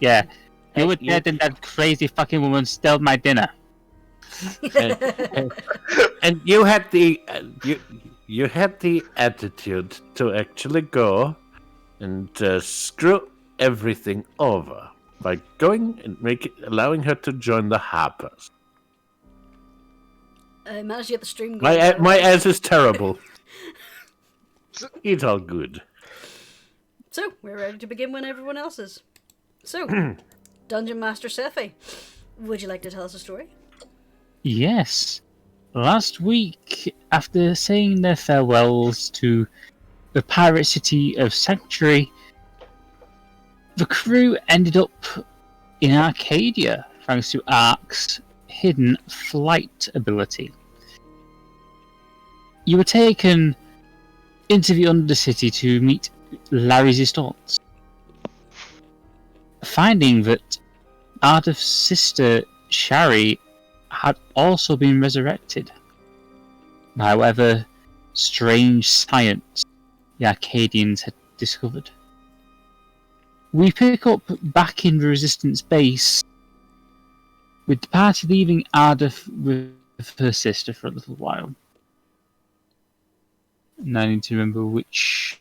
Yeah. You were dead and that crazy fucking woman stole my dinner. And you had the you had the attitude to actually go and screw everything over by going and allowing her to join the Harpers. I managed to get the stream going. My ass is terrible. It's all good. So, we're ready to begin when everyone else is. So, Dungeon Master Seph, would you like to tell us a story? Yes. Last week, after saying their farewells to the pirate city of Sanctuary, the crew ended up in Arcadia, thanks to Ark's hidden flight ability. You were taken into the Undercity to meet Dice&Dolts. Finding that Ardeth's sister, Shari, had also been resurrected by whatever strange science the Arcadians had discovered. We pick up back in the Resistance base, with the party leaving Ardeth with her sister for a little while. And I need to remember which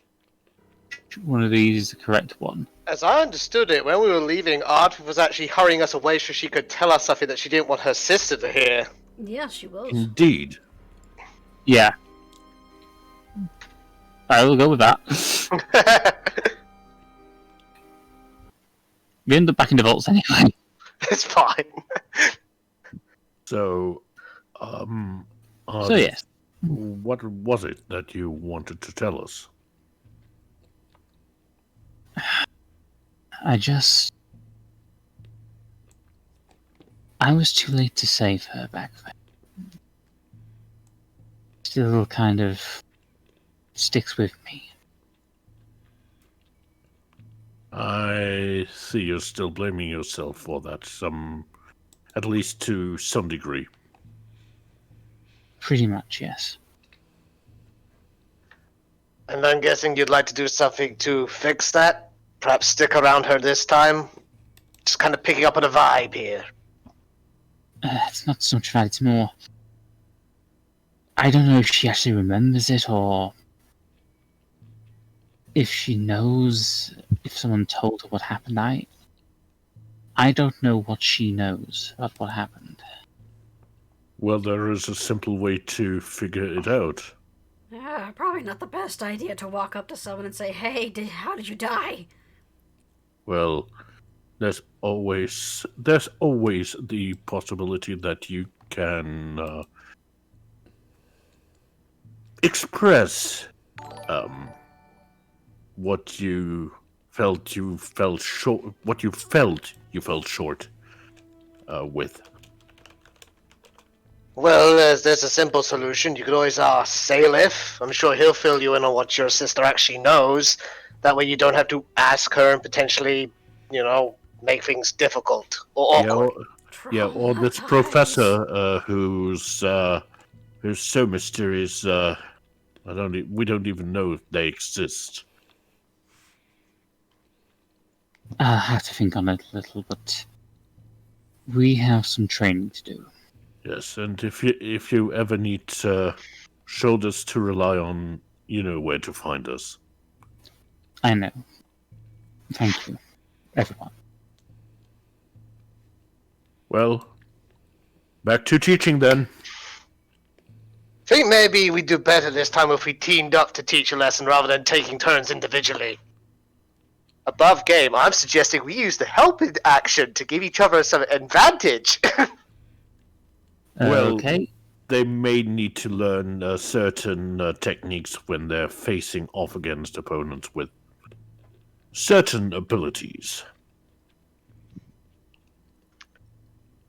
one of these is the correct one. As I understood it, when we were leaving, Ardeth was actually hurrying us away so she could tell us something that she didn't want her sister to hear. Yeah, she was. Indeed. Yeah. I will go with that. We end up back in the vaults anyway. It's fine. So, So yes. What was it that you wanted to tell us? I was too late to save her back then. Still kind of sticks with me. I see you're still blaming yourself for that, at least to some degree. Pretty much, yes. And I'm guessing you'd like to do something to fix that? Perhaps stick around her this time? Just kind of picking up on a vibe here. It's not so much that, it's more... I don't know if she actually remembers it, or... if she knows, if someone told her what happened. I don't know what she knows about what happened. Well, there is a simple way to figure it out. Yeah, probably not the best idea to walk up to someone and say, hey, how did you die? Well, there's always the possibility that you can express what you felt short with. Well, there's a simple solution. You could always ask Salif. I'm sure he'll fill you in on what your sister actually knows. That way you don't have to ask her and potentially, make things difficult or awkward. Or this professor who's so mysterious. We don't even know if they exist. I'll have to think on it a little, but we have some training to do. Yes, and if you ever need shoulders to rely on, you know where to find us. I know. Thank you, everyone. Well, back to teaching then. I think maybe we'd do better this time if we teamed up to teach a lesson rather than taking turns individually. Above game, I'm suggesting we use the helping action to give each other some advantage. Well, okay. They may need to learn certain techniques when they're facing off against opponents with certain abilities.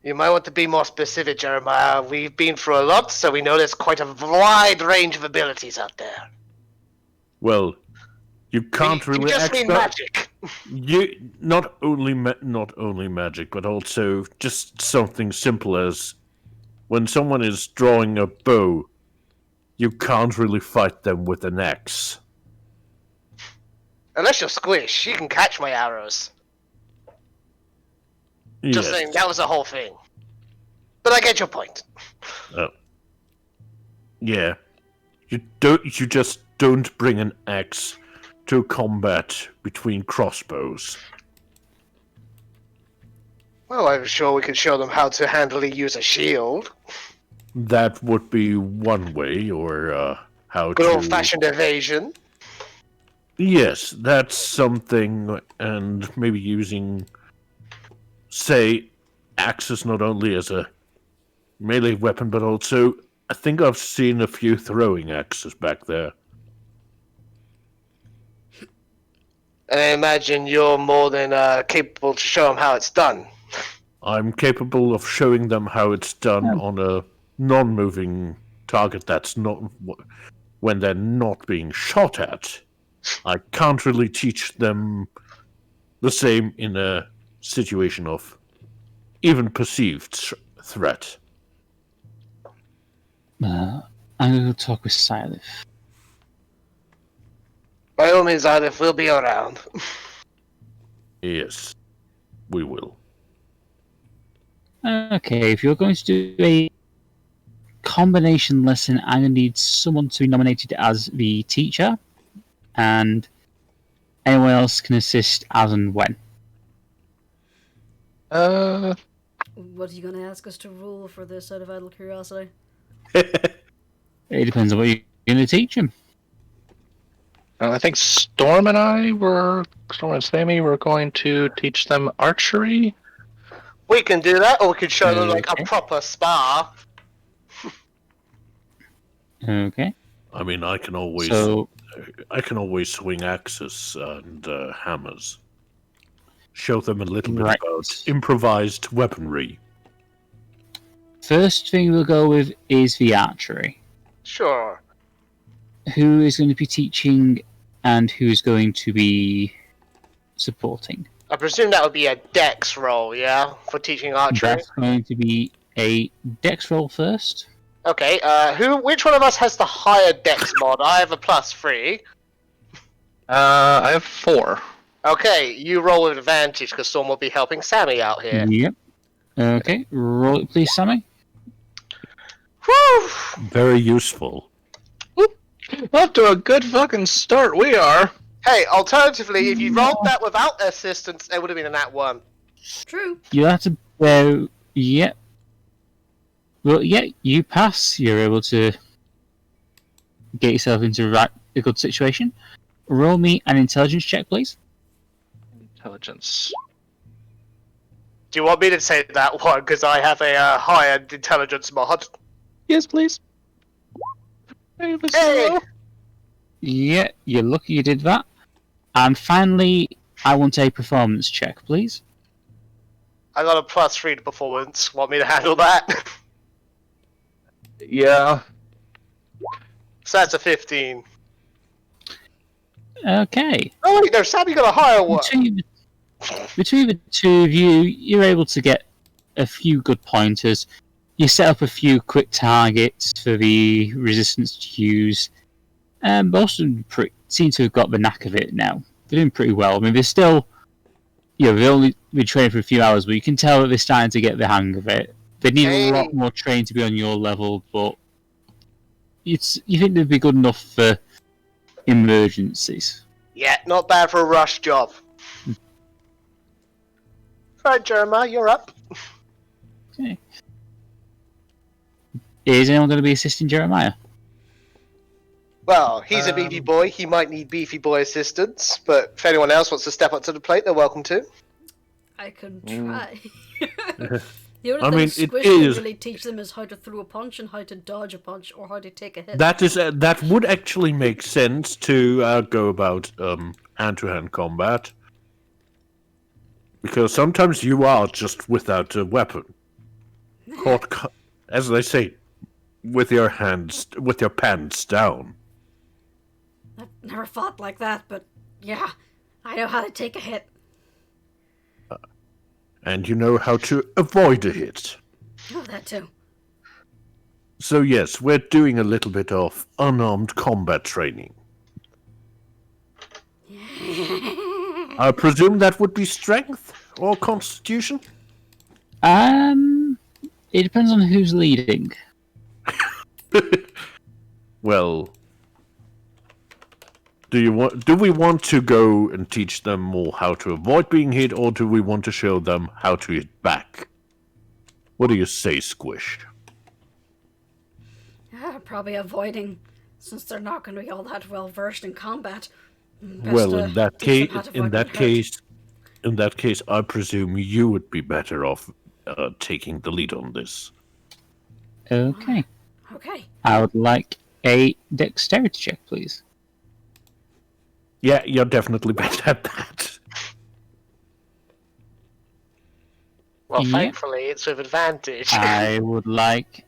You might want to be more specific, Jeremiah. We've been through a lot, so we know there's quite a wide range of abilities out there. Well, you can't really. You just mean magic. You not only magic, but also just something simple as when someone is drawing a bow, you can't really fight them with an axe. Unless you're Squish, you can catch my arrows. Just saying, that was the whole thing. But I get your point. Yeah. You just don't bring an axe to combat between crossbows. Well, I'm sure we could show them how to handily use a shield. That would be one way, or how Good to... old-fashioned evasion. Yes, that's something, and maybe using, say, axes not only as a melee weapon, but also, I think I've seen a few throwing axes back there. And I imagine you're more than capable to show them how it's done. I'm capable of showing them how it's done on a non-moving target that's not... when they're not being shot at. I can't really teach them the same in a situation of even perceived threat. I'm going to talk with Silith. By all means, Ardeth will be around. Yes, we will. Okay, if you're going to do a combination lesson, I'm going to need someone to be nominated as the teacher, and anyone else can assist as and when. What are you going to ask us to roll for this out of idle curiosity? It depends on what you're going to teach him. I think Storm and Sammy were going to teach them archery. We can do that, or we could show them like a proper spar. Okay. I mean, I can always swing axes and hammers. Show them a little bit about improvised weaponry. First thing we'll go with is the archery. Sure. Who is going to be teaching and who's going to be supporting? I presume that would be a dex roll, yeah? For teaching archery? That's going to be a dex roll first. Okay, which one of us has the higher dex mod? I have a +3. I have 4. Okay, you roll with advantage because Storm will be helping Sammy out here. Yep. Okay, roll it please, Sammy. Whew! Very useful. Up to a good fucking start, we are. Hey, alternatively, if you rolled that without assistance, it would have been a nat 1. True. You have to go. Yep. Well, yeah, you pass. You're able to get yourself into a good situation. Roll me an intelligence check, please. Intelligence. Do you want me to say that one? Because I have a higher intelligence mod. Yes, please. Hey! Yeah, you're lucky you did that. And finally, I want a performance check, please. I got a +3 to performance. Want me to handle that? Yeah. So that's a 15. Okay. Oh wait, no, Sammy got a higher one. Between the two of you, you're able to get a few good pointers. You set up a few quick targets for the resistance to use. Most of them seem to have got the knack of it now. They're doing pretty well. I mean, they're still... they've only been trained for a few hours, but you can tell that they're starting to get the hang of it. They need a lot more training to be on your level, but you think they'd be good enough for emergencies. Yeah, not bad for a rush job. Right, Jeremiah, you're up. Okay. Is anyone going to be assisting Jeremiah? Well, he's a beefy boy. He might need beefy boy assistance, but if anyone else wants to step up to the plate, they're welcome to. I can try. The only thing Squish can really teach them is how to throw a punch and how to dodge a punch or how to take a hit. That would actually make sense to go about hand-to-hand combat. Because sometimes you are just without a weapon. Caught, as they say, with your pants down. I've never fought like that, but yeah, I know how to take a hit. And you know how to avoid a hit. Oh, that too. So yes, we're doing a little bit of unarmed combat training. I presume that would be strength or constitution? It depends on who's leading. Well, do we want to go and teach them more how to avoid being hit, or do we want to show them how to hit back? What do you say, Squish? Probably avoiding, since they're not going to be all that well versed in combat. Well, in that case, I presume you would be better off taking the lead on this. Okay. Okay. I would like a dexterity check, please. Yeah, you're definitely better at that. Well, Yep. thankfully, it's with advantage. I would like...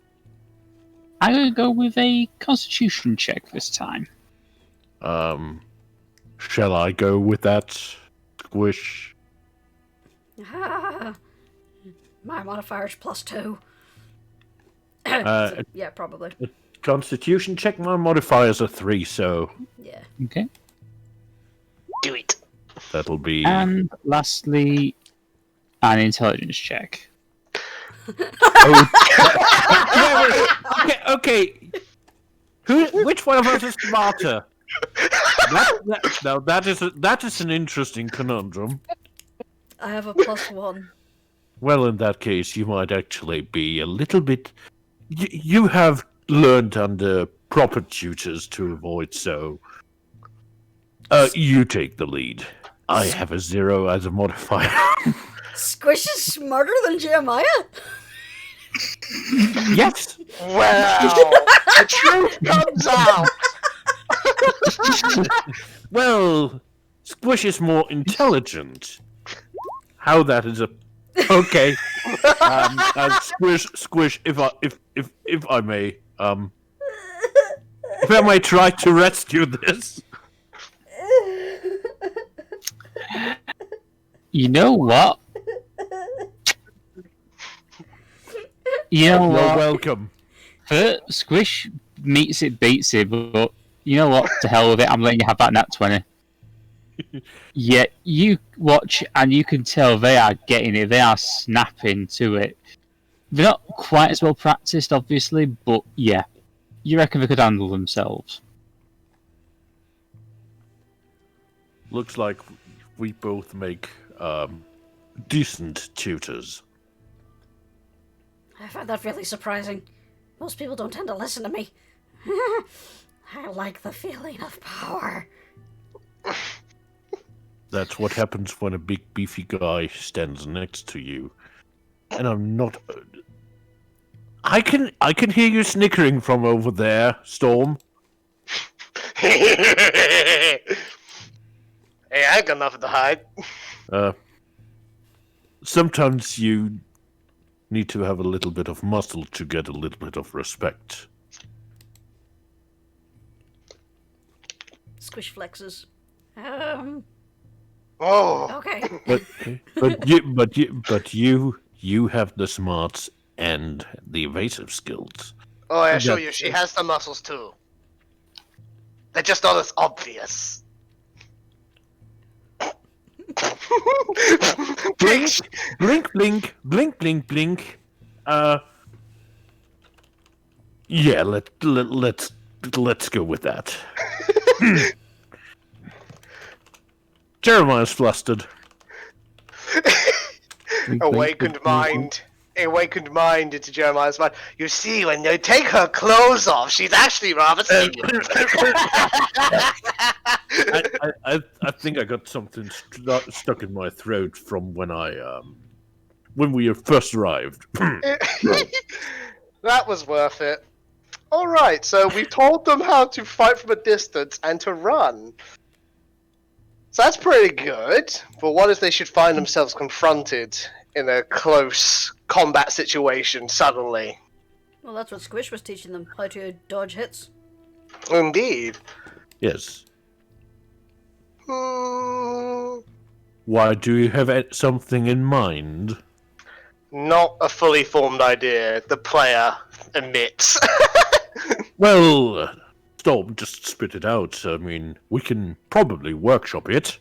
I'm going to go with a constitution check this time. Shall I go with that, Squish? My modifier's +2. Yeah, probably. Constitution check, my modifier's a 3, so... Yeah. Okay. Do it. That'll be... And lastly, an intelligence check. Okay. Which one of us is smarter? That is an interesting conundrum. I have a +1. Well, in that case, you might actually be a little bit... You have learned under proper tutors to avoid so. You take the lead. I have a 0 as a modifier. Squish is smarter than Jeremiah? Yes! Well, the truth comes out. Well, Squish is more intelligent. How that is a... Okay. Squish, if I may, if I may try to rescue this. You know what? You're welcome. Squish meets it, beats it, but you know what? To hell with it. I'm letting you have that nat 20. Yeah, you watch and you can tell they are getting it. They are snapping to it. They're not quite as well practiced, obviously, but yeah, you reckon they could handle themselves. Looks like we both make decent tutors. I find that really surprising. Most people don't tend to listen to me. I like the feeling of power. That's what happens when a big beefy guy stands next to you. And I'm not... I can hear you snickering from over there, Storm. Hey, I ain't got nothing to hide. Sometimes you need to have a little bit of muscle to get a little bit of respect. Squish flexes. Oh. Okay. But you have the smarts and the evasive skills. Oh, I assure you, she has the muscles too. They're just not as obvious. Blink, blink, blink, blink, blink, blink. Yeah, let's go with that. Jeremiah's flustered. Awakened mind into Jeremiah's mind. You see, when they take her clothes off, she's actually rather senior. I think I got something stuck in my throat from when we first arrived. That was worth it. Alright, so we told them how to fight from a distance and to run. So that's pretty good. But what if they should find themselves confronted in a close combat situation suddenly? Well, that's what Squish was teaching them, how to dodge hits. Indeed. Yes. Hmm, Why, do you have something in mind? not a fully formed idea. The player admits. Well, Storm, just spit it out. I mean, we can probably workshop it.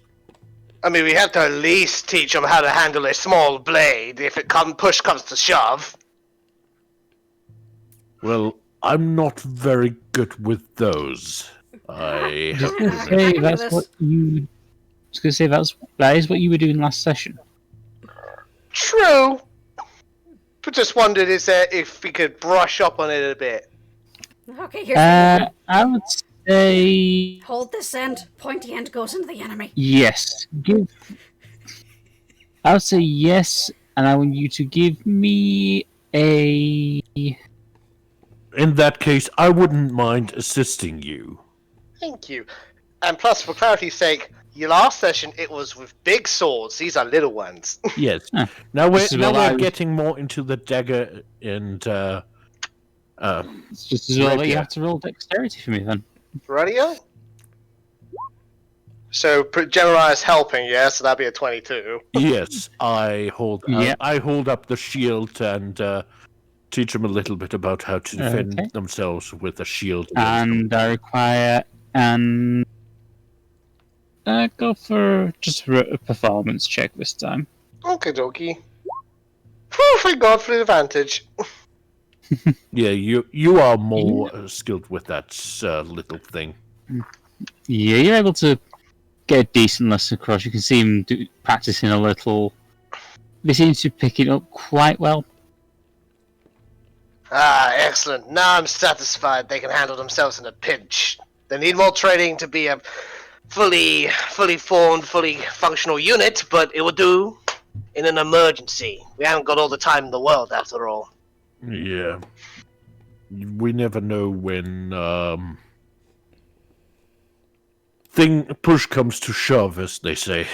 I mean, we have to at least teach them how to handle a small blade if push comes to shove. Well, I'm not very good with those. I have to admit. Hey, that's what you. I was going to say that is what you were doing last session. True. But just wondered if we could brush up on it a bit. Okay, here's the I would say hold this end. Pointy end goes into the enemy. yes. I would say yes, and I want you to give me a. In that case, I wouldn't mind assisting you. Thank you. And plus, for clarity's sake, your last session, it was with big swords. These are little ones. Yes. Huh. Now we're getting more into the dagger and It's just as well that you have to roll dexterity for me then. Radio? So, Gemini is helping, yeah? So that'd be a 22. yes, I hold Yep. I hold up the shield and teach them a little bit about how to defend themselves with a shield. And I require an. Go for just a performance check this time. Okay, dokie. Whew, thank God for the advantage. Yeah, you are more skilled with that little thing. Yeah, you're able to get a decent lesson across. You can see him practicing a little. They seem to be picking up quite well. Ah, excellent. Now I'm satisfied they can handle themselves in a pinch. They need more training to be a fully formed, fully functional unit, but it will do in an emergency. We haven't got all the time in the world, after all. Yeah. We never know when push comes to shove, as they say.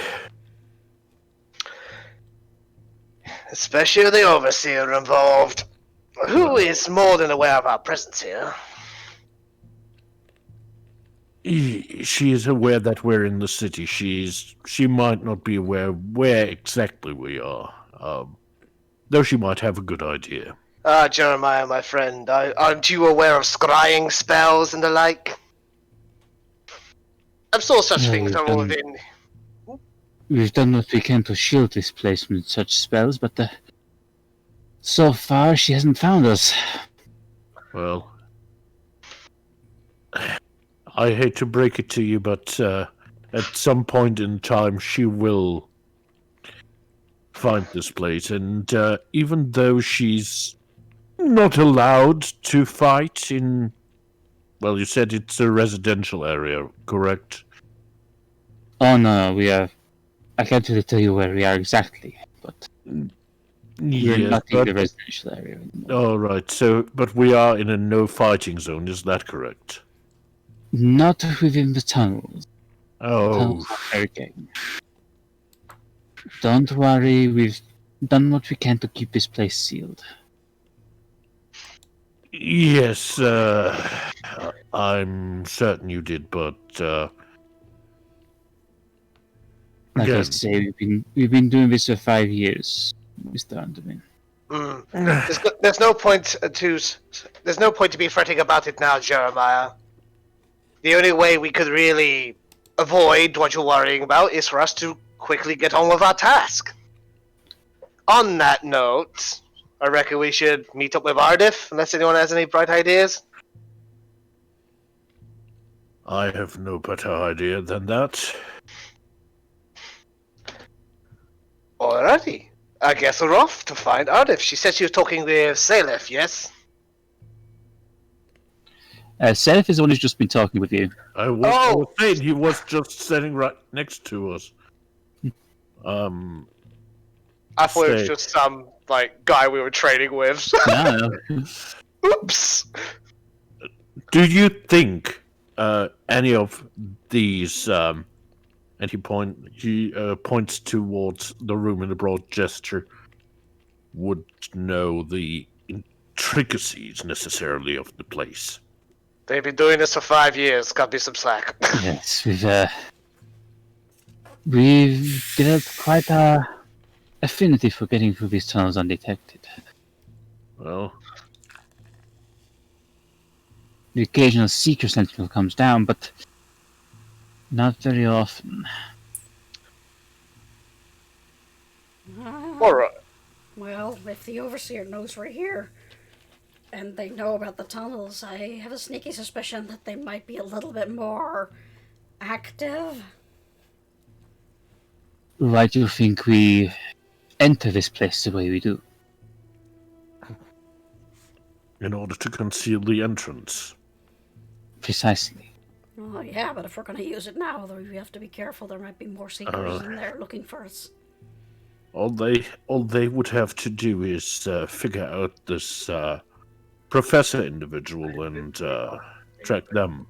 Especially with the Overseer involved, who is more than aware of our presence here. She is aware that we're in the city. She might not be aware where exactly we are, though she might have a good idea. Ah, Jeremiah, my friend, aren't you aware of scrying spells and the like? I'm sure such things are within. We've done what we can to shield this place from such spells, but so far she hasn't found us. Well, I hate to break it to you, but at some point in time she will find this place, and even though she's not allowed to fight in... Well, you said it's a residential area, correct? Oh no, we are. I can't really tell you where we are exactly, but we're not in the residential area anymore. Oh, right. So, but we are in a no-fighting zone, is that correct? Not within the tunnels. Oh. Tunnels are barricaded. Don't worry, we've done what we can to keep this place sealed. Yes, I'm certain you did, but Like I again. say, we've been doing this for 5 years, Mr. Underman. There's no point to be fretting about it now, Jeremiah. The only way we could really avoid what you're worrying about is for us to quickly get on with our task. On that note, I reckon we should meet up with Ardeth, unless anyone has any bright ideas. I have no better idea than that. Alrighty. I guess we're off to find Ardeth. She said she was talking with Seph, yes? Seph is the one who's just been talking with you. I was saying he was just sitting right next to us. I thought it was just some, guy we were training with. No. Oops! Do you think any of these, and he points towards the room in a broad gesture, would know the intricacies necessarily of the place? They've been doing this for 5 years. Got me some slack. Yes, we've developed quite a affinity for getting through these tunnels undetected. Well, The occasional seeker sentinel comes down, but not very often. Alright. Well, if the Overseer knows we're here, and they know about the tunnels, I have a sneaky suspicion that they might be a little bit more active. Why do you think we enter this place the way we do? In order to conceal the entrance. Precisely. Oh, yeah, but if we're going to use it now, though, we have to be careful. There might be more seekers in there looking for us. All they would have to do is figure out this professor individual and track them.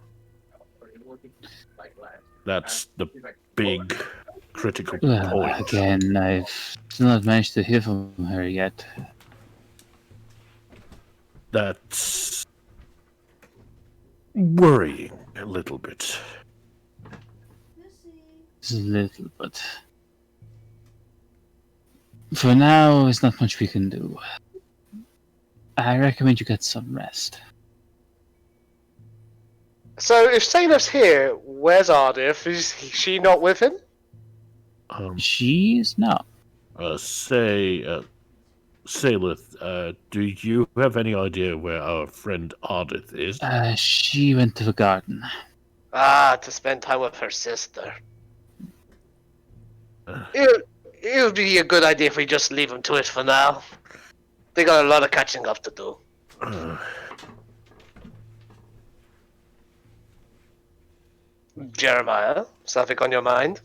That's the big critical point. Again, I've still not managed to hear from her yet. That's worrying a little bit. Just a little, but for now, there's not much we can do. I recommend you get some rest. So, if Sailor's here, where's Ardeth? Is she not with him? She is not. Sailith, do you have any idea where our friend Ardeth is? She went to the garden. Ah, to spend time with her sister. It would be a good idea if we just leave them to it for now. They got a lot of catching up to do. Jeremiah, something on your mind?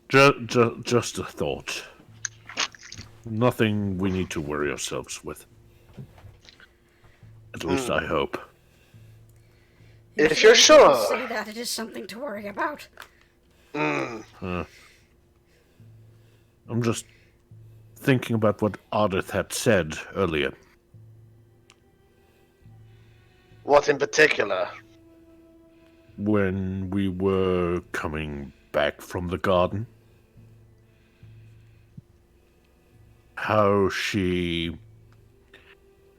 Just a thought. Nothing we need to worry ourselves with. At least I hope. If you're sure. Say that it is something to worry about. I'm just thinking about what Ardeth had said earlier. What in particular? When we were coming back from the garden. How she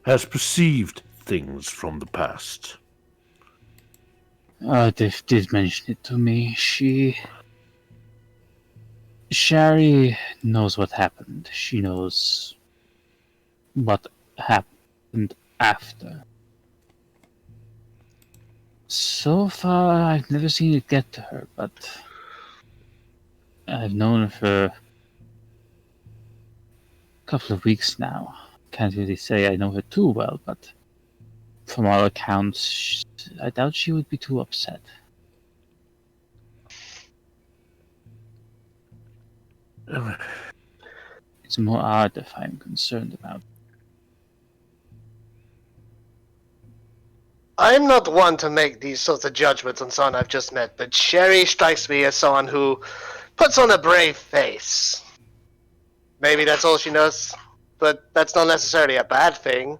has perceived things from the past. Ardeth did mention it to me. Shari knows what happened. She knows what happened after. So far, I've never seen it get to her, but I've known her for a couple of weeks now. Can't really say I know her too well, but from all accounts, I doubt she would be too upset. It's more Ardeth I'm concerned about. I'm not one to make these sorts of judgments on someone I've just met, but Sherry strikes me as someone who puts on a brave face. Maybe that's all she knows, but that's not necessarily a bad thing.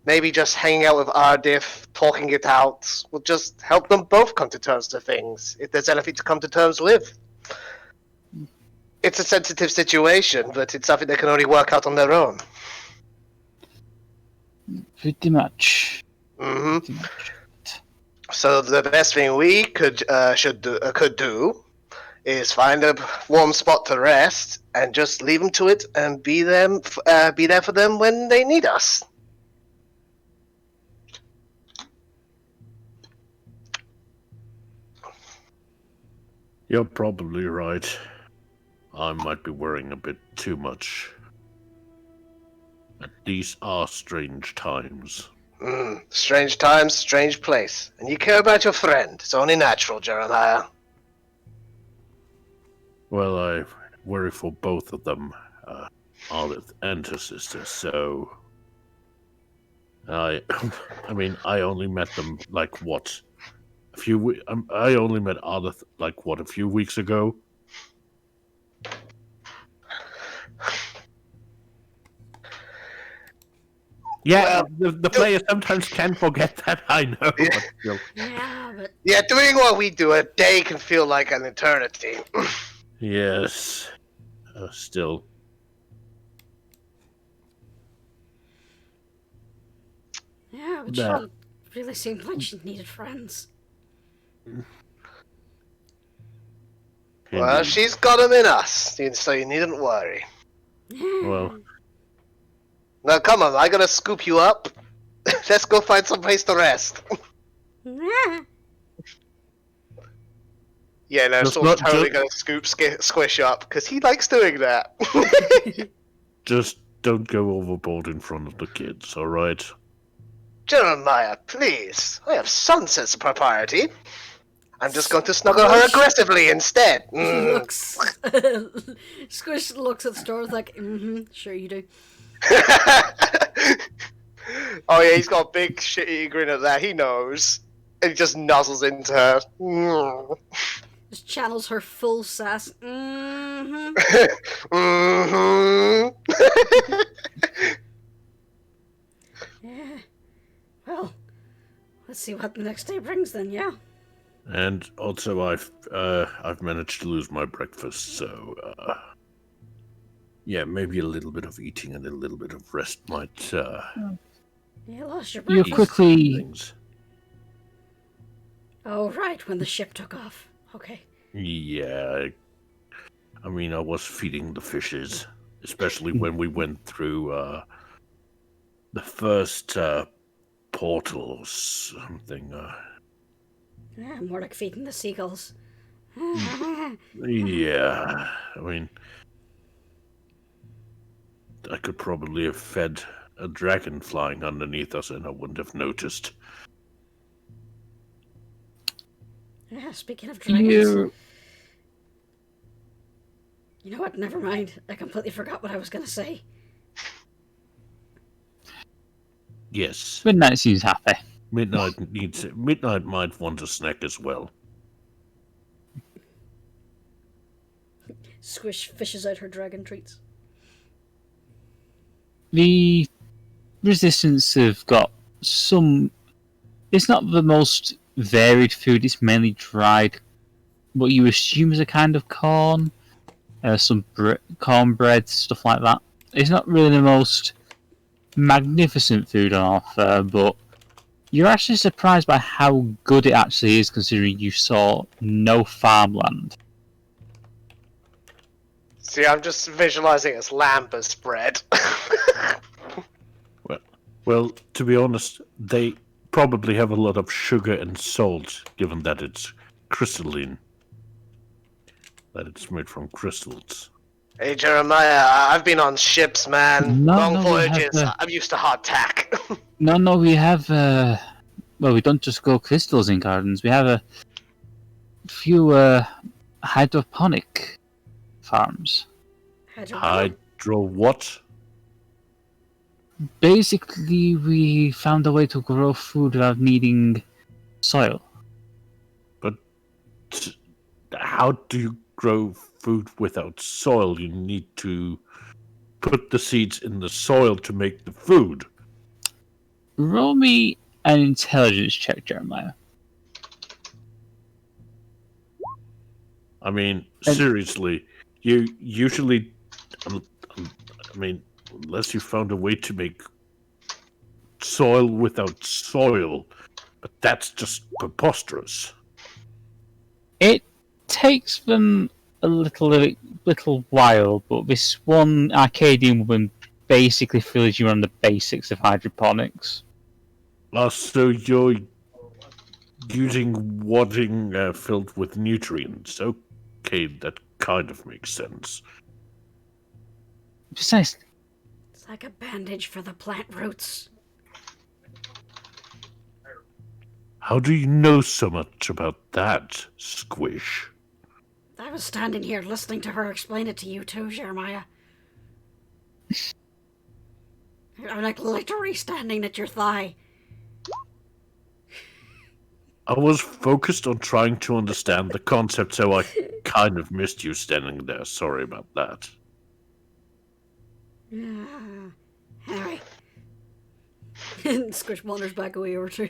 Maybe just hanging out with Ardeth, talking it out, will just help them both come to terms with things, if there's anything to come to terms with. It's a sensitive situation, but it's something they can only work out on their own. Pretty much. Mm-hmm. So the best thing we could do is find a warm spot to rest and just leave them to it and be there for them when they need us. You're probably right. I might be worrying a bit too much. These are strange times. Strange times, strange place. And you care about your friend. It's only natural, Jeremiah. Well, I worry for both of them, Ardeth and her sister, so... I only met them, like, what? I only met Ardeth, like, what, a few weeks ago? Yeah, well, the players sometimes can forget that, I know. Yeah. But still. Yeah, doing what we do, a day can feel like an eternity. Yes. Still. Yeah, but she really seemed like she needed friends. Well, Indeed. she's got him in us, so you needn't worry. Well, Now, come on, I gotta scoop you up. Let's go find some place to rest. Yeah, no, Just Storm's not- totally just- gonna scoop Squish up, because he likes doing that. just don't go overboard in front of the kids, alright? Jeremiah, please. I have some sense of propriety. I'm just going to snuggle her aggressively instead. Looks. Squish looks at Storm like, sure you do. Oh yeah, he's got a big shitty grin at that. He knows. And he just nuzzles into her. Just channels her full sass. Mm-hmm. Yeah. Well, let's see what the next day brings then, yeah? And also, I've managed to lose my breakfast, so yeah, maybe a little bit of eating and a little bit of rest might You lost your You breakfast. quickly things. Oh, right, when the ship took off. Okay. Yeah, I mean, I was feeding the fishes, especially when we went through the first portal or something. Yeah, more like feeding the seagulls. Yeah, I mean, I could probably have fed a dragon flying underneath us and I wouldn't have noticed. Yeah, speaking of dragons. You know what? Never mind. I completely forgot what I was gonna say. Yes, Midnight seems happy. Midnight might want a snack as well. Squish fishes out her dragon treats. The Resistance have got some. It's not the most varied food. It's mainly dried, what you assume is a kind of corn, some cornbread, stuff like that. It's not really the most magnificent food on offer, but you're actually surprised by how good it actually is, considering you saw no farmland. See, I'm just visualizing it as lambus bread. Well, to be honest, they probably have a lot of sugar and salt, given that it's crystalline. That it's made from crystals. Hey, Jeremiah, I've been on ships, man. No, Long no, we voyages. have, I'm used to hardtack. No, we have. Well, we don't just grow crystals in gardens. We have a few hydroponic farms. Hydro what? Basically, we found a way to grow food without needing soil. How do you grow food without soil? You need to put the seeds in the soil to make the food. Roll me an intelligence check, Jeremiah. I mean, seriously, you usually, I mean, unless you found a way to make soil without soil, but that's just preposterous. It takes them a little while, but this one Arcadian woman basically fills you on the basics of hydroponics. So you're using wadding filled with nutrients. Okay, that kind of makes sense. Precisely. It's like a bandage for the plant roots. How do you know so much about that, Squish? I was standing here listening to her explain it to you too, Jeremiah. I'm like literally standing at your thigh. I was focused on trying to understand the concept, so I kind of missed you standing there. Sorry about that. Anyway. Squish wanders back away over to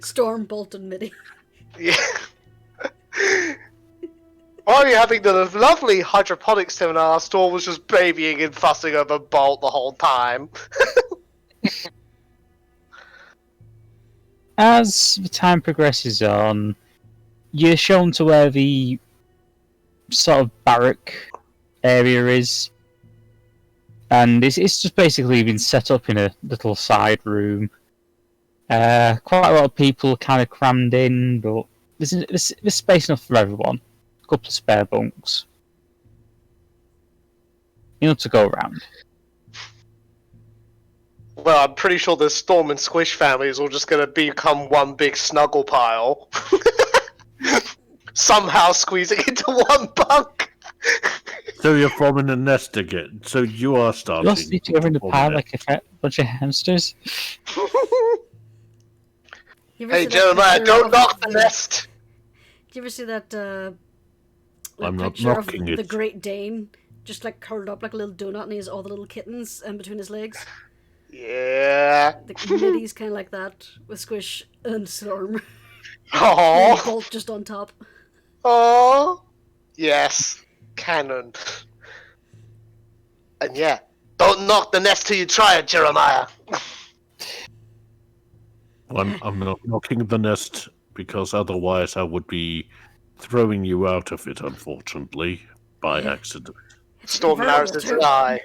Storm, Bolt, and Mitty. Yeah. While you're having the lovely hydroponics seminar, Storm was just babying and fussing over Bolt the whole time. As the time progresses on, you're shown to where the sort of barrack area is. And it's just basically been set up in a little side room. Quite a lot of people kind of crammed in, but there's space enough for everyone. A couple of spare bunks. Enough to go around. Well, I'm pretty sure the Storm and Squish families are just going to become one big snuggle pile. Somehow squeezing into one bunk. So you're forming a nest again. So you are starting. You all sleep together in the form a pile nest. like a bunch of hamsters. You ever Hey, see that Jeremiah, picture don't of knock the nest. Did you ever see that I'm not picture of knocking the it. Great Dane, just like curled up like a little donut, and he has all the little kittens in between his legs? Yeah. The middies kind of like that, with Squish and Storm. And Oh. Bolt just on top. Oh. Yes. Canon. And yeah, don't knock the nest till you try it, Jeremiah. I'm not knocking the nest because otherwise I would be throwing you out of it, unfortunately, by accident. Storm and Iris Verbal, too. try.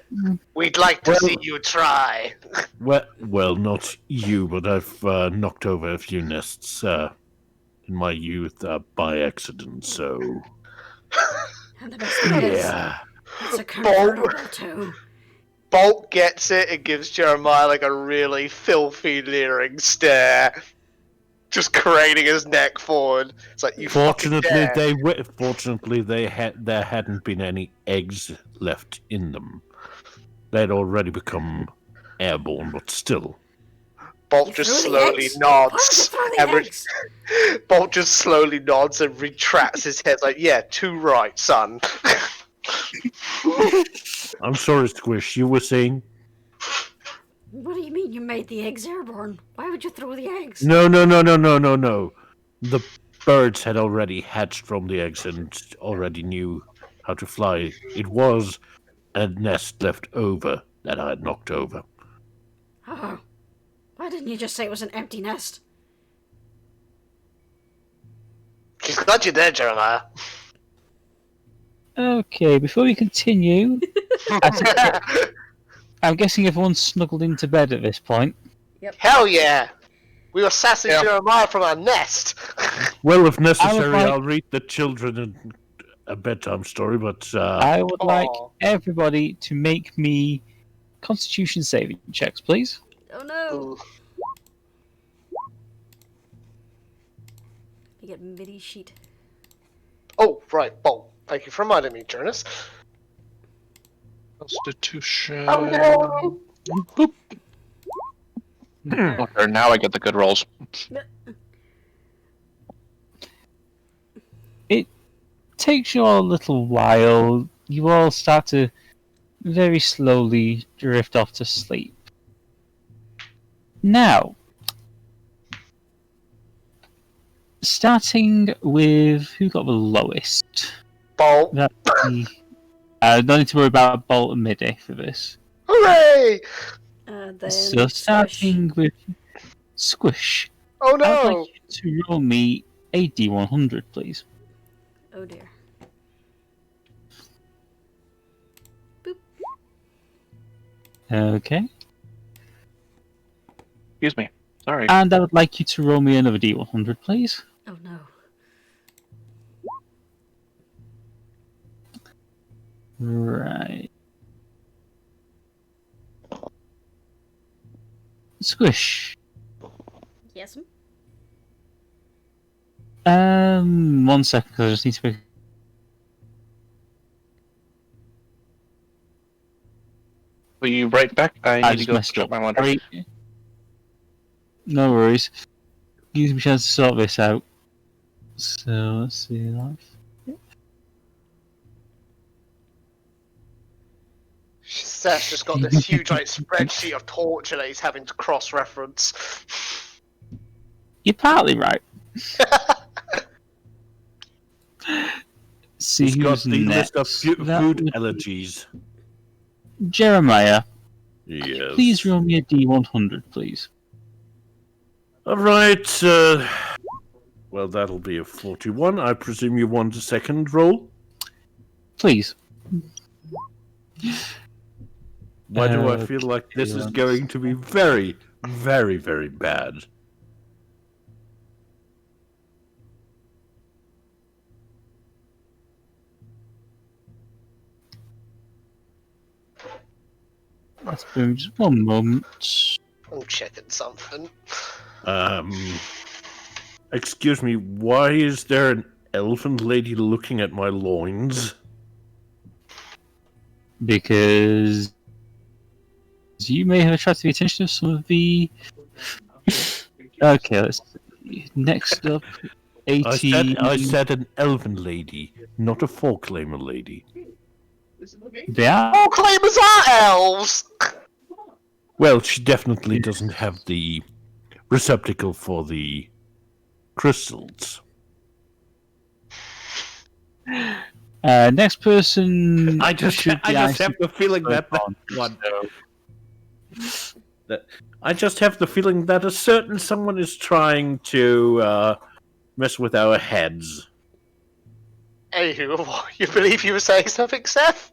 We'd like to see you try. Well, not you, but I've knocked over a few nests in my youth by accident, so... And the best thing is, Yeah. it's a convertible too. Bolt gets it and gives Jeremiah like a really filthy, leering stare. Just craning his neck forward. It's like, you Fortunately, fucking dare. there hadn't been any eggs left in them. They'd already become airborne, but still. Bolt You just threw the slowly eggs? Why would you nods. throw the and re- eggs? Bolt just slowly nods and retracts his head like, yeah, too right, son. I'm sorry, Squish, you were saying? What do you mean you made the eggs airborne? Why would you throw the eggs? No. The birds had already hatched from the eggs and already knew how to fly. It was a nest left over that I had knocked over. Oh. Why didn't you just say it was an empty nest? She's got you there, Jeremiah. Okay, before we continue, I'm guessing everyone's snuggled into bed at this point. Hell yeah! We were sassing Yeah. Jeremiah from our nest. Well, if necessary, like- I'll read the children a bedtime story, but I would like Aw. everybody to make me Constitution saving checks, please. Oh no! Ooh. You get MIDI sheet. Oh, right, Bolt. Thank you for reminding me, Jurnis. Constitution. Oh no! Boop. Okay, now I get the good rolls. It takes you all a little while. You all start to very slowly drift off to sleep. Now, starting with who got the lowest? Bolt. That don't need to worry about Bolt and Midday for this. Hooray! Then So starting with Squish, Oh I'd no! like you to roll me a D100, please. Oh dear. Okay. Excuse me. Sorry. And I would like you to roll me another D100, please. Oh no. Right. Squish. Yes? 1 second, because I just need to make... Will you write back? I I need to just go messed check up. my laundry. Sorry. No worries. Gives me a chance to sort this out. So, let's see that. Seth's just got this huge like spreadsheet of torture that he's having to cross-reference. You're partly right. See he's got who's the next. list of That food would- allergies. Jeremiah, Yes. please roll me a D100, please. All right. Well, that'll be a 41. I presume you want a second roll? Please. Why do I feel like this is going to be very, very, very bad? Let's boom just one moment. I'm checking something. Excuse me, why is there an elven lady looking at my loins? Because you may have attracted the attention of some of the. Okay, let's see. Next up, 80. I said an elven lady, not a Folklamer lady. They are. All claimers are elves! Well, she definitely doesn't have the receptacle for the crystals. Next person. I just have the feeling that one. I just have the feeling that a certain someone is trying to mess with our heads. Anywho, you believe you were saying something, Seph?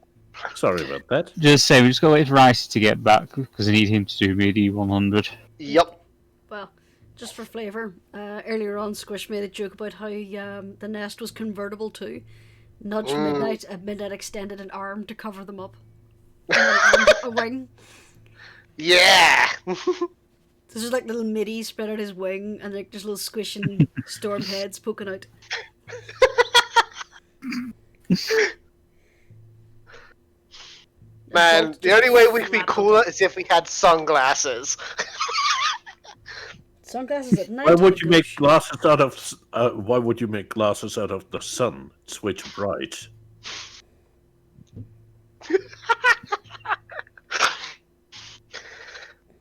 Sorry about that. Just say we just gotta wait for Rice to get back because I need him to do me D100. Yup. Well, just for flavour, earlier on Squish made a joke about how the nest was convertible too. Nudge Midnight, and Midnight extended an arm to cover them up. And a wing. Yeah! This is like little middy spread out his wing, and like there's little squishing storm heads poking out. Man, the only way we could be cooler is if we had sunglasses. Sunglasses at night. Why would you make glasses out of? Why would you make glasses out of the sun? It's way too bright.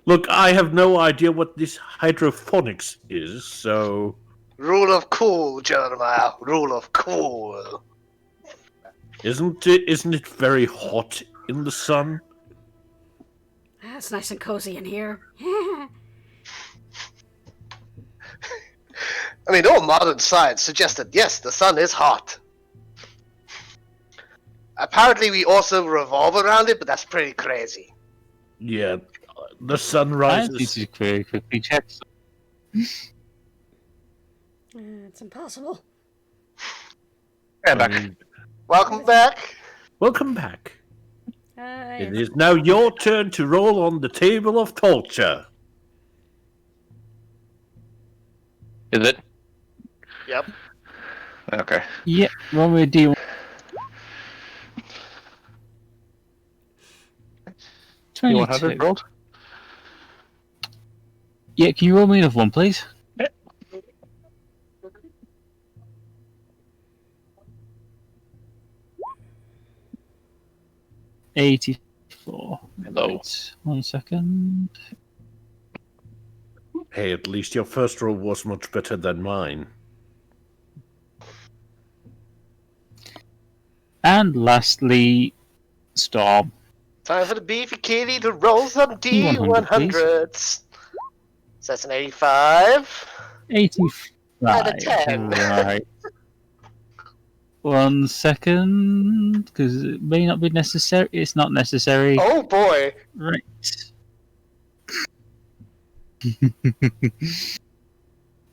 Look, I have no idea what this hydroponics is, so. Rule of cool, Jeremiah. Rule of cool. Isn't it very hot in the sun? It's nice and cozy in here. I mean, all modern science suggests that yes, the sun is hot. Apparently, we also revolve around it, but that's pretty crazy. Yeah, the sun I need rises. to very quickly check. It's impossible. Yeah, back. Welcome back. Welcome back. It is now your turn to roll on the table of torture. Is it? Yep. Okay. Yeah, roll me a D1. 100 rolled? Yeah, can you roll me another one, please? Yeah. $84. Hello. Right, 1 second. Hey, at least your first roll was much better than mine. And lastly, Storm. Time for the beefy kitty to roll some D100s. So that's an 85. 85. Out of 10. Right. 1 second, because it may not be necessary. It's not necessary. Oh boy. Right.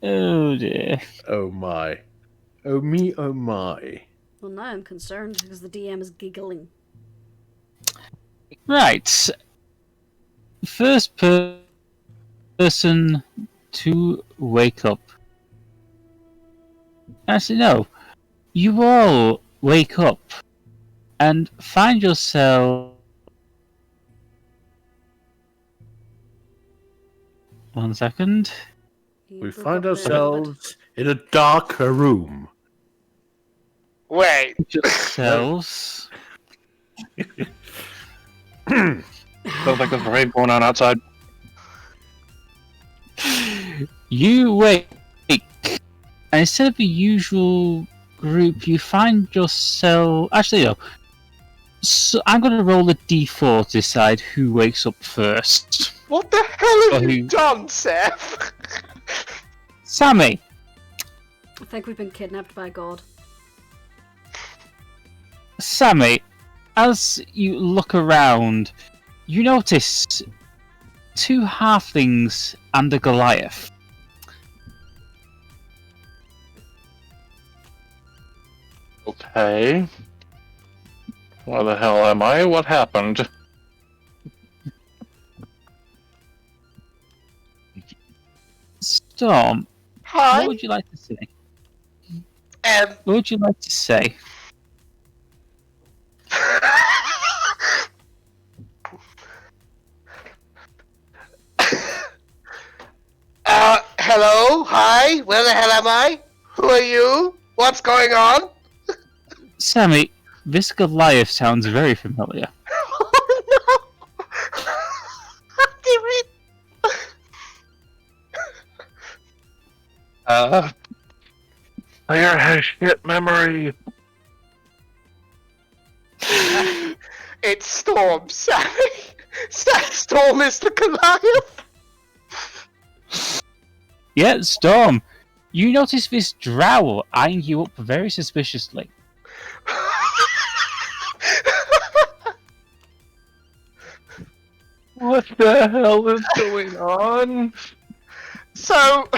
Oh dear. Oh my. Oh me, oh my. Well, now I'm concerned because the DM is giggling. Right. First person to wake up. Actually, no. You all wake up and find yourself. 1 second. We find ourselves in a darker room. Wait. Yourselves. Sounds like there's a raid going on outside. You wake, and instead of the usual group, you find yourself. Actually, no. So I'm going to roll a d4 to decide who wakes up first. What the hell have Oh, you done, Seph? Sammy. I think we've been kidnapped by God. Sammy, as you look around, you notice 2 halflings and a Goliath. Okay. Where the hell am I? What happened? Storm, Hi. what would you like to say? What would you like to say? Hello? Hi? Where the hell am I? Who are you? What's going on? Sammy, this Goliath sounds very familiar. Oh no! Damn it! Player has shit memory. It's Storm, Sammy! Storm is the Goliath! Yeah, Storm, you notice this drow eyeing you up very suspiciously. What the hell is going on? So,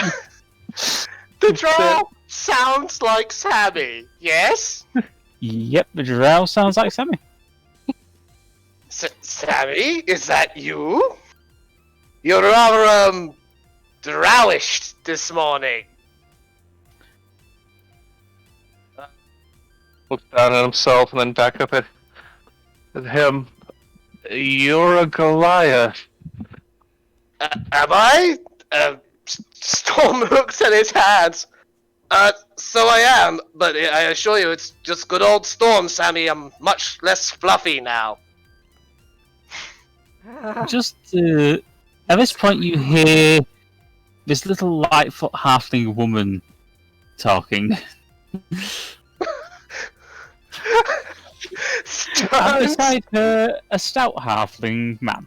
the drow sounds like Sammy, yes? Yep, the drow sounds like Sammy. Sammy, is that you? You're rather, drowish this morning. Looks down at himself and then back up at him. You're a Goliath. Am I? Storm looks at his hands. So I am, but I assure you it's just good old Storm, Sammy. I'm much less fluffy now. Just at this point, you hear this little Lightfoot halfling woman talking. And beside her, a stout halfling man.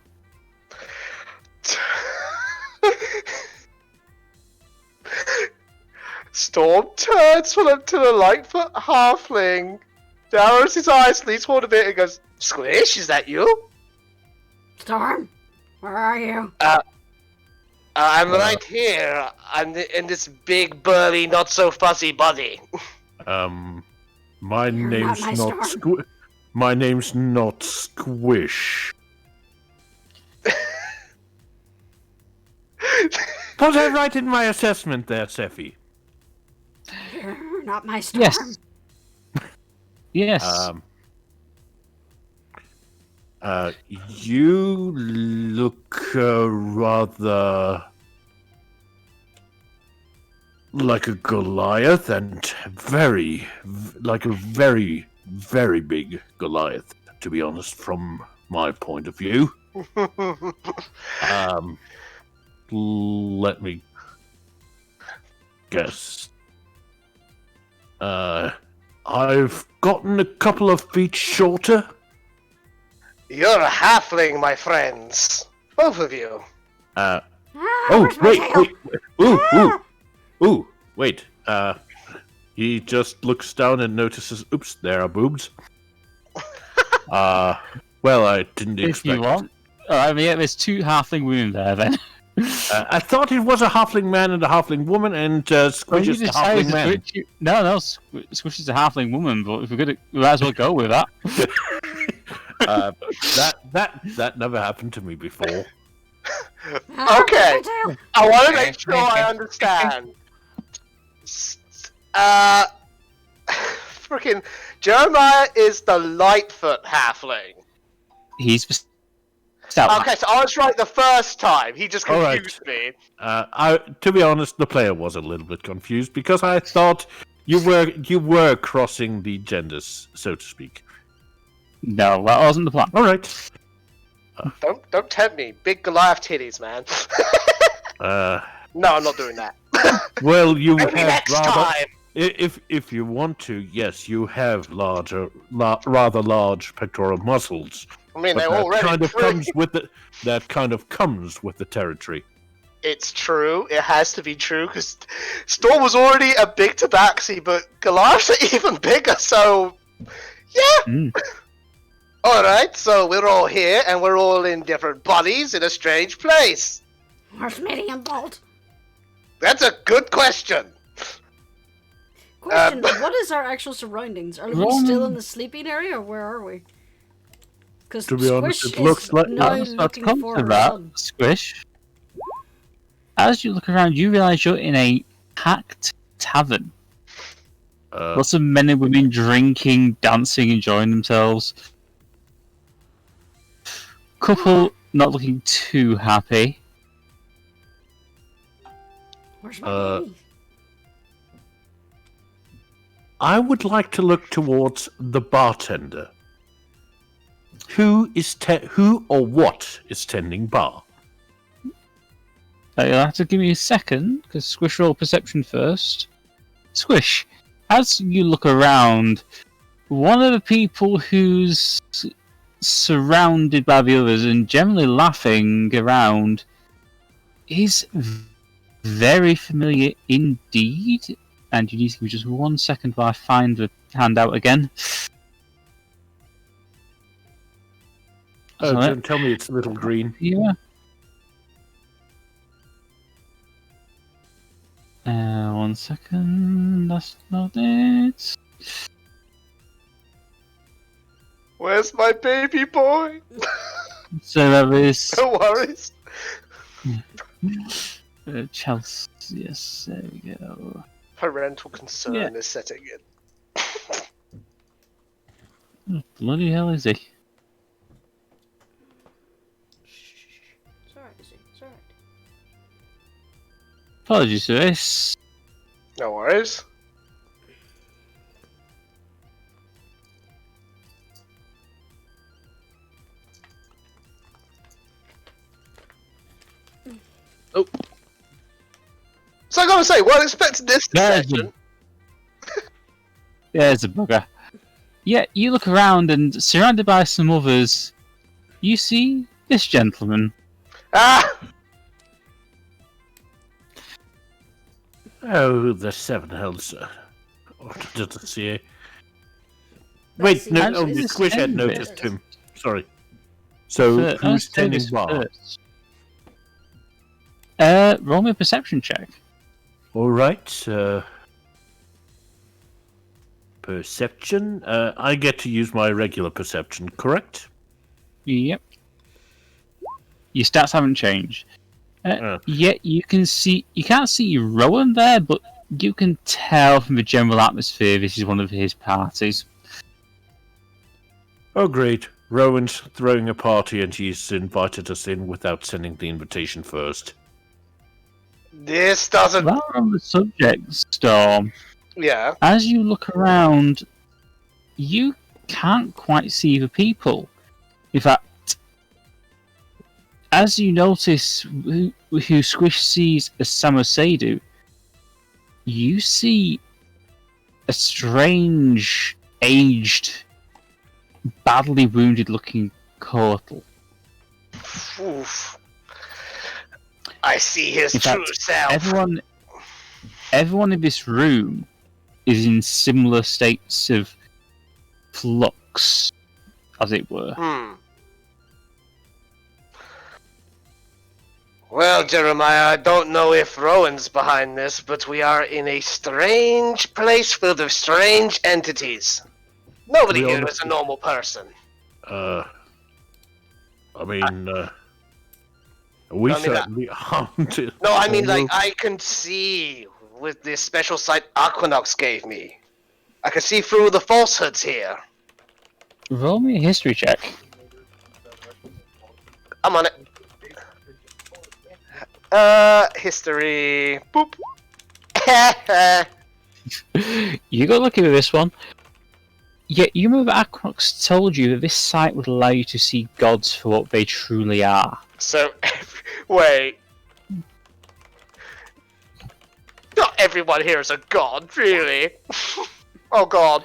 Storm turns to the Lightfoot halfling, narrows his eyes, leans forward a bit, and goes, "Squish, is that you?" Storm, where are you? I'm right here. I'm in this big, burly, not so fuzzy body. My name's not my not Storm. My name's not Squish. Was I right in my assessment there, Seph? You're not my Storm. Yes. Yes. You look rather like a Goliath, and very big Goliath, to be honest, from my point of view. Let me guess. I've gotten a couple of feet shorter. You're a halfling, my friends. Both of you. Oh, where's my tail? Wait. He just looks down and notices, oops, there are boobs. Well, I didn't if expect. you want. I mean, yeah, there's 2 halfling women there then. I thought it was a halfling man and a halfling woman, and Squish is the halfling man. No, Squish is a halfling woman, but if we're gonna, we might as well go with that. That never happened to me before. Okay, I want to make sure I understand. Freaking Jeremiah is the Lightfoot halfling. He's stout. Okay, so I was right the first time. He just confused me. To be honest, the player was a little bit confused because I thought you were crossing the genders, so to speak. No, that wasn't the plan. All right. Don't tempt me. Big Goliath titties, man. No, I'm not doing that. Well, you Maybe have next rather. time. If you want to, yes, you have rather large pectoral muscles. I mean, But they're that already kind of pretty. comes with the territory. It's true. It has to be true because Storm was already a big Tabaxi, but Goliaths are even bigger. So, Yeah. Mm. All right. So we're all here, and we're all in different bodies in a strange place. Where's Mitty and Bolt? That's a good question. Question, what is our actual surroundings? Are we still in the sleeping area, or where are we? Because To be honest, Squish it looks is like- now Let's looking come for to her that, son. Squish. As you look around, you realise you're in a packed tavern. Lots of men and women drinking, dancing, enjoying themselves. Couple not looking too happy. Where's my baby? I would like to look towards the bartender. Who or what is tending bar? You'll have to give me a second, because Squish roll perception first. Squish, as you look around, one of the people who's surrounded by the others and generally laughing around is very familiar indeed. And you need to give me just 1 second while I find the handout again. Oh, So don't tell me it's Little Green. Yeah. 1 second. That's not it. Where's my baby boy? So that is No worries. Chelsea. Yes, there we go. Parental concern Yeah. is setting in. Oh, bloody hell is he? It's alright, Izzy. It's alright. Apologies for this. No worries. Oh. So I gotta say, weren't expecting this There's session. There's a bugger. Yeah, you look around and surrounded by some others, you see this gentleman. Ah! Oh, the Seven Hells. Just see. Wait, no, Actually, only the Squish had same noticed bit. him. Sorry. So, But who's let's do tending this bar? first. Roll me a perception check. Alright, perception. I get to use my regular perception, correct? Yep. Your stats haven't changed. Yet you can't see Rowan there, but you can tell from the general atmosphere this is one of his parties. Oh, great. Rowan's throwing a party and he's invited us in without sending the invitation first. This doesn't. While we're on the subject, Storm, Yeah. as you look around, you can't quite see the people. In fact, as you notice who Squish sees as Samosedu, you see a strange, aged, badly wounded-looking Kobold. Oof. I see his In true fact, self. everyone in this room is in similar states of flux, as it were. Well, Jeremiah, I don't know if Rowan's behind this, but we are in a strange place filled with strange entities. Nobody To be here honest- is a normal person. We I mean, certainly aren't. No, I mean, like, Although- I can see with this special sight Aquinox gave me. I can see through the falsehoods here. Roll me a history check. I'm on it. History. Boop. You got lucky with this one. Yeah, you remember Aquinox told you that this site would allow you to see gods for what they truly are. So, wait. Not everyone here is a god, really. Oh god.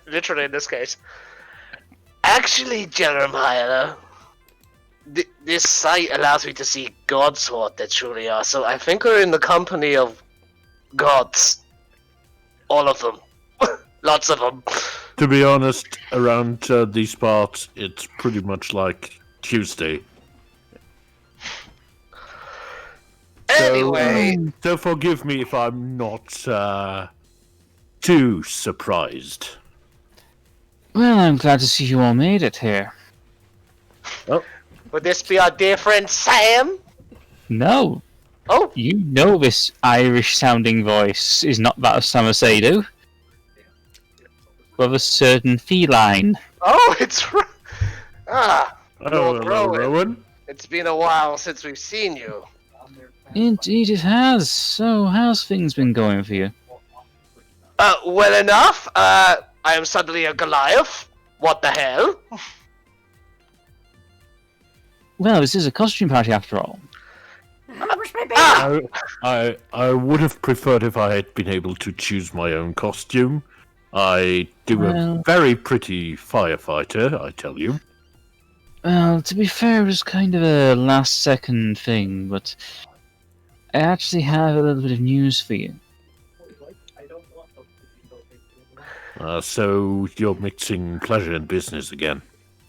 Literally in this case. Actually, Jeremiah, this site allows me to see gods for what they truly are, so I think we're in the company of gods. All of them. Lots of them. To be honest, around these parts, it's pretty much like Tuesday. Anyway, So forgive me if I'm not too surprised. Well, I'm glad to see you all made it here. would this be our dear friend Sam? No, Oh, you know this Irish-sounding voice is not that of Samasedu, but of a certain feline. oh, it's Lord Hello, Rowan. It's been a while since we've seen you. Indeed it has. So, how's things been going for you? Well enough. I am suddenly a Goliath. What the hell? Well, this is a costume party after all. Where's my baby? I would have preferred if I had been able to choose my own costume. I do a very pretty firefighter, I tell you. Well, to be fair, it was kind of a last-second thing, but I actually have a little bit of news for you. So you're mixing pleasure and business again.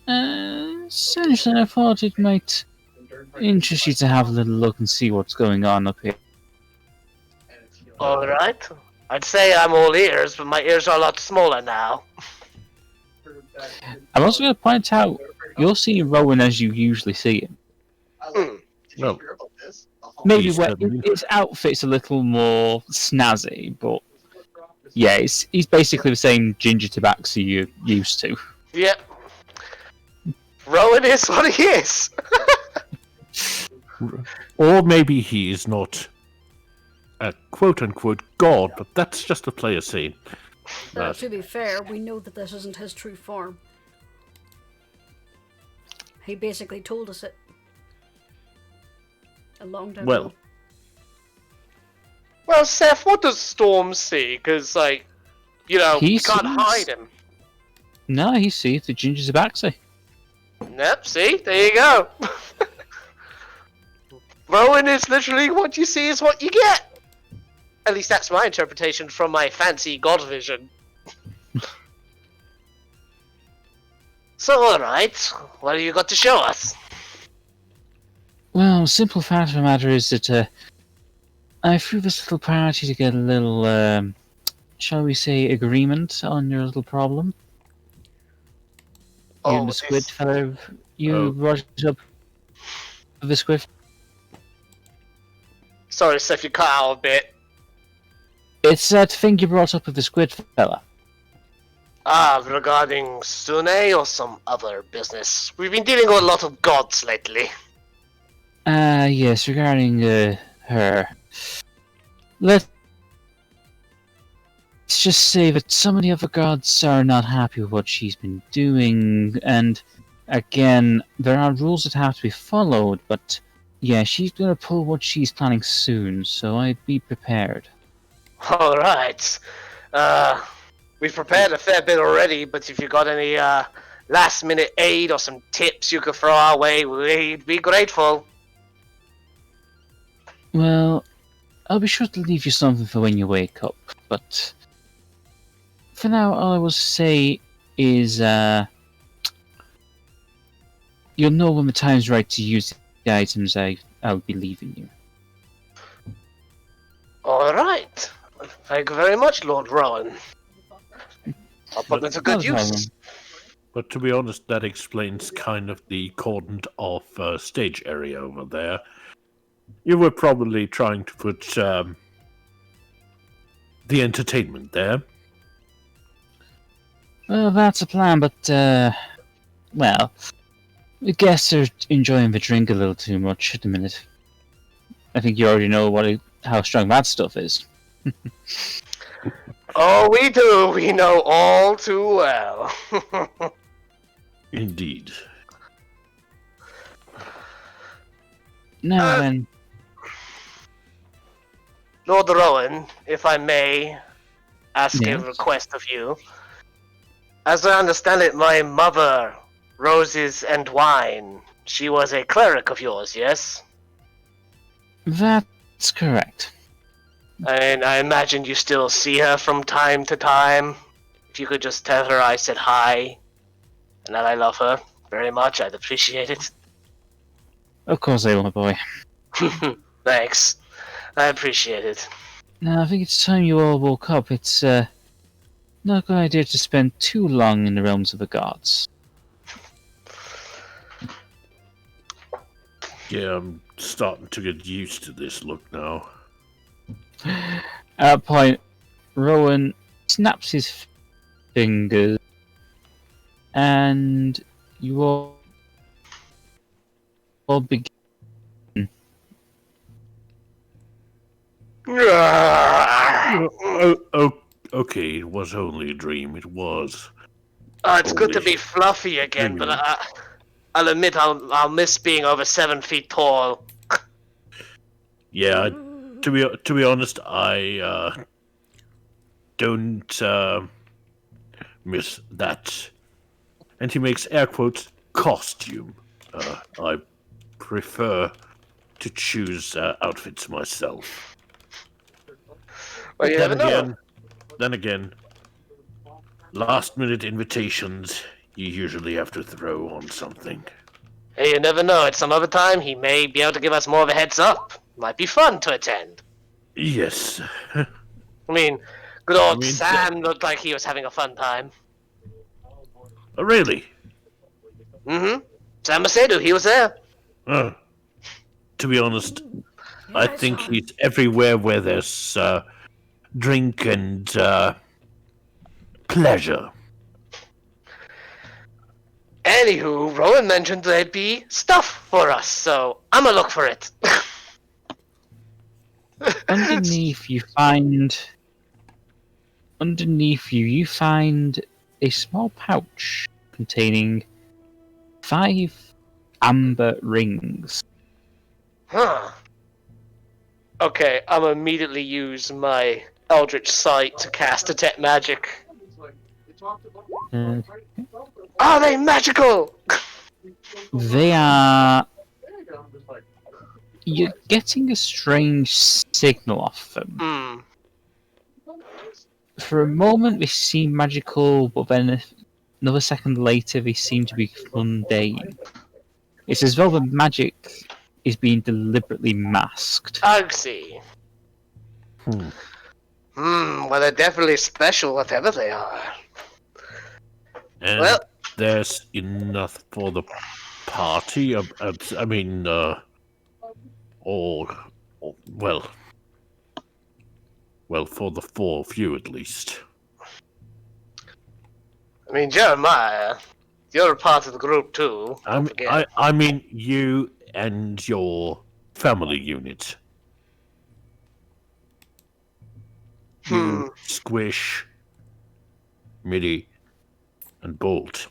Essentially, I thought it might interest you to have a little look and see what's going on up here. Alright. I'd say I'm all ears, but my ears are a lot smaller now. I'm also going to point out, you'll see Rowan as you usually see him. Well, Maybe He's where suddenly- his outfit's a little more snazzy, but yeah, he's basically the same ginger Tabaxi you're used to. Yep. Rowan is what he is. or maybe he is not a quote-unquote god, but that's just a player scene. To be fair, we know that this isn't his true form. He basically told us it a long time Well, ago. Well, Seph, what does Storm see? Because, like, you know, He you can't sees- hide him. No, he sees the ginger Tabaxi. Yep, see? There you go. Rowan is literally what you see is what you get. At least that's my interpretation from my fancy god vision. So, alright. What have you got to show us? Well, simple fact of the matter is that I threw this little party to get a little, shall we say, agreement on your little problem. You and the squid this- fellow, you brought it up with the squid. Sorry, Seph, you cut out a bit. It's that thing you brought up with the squid fella. Regarding Sune or some other business? We've been dealing with a lot of gods lately. Yes, regarding, her. Let's just say that some of the other gods are not happy with what she's been doing, and again, there are rules that have to be followed, but yeah, she's gonna pull what she's planning soon, so I'd be prepared. Alright. We've prepared a fair bit already, but if you got any, last minute aid or some tips you could throw our way, we'd be grateful. Well, I'll be sure to leave you something for when you wake up, but for now, all I will say is, you'll know when the time's right to use the items I'll be leaving you. Alright. Thank you very much, Lord Rowan. I'll put them to good Not a problem. use. But to be honest, that explains kind of the cordoned off stage area over there. You were probably trying to put the entertainment there. Well, that's a plan, but, well, the guests are enjoying the drink a little too much at the minute. I think you already know how strong that stuff is. Oh, we do. We know all too well. Indeed. Now then, Lord Rowan, if I may ask Yes. a request of you. As I understand it, my mother, Roses and Wine, she was a cleric of yours, yes? that's correct. And I imagine you still see her from time to time. if you could just tell her I said hi, and that I love her very much, I'd appreciate it. Of course I will, my boy. Thanks. I appreciate it. Now, I think it's time you all woke up. It's not a good idea to spend too long in the realms of the gods. Yeah, I'm starting to get used to this look now. At that point, Rowan snaps his fingers, and you all begin. Okay, it was only a dream. It was. It's good to be fluffy again, but I'll admit I'll miss being over 7 feet tall. Yeah, to be honest, I don't miss that. And he makes air quotes costume. I prefer to choose outfits myself. Well, you never know. Then again, last minute invitations you usually have to throw on something. Hey, you never know. At some other time, he may be able to give us more of a heads up. Might be fun to attend. Yes. I mean, good old Sam looked like he was having a fun time. Oh, really? Mm-hmm. Sam Macedo, he was there. To be honest, I think he's everywhere where there's drink and pleasure. Anywho, Rowan mentioned there'd be stuff for us, so I'm gonna look for it. Underneath you find a small pouch containing 5 amber rings. Huh. Okay, I'm gonna immediately use my Eldritch Sight to cast Detect Magic. Are they magical? They are... You're getting a strange signal off them. For a moment they seem magical, but then another second later they seem to be mundane. It's as though the magic is being deliberately masked. I see. Well, they're definitely special, whatever they are. And Well, there's enough for the party. I mean, well, for the 4 of you at least. I mean, Jeremiah, you're a part of the group too. Don't forget. I mean, you and your family unit. You, Squish, Midi, and Bolt.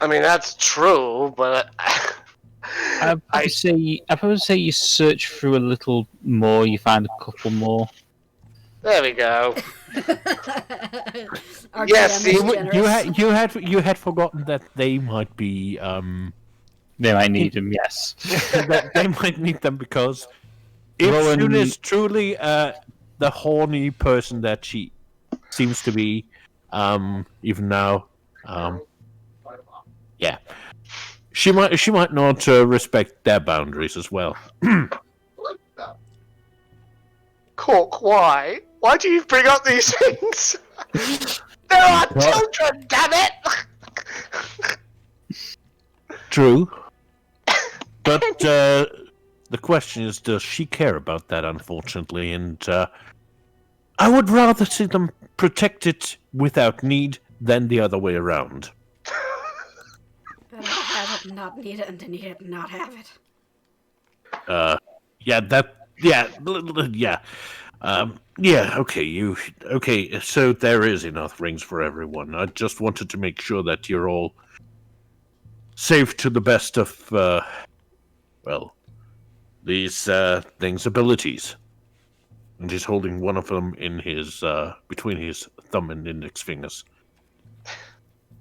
I mean, that's true, but I'd probably say you search through a little more, you find a couple more. there we go. Our Yes, DM is see, generous. You had forgotten that they might be They might need them, yes. that they might need them because if Rowan- June is truly the horny person that she seems to be, even now, yeah, she might not respect their boundaries as well. Cork, why? Why do you bring up these things? There are children, damn it! True, but the question is, does she care about that? Unfortunately, and I would rather see them protected without need than the other way around. Better have it and not need it, and to need it and not have it. Okay, so there is enough rings for everyone. I just wanted to make sure that you're all safe to the best of, these things' abilities. And he's holding one of them in his, between his thumb and index fingers.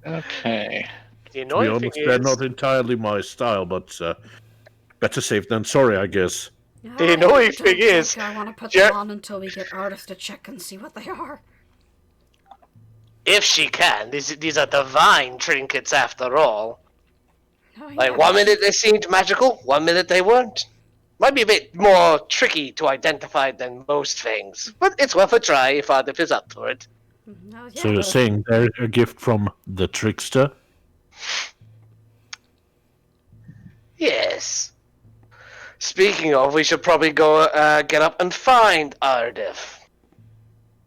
Okay. The To be annoying honest, thing they're is, not entirely my style, but better safe than sorry, I guess. The annoying thing is, I want to put Jer- them on until we get Ardeth to check and see what they are. If she can. These are divine trinkets after all. Oh, yeah, Like, 1 minute they seemed magical, 1 minute they weren't. Might be a bit more tricky to identify than most things, but it's worth a try if Ardeth is up for it. Oh, yeah. So you're saying they're a gift from the trickster? Yes. Speaking of, we should probably go get up and find Ardeth.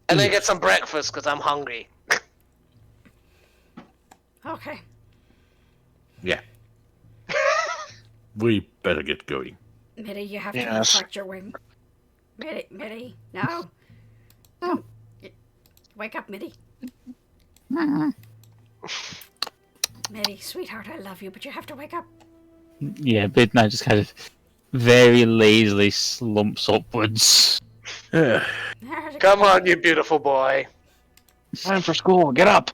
And then get some breakfast, because I'm hungry. Okay. Yeah. We better get going. Mitty, you have to Yes. retract your wing. Mitty, no. Come. Wake up, Mitty. Mitty, sweetheart, I love you, but you have to wake up. Yeah, Midnight just kind of very lazily slumps upwards. Come on, you beautiful boy. Time for school. Get up.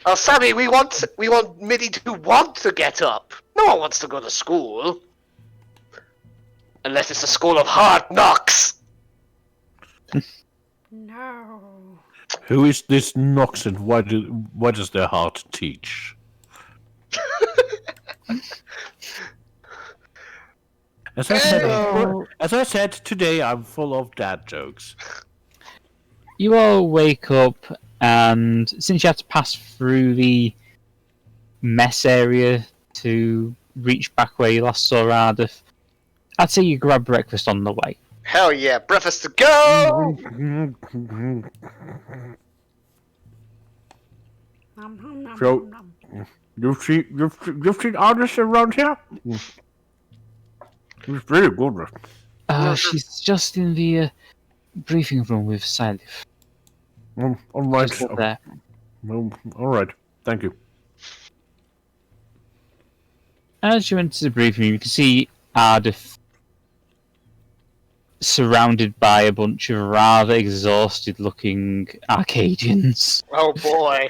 Oh, Sammy, we want Mitty to want to get up. No one wants to go to school. Unless it's a school of hard knocks. No. Who is this Nox and why does their heart teach? As I said, today I'm full of dad jokes. You all wake up, and since you have to pass through the mess area to reach back where you last saw Ardeth, I'd say you grab breakfast on the way. Hell yeah, breakfast to go! Nom, nom, nom, So- nom, nom. You've seen artists around here? It's very good. She's just in the briefing room with Salif. All right. Just up there. All right. Thank you. As you enter the briefing room, you can see Ardeth surrounded by a bunch of rather exhausted-looking Arcadians. Oh boy.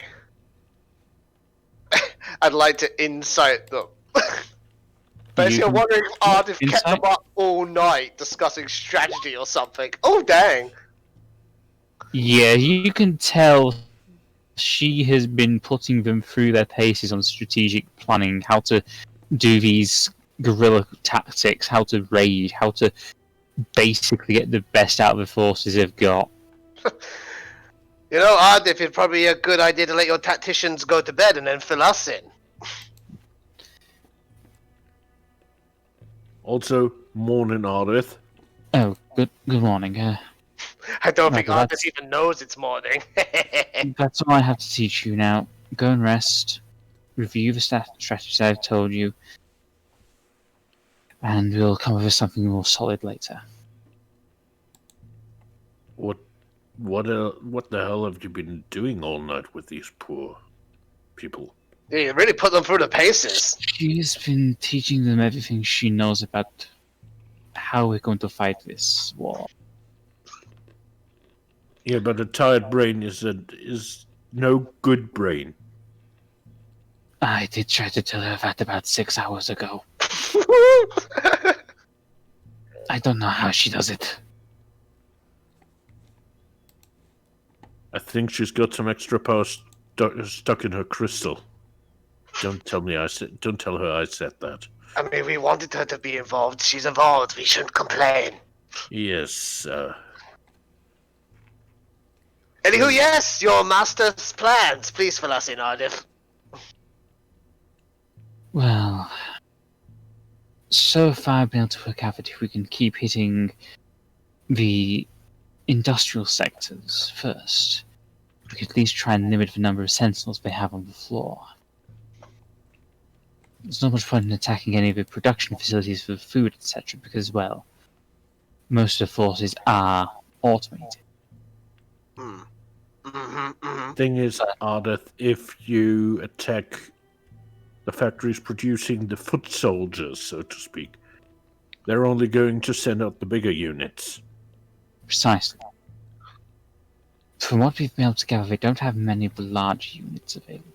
I'd like to insight them. Basically, I'm wondering if Ardeth kept them Insight? up all night discussing strategy or something. Oh dang. Yeah, you can tell she has been putting them through their paces on strategic planning, how to do these guerrilla tactics, how to raid, how to basically get the best out of the forces they've got. You know, Ardeth, it's probably a good idea to let your tacticians go to bed and then fill us in. Also, morning, Ardeth. Oh, good morning. I don't think but Ardeth that's- even knows it's morning. That's all I have to teach you now. Go and rest, review the strategies I've told you, and we'll come up with something more solid later. What the hell have you been doing all night with these poor people? Yeah, you really put them through the paces. She's been teaching them everything she knows about how we're going to fight this war. Yeah, but a tired brain is no good brain. I did try to tell her that about 6 hours ago. I don't know how she does it. I think she's got some extra power stuck in her crystal. Don't tell her I said that. I mean, we wanted her to be involved. She's involved. We shouldn't complain. Yes. Anywho, yes, your master's plans. Please fill us in, Ardeth. Well, so far I've been able to work out that if we can keep hitting the industrial sectors first, we could at least try and limit the number of sentinels they have on the floor. There's not much point in attacking any of the production facilities for food, etc., because, well, most of the forces are automated. Thing is, Ardeth, if you attack the factories producing the foot soldiers, so to speak, they're only going to send out the bigger units. Precisely. From what we've been able to gather, they don't have many of the large units available.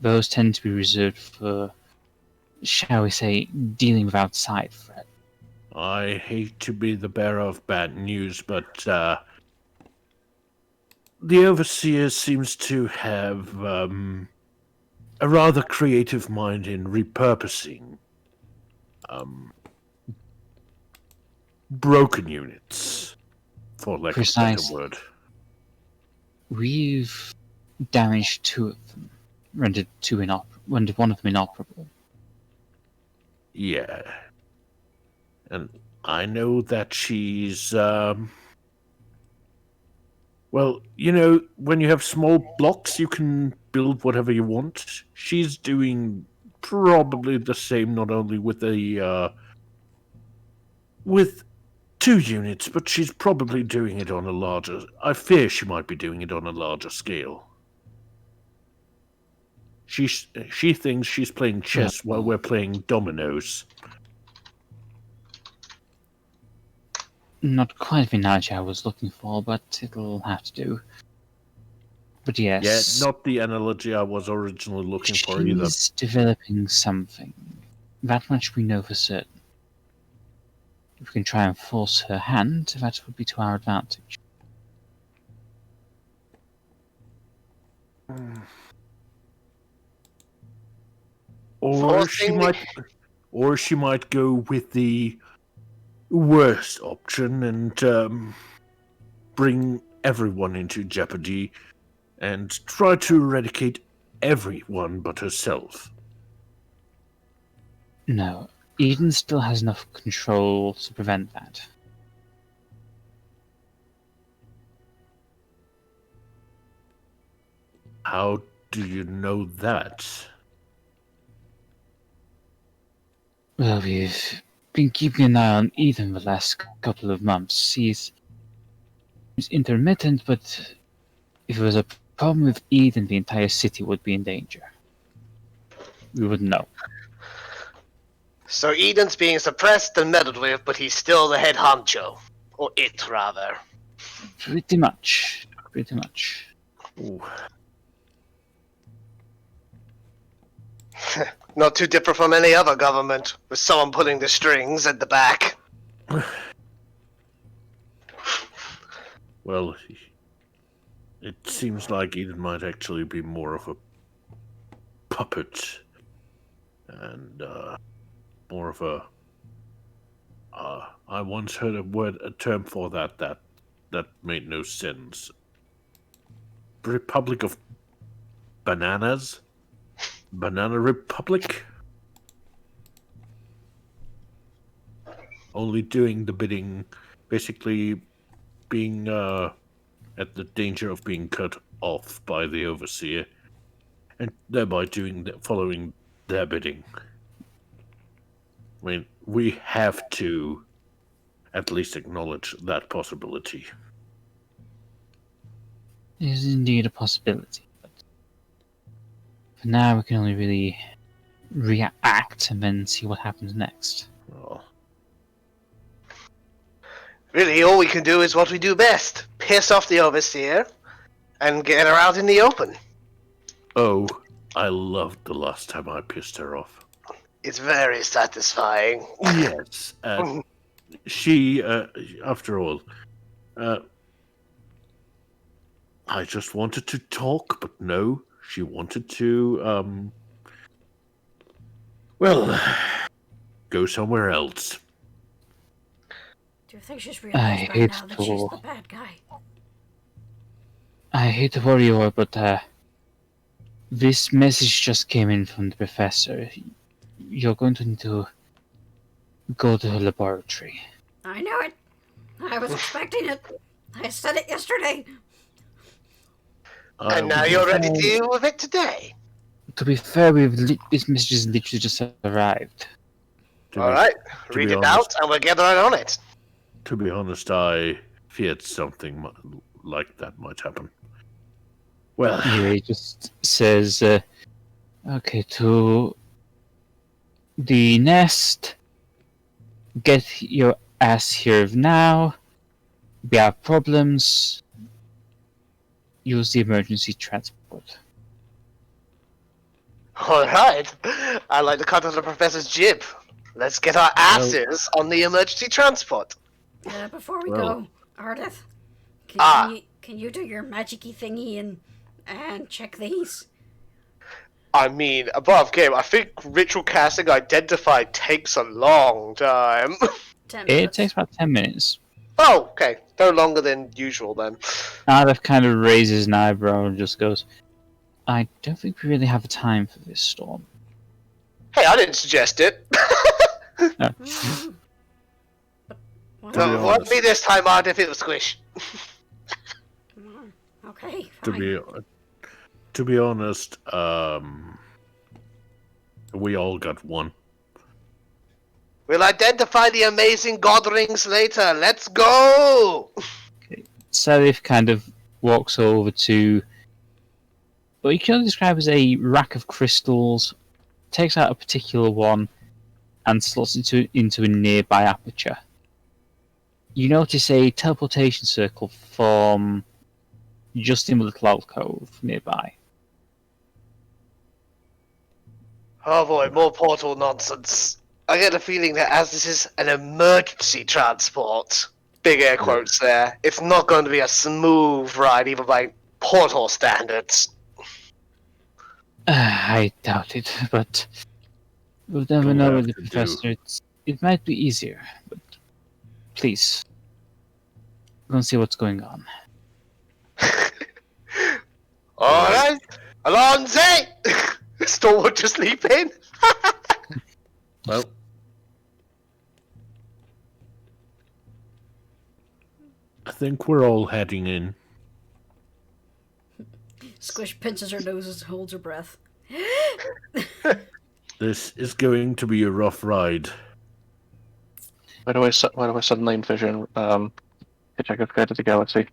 Those tend to be reserved for, shall we say, dealing with outside threat. I hate to be the bearer of bad news, but the Overseer seems to have a rather creative mind in repurposing broken units, for lack of a better Precisely. word. We've damaged 2 of them, rendered one of them inoperable. Yeah. And I know that she's, well, you know, when you have small blocks, you can build whatever you want. She's doing probably the same, not only with with 2 units, but she's probably doing it on a larger... I fear she might be doing it on a larger scale. She thinks she's playing chess while we're playing dominoes. Not quite the analogy I was looking for, but it'll have to do. But yes. Yeah, not the analogy I was originally looking for either. She's developing something. That much we know for certain. If we can try and force her hand, that would be to our advantage. Or she might go with the worst option and bring everyone into jeopardy and try to eradicate everyone but herself. No, Eden still has enough control to prevent that. How do you know that? Well, we've been keeping an eye on Eden the last couple of months. He's intermittent, but if there was a problem with Eden, the entire city would be in danger. We wouldn't know. So Eden's being suppressed and meddled with, but he's still the head honcho. Or it, rather. Pretty much. Pretty much. Ooh. Not too different from any other government, with someone pulling the strings at the back. Well, it seems like Eden might actually be more of a puppet and more of a... I once heard a term for that made no sense. Republic of Bananas? Banana Republic? Only doing the bidding, basically being at the danger of being cut off by the Overseer, and thereby following their bidding. I mean, we have to at least acknowledge that possibility. It is indeed a possibility, but for now we can only really react and then see what happens next. Well, Really, all we can do is what we do best. Piss off the Overseer and get her out in the open. oh, I loved the last time I pissed her off. It's very satisfying. Yes, she, after all, I just wanted to talk, but no, she wanted to, well, go somewhere else. Do you think she's I realized by hate now that to- she's the bad guy? I hate to worry you, but this message just came in from the professor. You're going to need to go to the laboratory. I knew it. I was expecting it. I said it yesterday. And now you're ready to deal with it today. To be fair, this message has literally just arrived. Alright, to read be it honest- out and we'll get right on it. To be honest, I feared something like that might happen. Well, Yeah, he just says, okay, to the nest, get your ass here now. We have problems. Use the emergency transport. Alright, I like the cut of the professor's jib. Let's get our asses on the emergency transport. Before we Well. go, Ardeth, Ah. Can you do your magic-y thingy and check these? I mean, above game, I think ritual casting identified takes a long time. 10 It minutes. takes about 10 minutes. Oh, okay. No longer than usual then. Ardeth kind of raises an eyebrow and just goes, I don't think we really have time for this storm. Hey, I didn't suggest it. No. Why To be not? Won't be this time, Art, if it was Squish. Okay, To fine. be honest, we all got one. We'll identify the amazing god rings later. Let's go! Seph kind of walks over to what you can only describe as a rack of crystals, takes out a particular one, and slots it into a nearby aperture. You notice a teleportation circle form just in the little alcove nearby. Oh boy, more portal nonsense. I get the feeling that as this is an emergency transport, big air quotes there, it's not going to be a smooth ride even by portal standards. I doubt it, but we'll never You'll know have with the to do. professor. It might be easier, but please, go and see what's going on. Alright, Alonze! Stormwood to sleep in? Well, I think we're all heading in. Squish pinches her nose and holds her breath. This is going to be a rough ride. Why do I suddenly envision Hitchhiker's Guide to the Galaxy?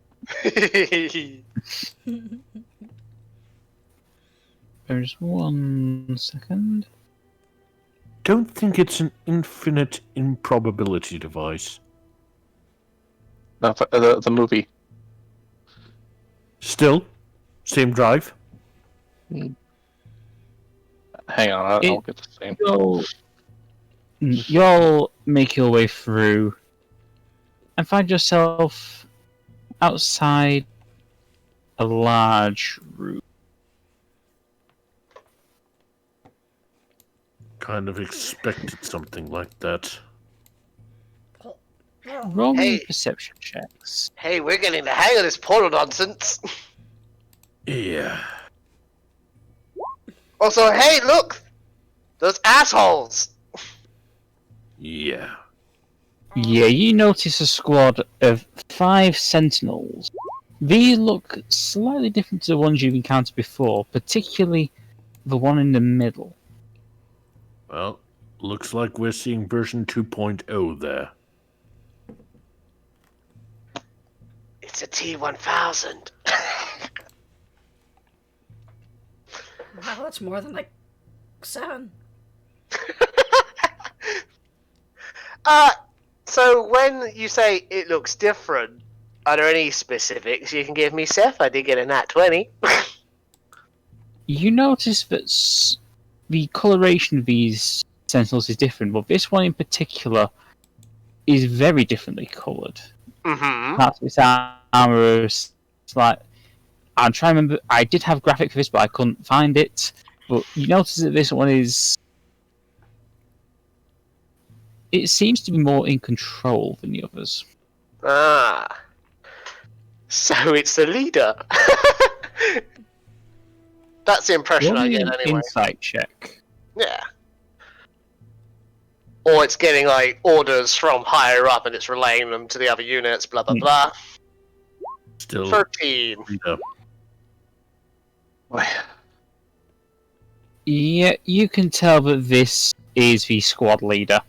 There's 1 second. Don't think it's an infinite improbability device. No, the movie. Still, same drive. Hang on, I'll get the same. You'll make your way through and find yourself outside a large room. Kind of expected something like that. Roll me Hey. perception checks. Hey, we're getting the hang of this portal nonsense. Yeah. Also, hey, look! Those assholes! Yeah. Yeah, you notice a squad of 5 sentinels. These look slightly different to the ones you've encountered before, particularly the one in the middle. Well, looks like we're seeing version 2.0 there. It's a T-1000. Wow, that's more than like 7. So when you say it looks different, are there any specifics you can give me, Seph? I did get a nat 20. You notice that the coloration of these sentinels is different, but this one in particular is very differently coloured. Mm-hmm. Perhaps its armour is like. I'm trying to remember. I did have graphic for this, but I couldn't find it. But you notice that this one is. It seems to be more in control than the others. Ah. So it's the leader. That's the impression Roll I me get an anyway. insight check. Yeah. Or it's getting like orders from higher up and it's relaying them to the other units, blah blah blah. Still, 13. yeah. Yeah, you can tell that this is the squad leader.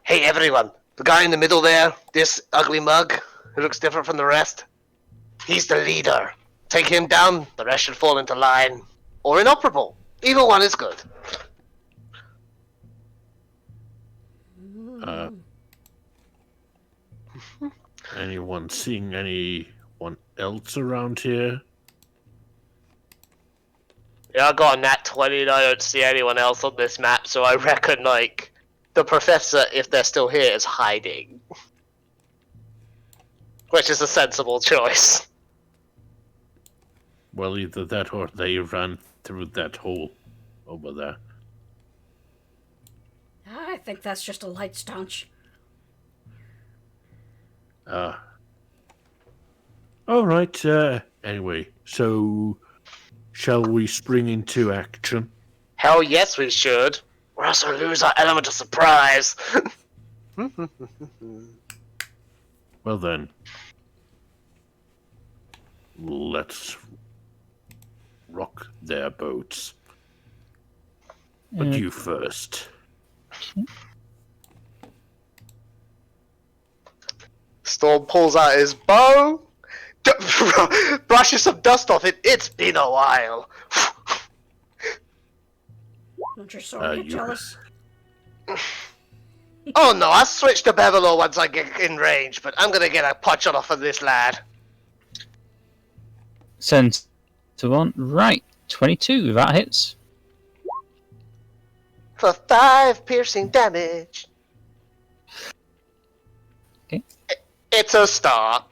Hey everyone, the guy in the middle there, this ugly mug, who looks different from the rest, he's the leader. Take him down, the rest should fall into line. Or inoperable. Either one is good. Anyone seeing anyone else around here? Yeah, I got a nat 20 and I don't see anyone else on this map, so I reckon, like, the professor, if they're still here, is hiding. Which is a sensible choice. Well, either that or they ran through that hole over there. I think that's just a light stanch. All right. Anyway, so shall we spring into action? Hell yes, we should. Or else we'll lose our element of surprise. Well then, let's rock their boats. But you first. Storm pulls out his bow, brushes some dust off it. It's been a while. Don't your sword get you- jealous? Oh no, I switched to Devillo once I get in range, but I'm gonna get a punch on off of this lad. Send to one. Right. 22. That hits. For 5 piercing damage. Okay. It's a start.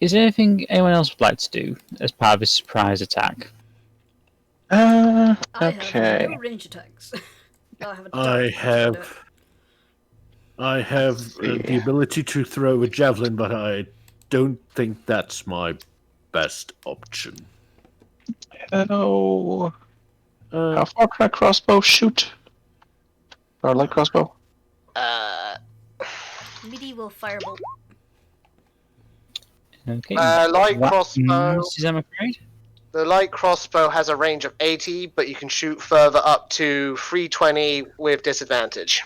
Is there anything anyone else would like to do as part of this surprise attack? I Okay. have no range attacks. I have. A I dart, have. I have the ability to throw a javelin, but I don't think that's my best option. Hello. How far can a crossbow shoot? Or light crossbow? Medieval firebolt. Okay. Light That crossbow. misses, I'm afraid. The light crossbow has a range of 80, but you can shoot further up to 320 with disadvantage.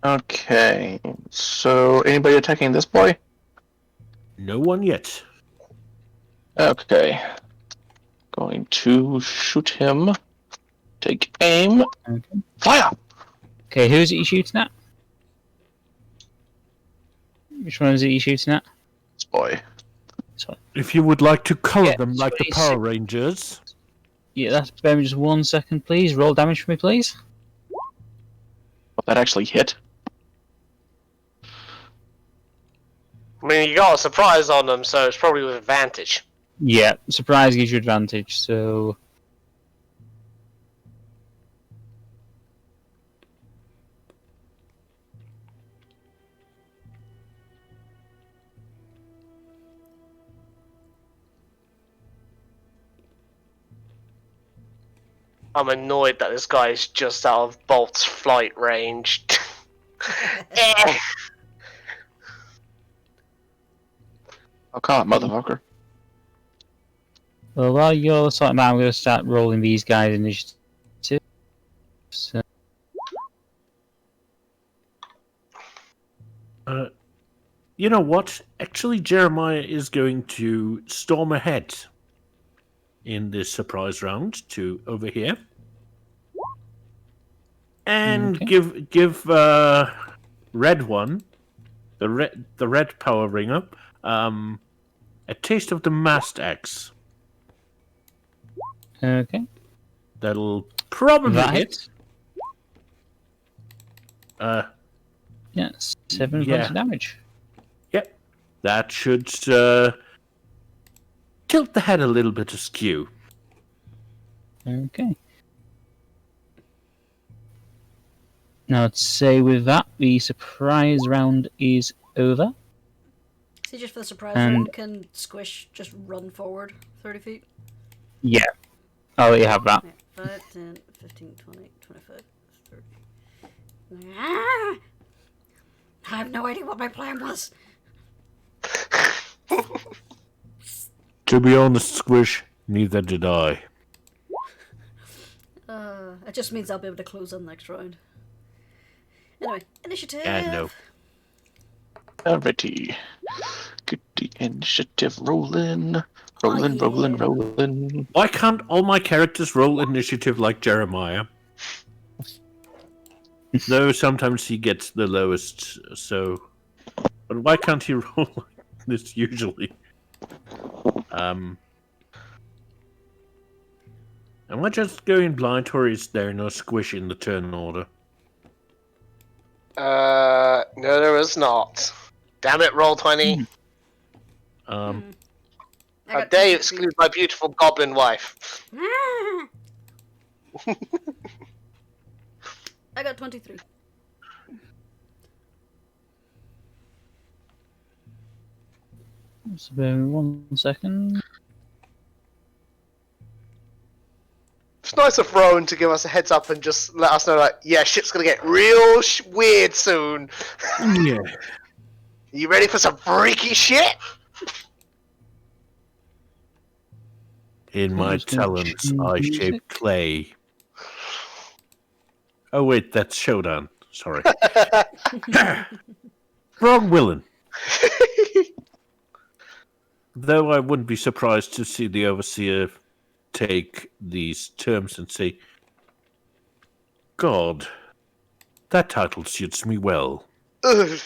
Okay. So, anybody attacking this boy? No one yet. Okay. Going to shoot him. Take aim. Okay. Fire! Okay, who is it you shooting at? Which one is it you shooting at? This boy. Sorry. If you would like to color Yeah, them like the 26. Power Rangers. Yeah, that's bear me just 1 second, please. Roll damage for me, please. Oh, that actually hit. I mean, you got a surprise on them, so it's probably with advantage. Yeah, surprise gives you advantage, so... I'm annoyed that this guy is just out of Bolt's flight range. Eh. Oh, come on, motherfucker. Well, while you're sorting out, I'm going to start rolling these guys' initiative. So, You know what? Actually, Jeremiah is going to storm ahead in this surprise round to over here, and Okay. give red one, the red power ringer, a taste of the mast axe. okay. That'll probably That hit. hits. Yeah, Yeah, 7 Yeah. points of damage. Yep, that should tilt the head a little bit askew. Okay. Now, I'd say with that, the surprise round is over. See, just for the surprise And- round, can Squish just run forward 30 feet? Yeah. I'll let you have that. Yeah, 5, 10, 15, 20, 25, 30. Ah! I have no idea what my plan was. To be honest, Squish, neither did I. It just means I'll be able to close on next round. Anyway, initiative. Yeah, no. Alrighty. Get the initiative rolling. Rolling, yeah. rolling, rolling. Why can't all my characters roll initiative like Jeremiah? Though sometimes he gets the lowest, so... But why can't he roll like this usually? Am I just going blind, or is there no Squish in the turn order? No, there is not. Damn it, roll 20. Um, I How got dare you 23. exclude my beautiful goblin wife? I got 23. So bear with me 1 second. It's nice of Rowan to give us a heads up and just let us know, like, yeah, shit's gonna get real weird soon. yeah. You ready for some freaky shit? In my just gonna talons, change I music. shape clay. Oh wait, that's Showdown. Sorry. Wrong villain. Though I wouldn't be surprised to see the Overseer take these terms and say, God, that title suits me well. Ugh,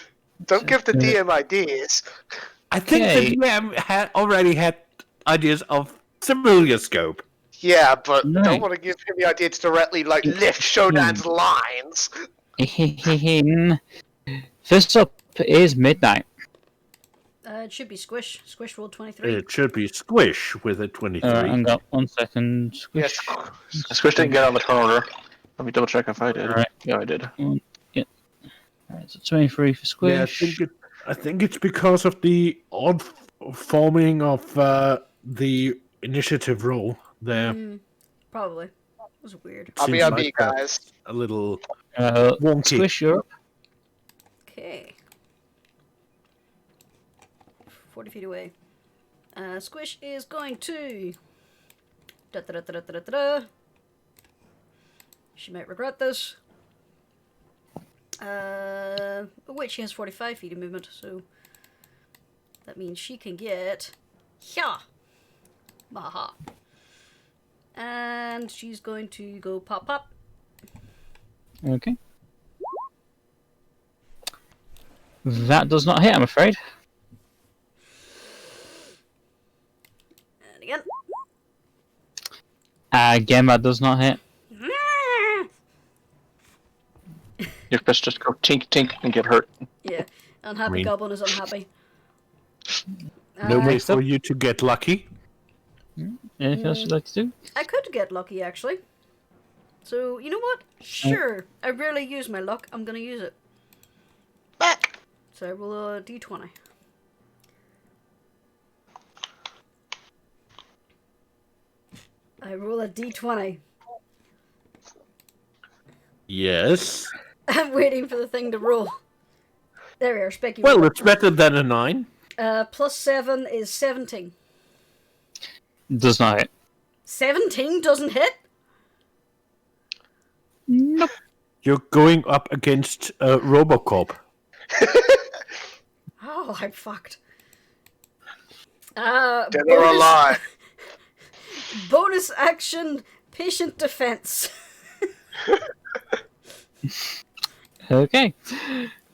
don't give the DM ideas. I think Okay. the DM already had ideas of similar scope. Yeah, but Right. don't want to give him the idea to directly, like, lift Shodan's lines. First up is Midnight. It should be Squish. Squish rolled 23. It should be Squish with a 23. Hang on 1 second. Squish. Yes. Squish didn't get on the turn order. Let me double check if I did. Alright. Yeah, I did. Yeah. Alright, so 23 for Squish. Yeah, I think it's because of the odd forming of the initiative roll there. Probably. It was weird. I'll be Seems on like me, that's guys. a little Wonky. Squish, you're up. Okay. 40 feet away. Squish is going to... Da-da-da-da-da-da-da. She might regret this. Wait, she has 45 feet of movement, so... That means she can get... Hya! Maha. And she's going to go pop pop. Okay. That does not hit, I'm afraid. And again. Again, that does not hit. Your fists just go tink tink and get hurt. Yeah, unhappy goblin is unhappy. No way Next for up. you to get lucky. Anything else you'd like to do? I could get lucky, actually. So, you know what? Sure. I rarely use my luck. I'm going to use it. Back. So I roll a d20. I roll a d20. Yes. I'm waiting for the thing to roll. There we are, Specky. Well, it's better than a 9. Plus 7 is 17. Does not hit. 17 doesn't hit? Nope. You're going up against Robocop. Oh, I'm fucked. Dead or alive. Bonus action, patient defense. Okay.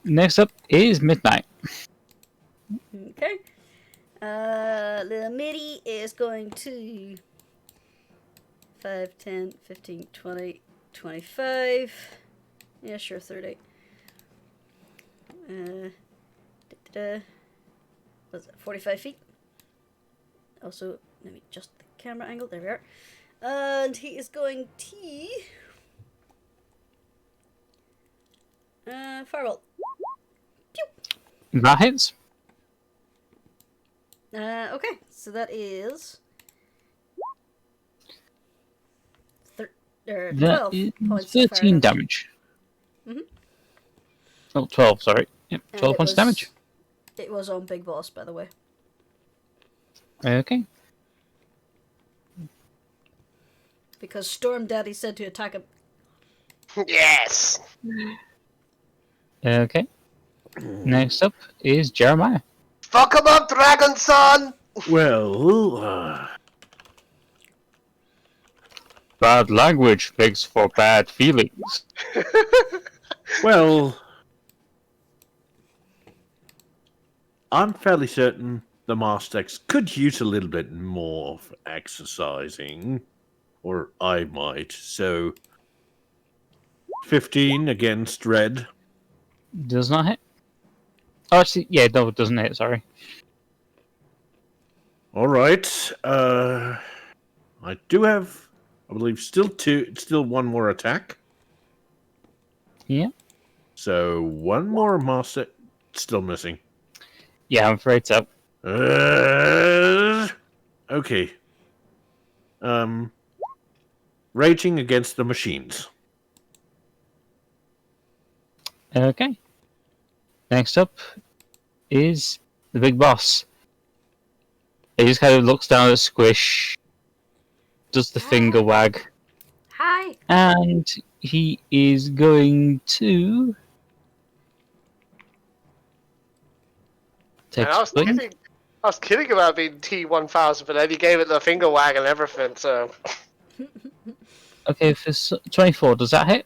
Next up is Midnight. Okay. Little Mitty is going to 5, 10, 15, 20, 25. Yeah, sure, 30. What's that, 45 feet? Also, let me adjust the camera angle. There we are. And he is going to... Fireball. Pew! That hits. Okay, so that is... 12 That is points of 13 fire damage. Mhm. Oh, 12, sorry. Yep, And 12 it points was- of damage. It was on Big Boss, by the way. Okay. Because Storm Daddy said to attack him. Yes. Okay. Next up is Jeremiah. Fuck him up, Dragon Son. Well, Bad language makes for bad feelings. well, I'm fairly certain the Mastex could use a little bit more of exercising, or I might. So, 15 against Red. Does not hit. Oh, actually, yeah, no, it doesn't hit. Sorry. All right. I do have, I believe, still one more attack. Yeah. So one more master, still missing. Yeah, I'm afraid so. Okay. Raging against the machines. Okay. Next up is the big boss. He just kind of looks down at Squish, does the finger wag, Hi. and he is going to take And I was swing. kidding about being T1000, but then you gave it the finger wag and everything. So Okay, for 24, does that hit?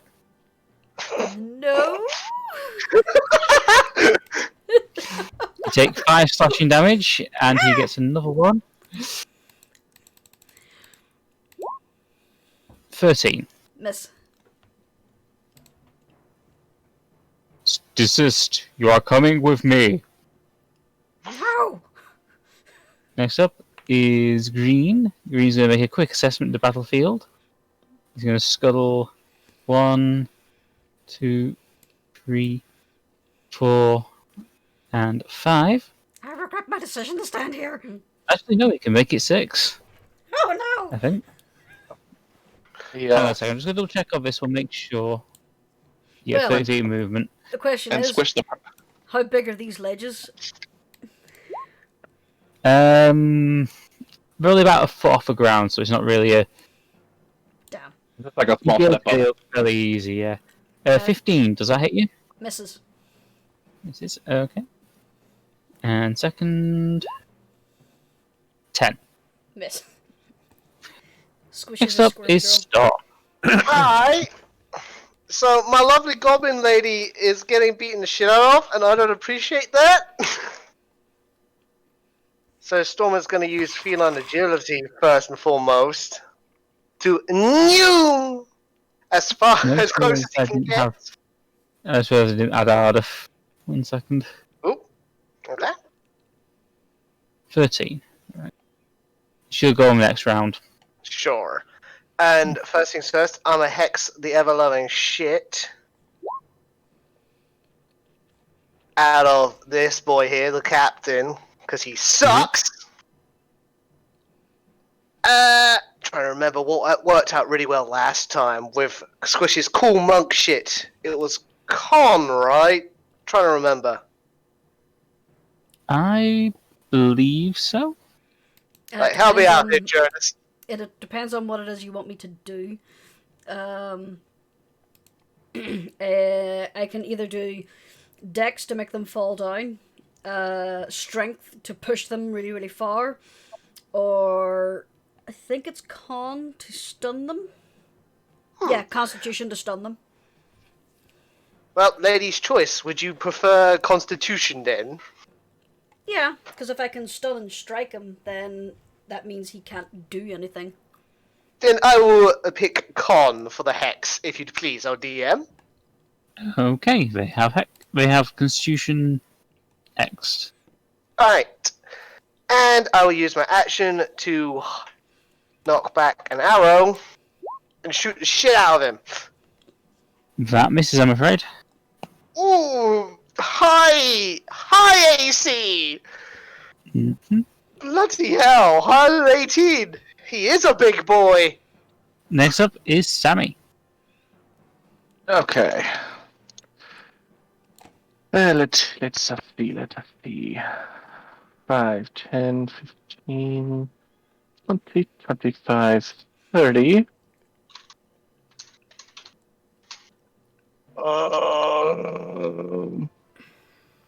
No. You take 5 slashing damage, and he gets another one. 13. Miss. Desist. You are coming with me. No. Next up is Green. Green's going to make a quick assessment of the battlefield. He's going to scuttle 1, 2, 3, 4, and 5. I regret my decision to stand here. Actually, no, he can make it 6, Oh I no. think. Hang on a second, I'm just going to double check on this one, make sure. Yeah, Well, 30 feet movement. The question And is, Squish the. how big are these ledges? Probably about a foot off the ground, so it's not really a. Damn. It's like a You'll small be able step to get up. up fairly easy, yeah. 15, does that hit you? Misses. This is okay. And second. 10. Miss. Squish Next is a up squirrel is girl. Storm. hi. So my lovely goblin lady is getting beaten the shit out of, and I don't appreciate that. So Storm is going to use feline agility first and foremost to new as far No, as close as I he can didn't get. have. I suppose I didn't add Ardeth. 1 second. Oh, okay. 13. Right. She'll go on the next round. Sure. And first things first, I'm a hex the ever-loving shit out of this boy here, the captain, because he sucks. Trying to remember what worked out really well last time with Squish's cool monk shit. It was Con, right? Trying to remember. I believe so. Like, help me out here, Jurnis. It depends on what it is you want me to do. I can either do Dex to make them fall down, Strength to push them really, really far, or I think it's Con to stun them. Yeah, Constitution to stun them. Well, lady's choice. Would you prefer Constitution then? Yeah, because if I can stun and strike him, then that means he can't do anything. Then I will pick Con for the hex, if you'd please, our DM. Okay, they have Constitution X. Alright. And I will use my action to knock back an arrow and shoot the shit out of him. That misses, I'm afraid. Ooh, high AC! Mm-hmm. Bloody hell, 118! He is a big boy! Next up is Sammy. Okay. Let's see. 5, 10, 15, 20, 25, 30. I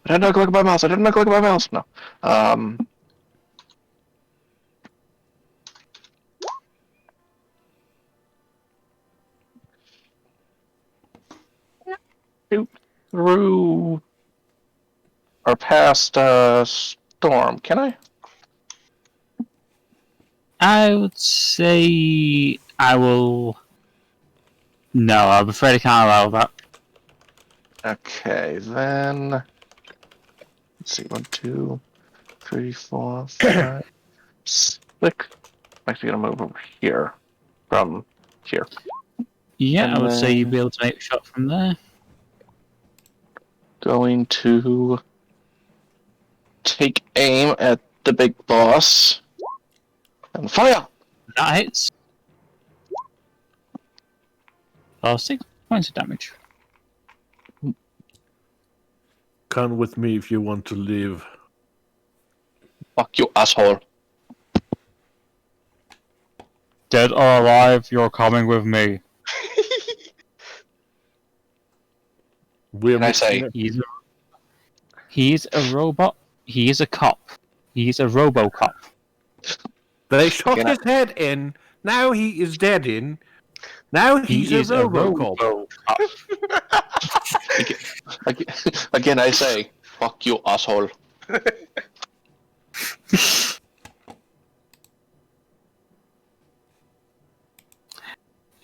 did not click my mouse. No. Shoot through or past Storm. Can I? I would say I will. No, I'm afraid I can't allow that. Okay, then. Let's see. 1, 2, 3, 4, 5, 6. I'm actually gonna move over here from here. Yeah, And I would say then- you'd be able to make a shot from there. Going to take aim at the big boss and fire. That hits. For 6 points of damage. Come with me if you want to live. Fuck you, asshole. Dead or alive, you're coming with me. We're Can I say? He's a robot. He is a cop. He's a RoboCop. They shot Can I- his head in. Now he is dead in. Now he's He is a a Robocop. Again, I say, fuck you, asshole.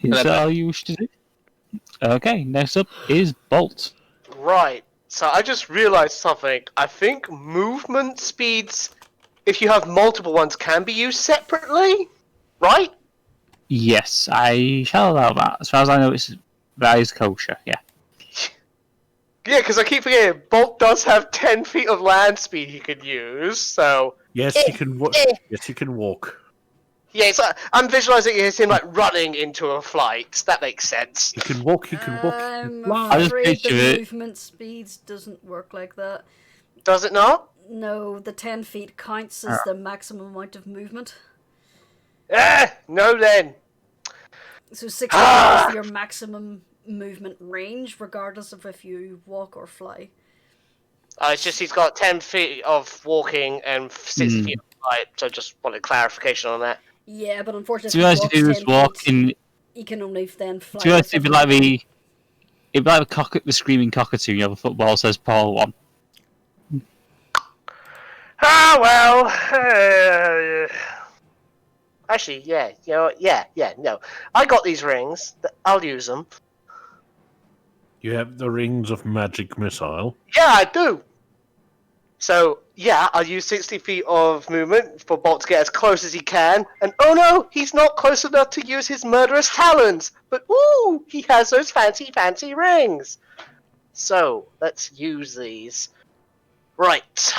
Is that all you wish to do? Okay, next up is Bolt. Right. So I just realized something. I think movement speeds, if you have multiple ones, can be used separately. Right? Yes, I shall allow that. As far as I know, that is kosher. Yeah. Yeah, because I keep forgetting, Bolt does have 10 feet of land speed he could use, so... Yes, he can walk. Yes, he can walk. Yeah, it's like, I'm visualizing it as him, like, running into a flight. That makes sense. He can walk. He can walk. I'm fly. I just afraid picture the it. movement speeds doesn't work like that. Does it not? No, the 10 feet counts as the maximum amount of movement. No then. So 60 is your maximum movement range, regardless of if you walk or fly. It's just he's got 10 feet of walking and 60 feet of flight, so just wanted clarification on that. Yeah, but unfortunately, To be honest, if he was walking, he can only then fly. to be honest, it'd be like the screaming cockatoo. You have a football says Paul 1. Well. Actually, yeah, you know, no. I got these rings. I'll use them. You have the rings of magic missile. Yeah, I do. So, yeah, I'll use 60 feet of movement for Bolt to get as close as he can. And oh no, he's not close enough to use his murderous talons. But ooh, he has those fancy, fancy rings. So, let's use these. Right.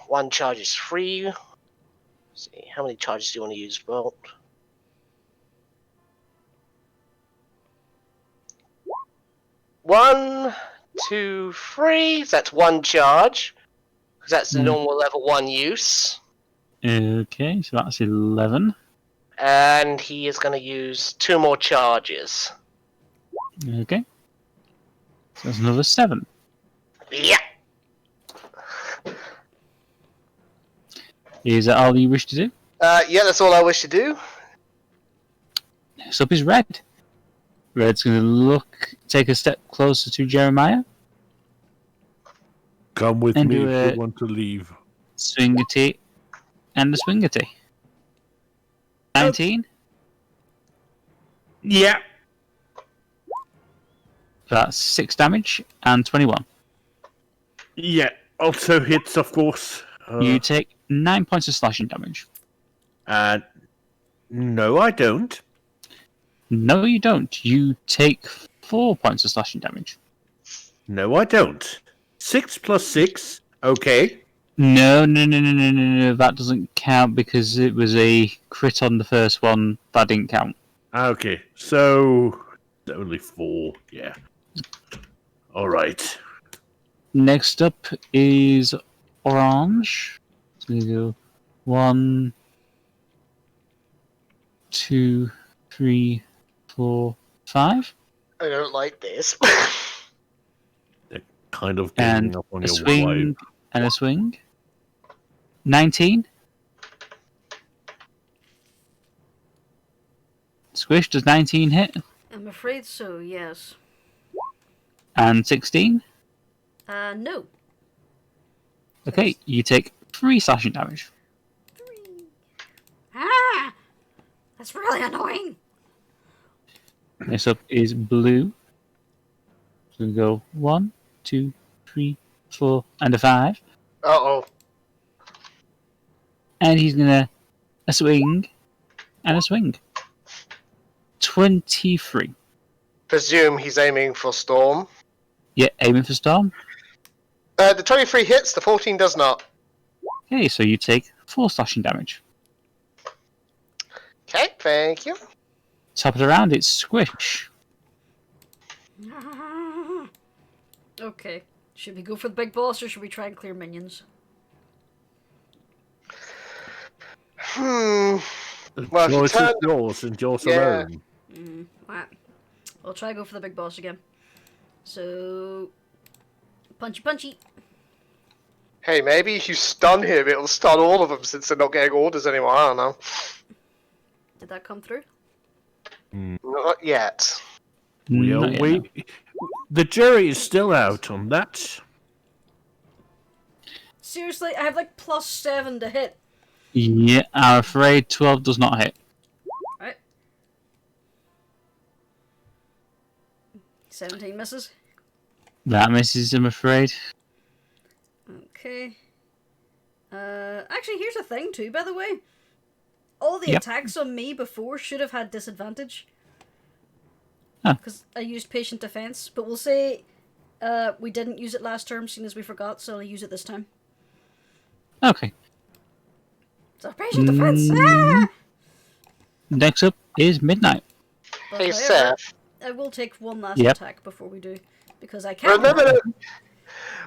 One charge is free. Let's see, how many charges do you want to use, Bolt? One, 2, 3. So that's one charge. Because that's the normal level 1 use. Okay, so that's 11. And he is going to use 2 more charges. Okay. So that's another 7. Yeah. Is that all you wish to do? Yeah, that's all I wish to do. Next up is Red. Red's going to take a step closer to Jeremiah. Come with And me do if a- you want to leave. Swingity and a Swingity. 19. Yeah. That's 6 damage and 21. Yeah. Also hits, of course. You take 9 points of slashing damage. No, I don't. No, you don't. You take 4 points of slashing damage. No, I don't. 6 plus 6. Okay. No. That doesn't count because it was a crit on the first one. That didn't count. Okay. So only 4. Yeah. All right. Next up is Orange. So we go 1, 2, 3, 4, 5. I don't like this. Kind of And ganging up on a your swing wife. and a swing. 19. Squish, does 19 hit? I'm afraid so, yes. And 16? No. Okay, you take 3 slashing damage. 3. Ah! That's really annoying. Next up is Blue. So we go 1, 2, 3, 4, and a 5. Uh-oh. And he's gonna a swing and a swing. 23. Presume he's aiming for Storm. Yeah, aiming for Storm. The 23 hits, the 14 does not. Okay, so you take 4 slashing damage. Okay, thank you. Top of the round, it's Squish. Okay. Should we go for the big boss or should we try and clear minions? Well, if you Choice is turn... yours and yours Yeah. alone. Alright. I'll try to go for the big boss again. So... Punchy punchy. Hey, maybe if you stun him, it'll stun all of them since they're not getting orders anymore. I don't know. Did that come through? Not yet. Not yet, no. The jury is still out on that. Seriously, I have like +7 to hit. Yeah, I'm afraid 12 does not hit. Right. 17 misses. That misses, I'm afraid. Okay. Actually, here's a thing too, by the way. All the Yep. attacks on me before should have had disadvantage. Huh. Because I used patient defense, but we'll say we didn't use it last term, seeing as we forgot, so I'll use it this time. Okay. So patient defense! Ah! Next up is Midnight. But Hey, however, Seph. I will take one last Yep. attack before we do, because I can't.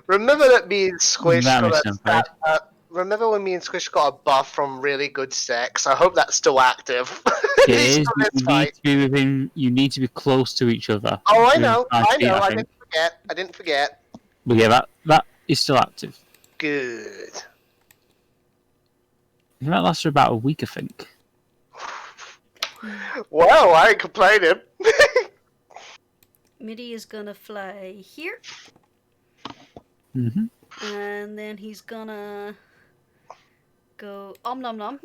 Remember that me and Squish That got makes a sense, right? remember when me and Squish got a buff from really good sex? I hope that's still active. It is. This You need fight. to be within. You need to be close to each other. Oh, I Within know. 5 I feet, know. I think. didn't forget. But yeah, that is still active. Good. And that lasts for about a week, I think. Well, I ain't complaining. Midi is gonna fly here, Mm-hmm. and then he's gonna go om nom nom.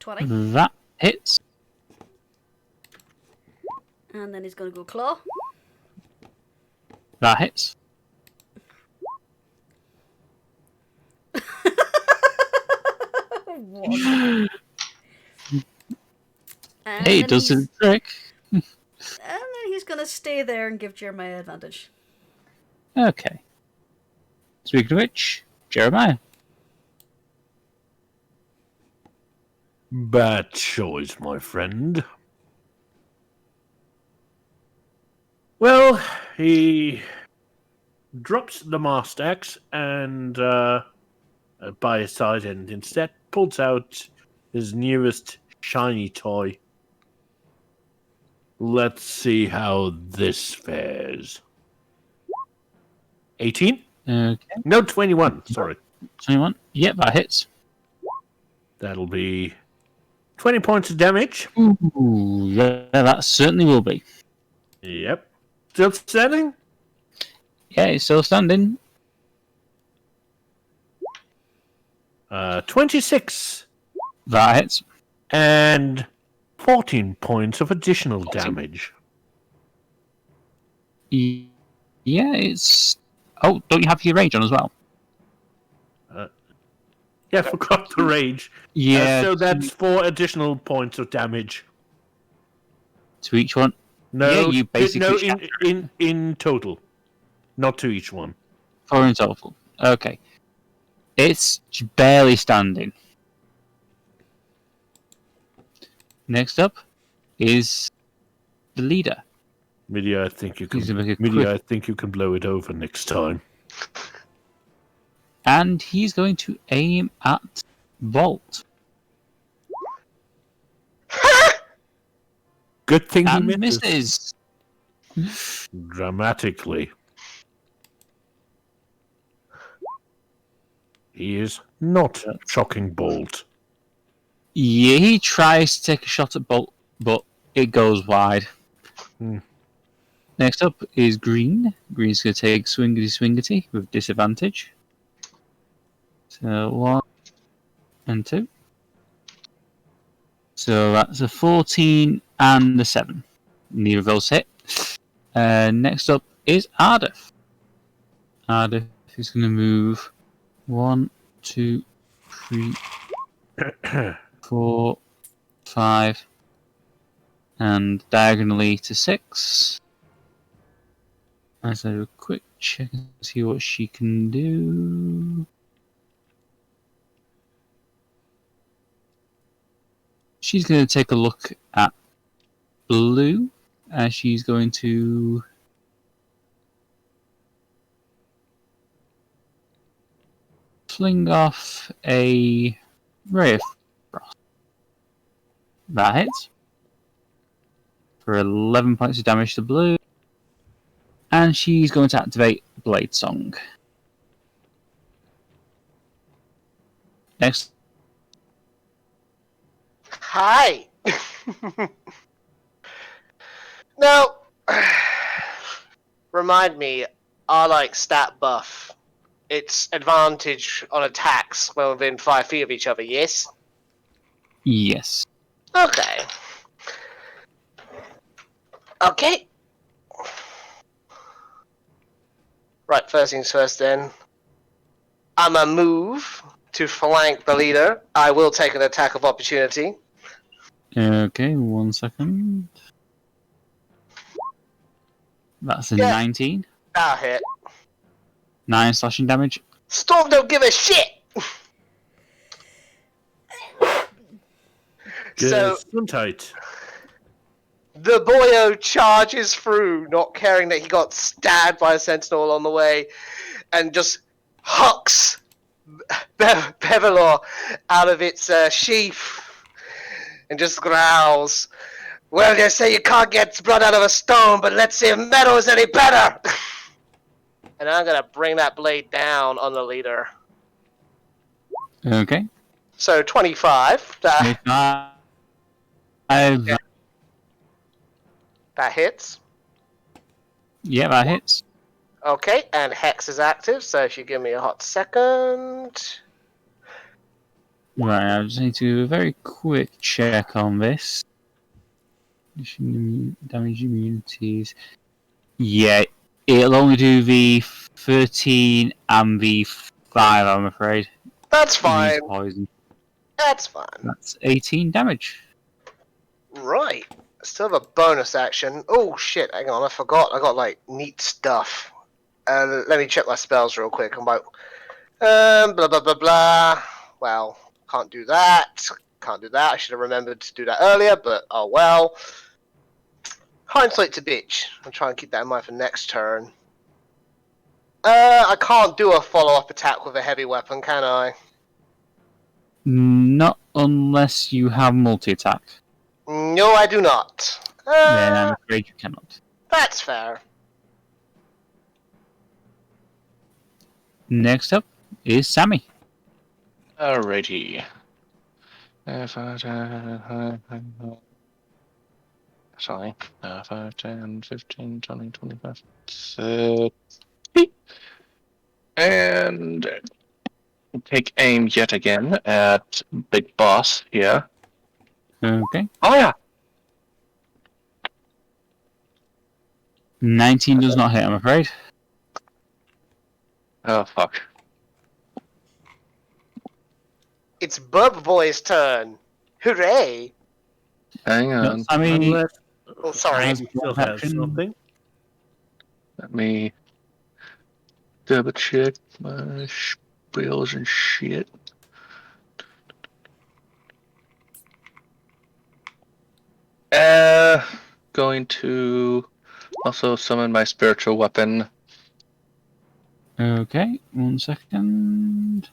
20. That hits. And then he's gonna go claw. That hits. One. And Hey, then it does he's- the trick. And then he's gonna stay there and give Jeremiah advantage. Okay. Speaking of which, Jeremiah. Bad choice, my friend. Well, he drops the Master Axe and by his side and instead pulls out his newest shiny toy. Let's see how this fares. 18? Okay. No, 21. Sorry. 21. Yep, that hits. That'll be 20 points of damage. Ooh, yeah, that certainly will be. Yep. Still standing? Yeah, it's still standing. 26. That hits. And 14 points of additional damage. Yeah, it's... Oh, don't you have your rage on as well? Yeah, I forgot the rage. Yeah, So that's 4 additional points of damage. to each one. No, Yeah, you basically no, in total. Not to each one. 4 in total. Okay. It's barely standing. Next up is the leader. Media, I think you He's gonna make can. a Media, quick- I think you can blow it over next time. And he's going to aim at Volt. Good thing he And misses misses. dramatically. He is not shocking bolt. Yeah, he tries to take a shot at Bolt, but it goes wide. Hmm. Next up is Green. Green's going to take Swingity with disadvantage. So 1 and 2. So that's a 14 and a 7. Neither of those hit. Next up is Ardeth. Ardeth is going to move 1, 2, 3, 4, 5, and diagonally to 6. Let's do a quick check and see what she can do. She's going to take a look at blue, as she's going to fling off a ray of frost. That hits for 11 points of damage to blue, and she's going to activate Blade Song. Next. Hi! Now, remind me, I like stat buff. It's advantage on attacks when within 5 feet of each other, yes? Yes. Okay. Okay. Right, first things first then. I'm a move to flank the leader. I will take an attack of opportunity. Okay, 1 second. That's a Yeah. 19. That'll hit. 9 slashing damage. Storm don't give a shit! So, tight. the boyo charges through, not caring that he got stabbed by a sentinel on the way, and just hucks Devillo out of its sheath, and just growls, "Well, they say you can't get blood out of a stone, but let's see if metal is any better!" And I'm gonna bring that blade down on the leader. Okay. So 25. That hits. Yeah, that hits. Okay, and Hex is active, so if you give me a hot second. Right, I just need to do a very quick check on this. Damage immunities. Yeah, it'll only do the 13 and the 5, I'm afraid. That's fine. Use poison. That's fine. That's 18 damage. Right. Still have a bonus action. Oh shit, hang on, I forgot. I got like neat stuff. Let me check my spells real quick. I'm like, blah blah blah blah. Well, can't do that. Can't do that. I should have remembered to do that earlier, but oh well. Hindsight's a bitch. I'll try and keep that in mind for next turn. I can't do a follow-up attack with a heavy weapon, can I? Not unless you have multi-attack. No, I do not. Then I'm afraid you cannot. That's fair. Next up is Sammy. Alrighty. Sorry. 5, 10, 15, 20, 25, 30. And take aim yet again at Big Boss here. Okay. Oh yeah! 19 does not hit, I'm afraid. Oh fuck. It's Birb Boy's turn. Hooray! Hang on. No, Sammy. Oh, sorry. Has Still one has action. something. Let me double check my spells and shit. Going to also summon my spiritual weapon. Okay, 1 second.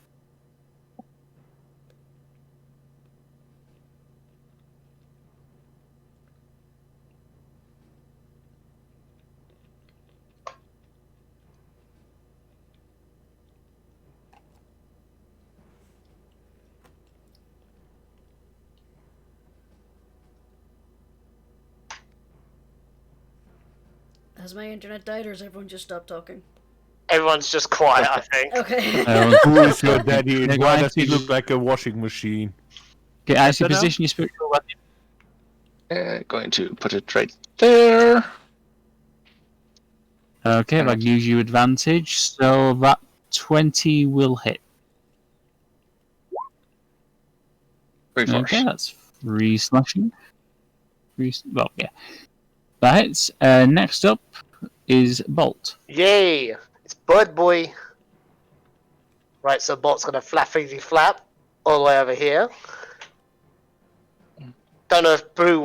Has my internet died or has everyone just stopped talking? Everyone's just quiet, I think. Okay. Who is your daddy and They're why going does he to- look like a washing machine? Okay, as you Better now? position your spiritual weapon. Going to put it right there. Okay, that gives you advantage, so that 20 will hit. Three force. Okay, that's 3 slashing. Well, yeah. That hits. Next up is Bolt. Yay! It's Bud Boy. Right, so Bolt's gonna flap all the way over here. Don't know if Boo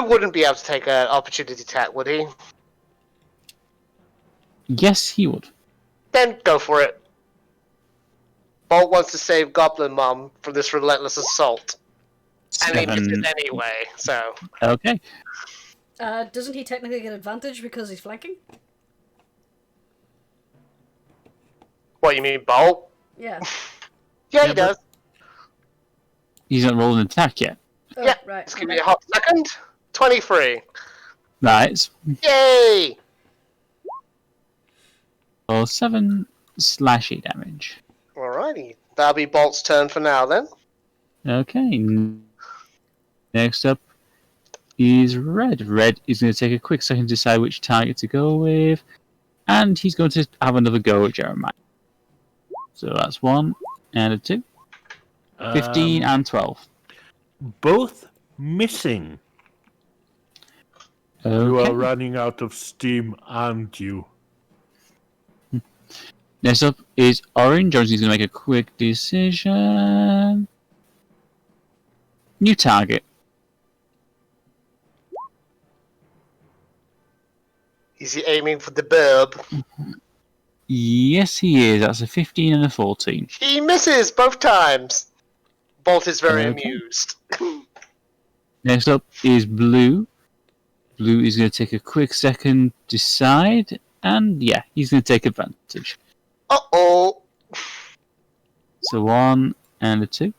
wouldn't be able to take an opportunity attack, would he? Yes, he would. Then go for it. Bolt wants to save Goblin Mom from this relentless assault. And he misses anyway, so... Okay. Doesn't he technically get advantage because he's flanking? What, you mean Bolt? Yeah. Yeah, he does. He's not rolling an attack yet. Oh, Yeah, right. just give me a hot second. 23. Right. Yay! So 7 slashy damage. Alrighty. That'll be Bolt's turn for now, then. Okay. Next up is Red. Red is going to take a quick second to decide which target to go with. And he's going to have another go at Jeremiah. So that's 1 and a 2. 15 and 12. Both missing. You Okay. are running out of steam, aren't you? Next up is Orange. Orange is going to make a quick decision. New target. Is he aiming for the Birb? Yes, he is. That's a 15 and a 14. He misses both times. Bolt is very Okay. amused. Next up is Blue. Blue is going to take a quick second, decide, and yeah, he's going to take advantage. Uh-oh. So 1 and a 2.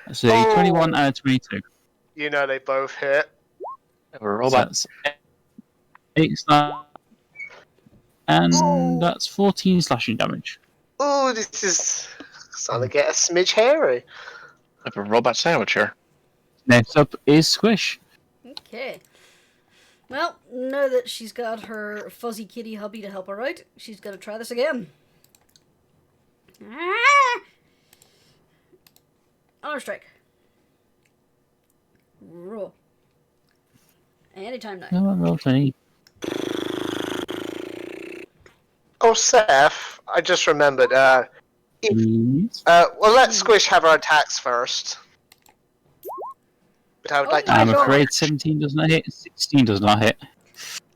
That's a 21 and a 22. You know they both hit. Have a robot. So that's 8 slash, and that's 14 slashing damage. Ooh, this is starting to get a smidge hairy. Have a robot sandwich here. Next up is Squish. Okay. Well, now that she's got her fuzzy kitty hubby to help her out, she's gonna try this again. Ah! Honor strike. Roll. Anytime now. No one rolled any. Oh, Seph, I just remembered. Please. Well, let Squish have her attacks first. But I would like to... I'm my God. afraid 17 does not hit, 16 does not hit.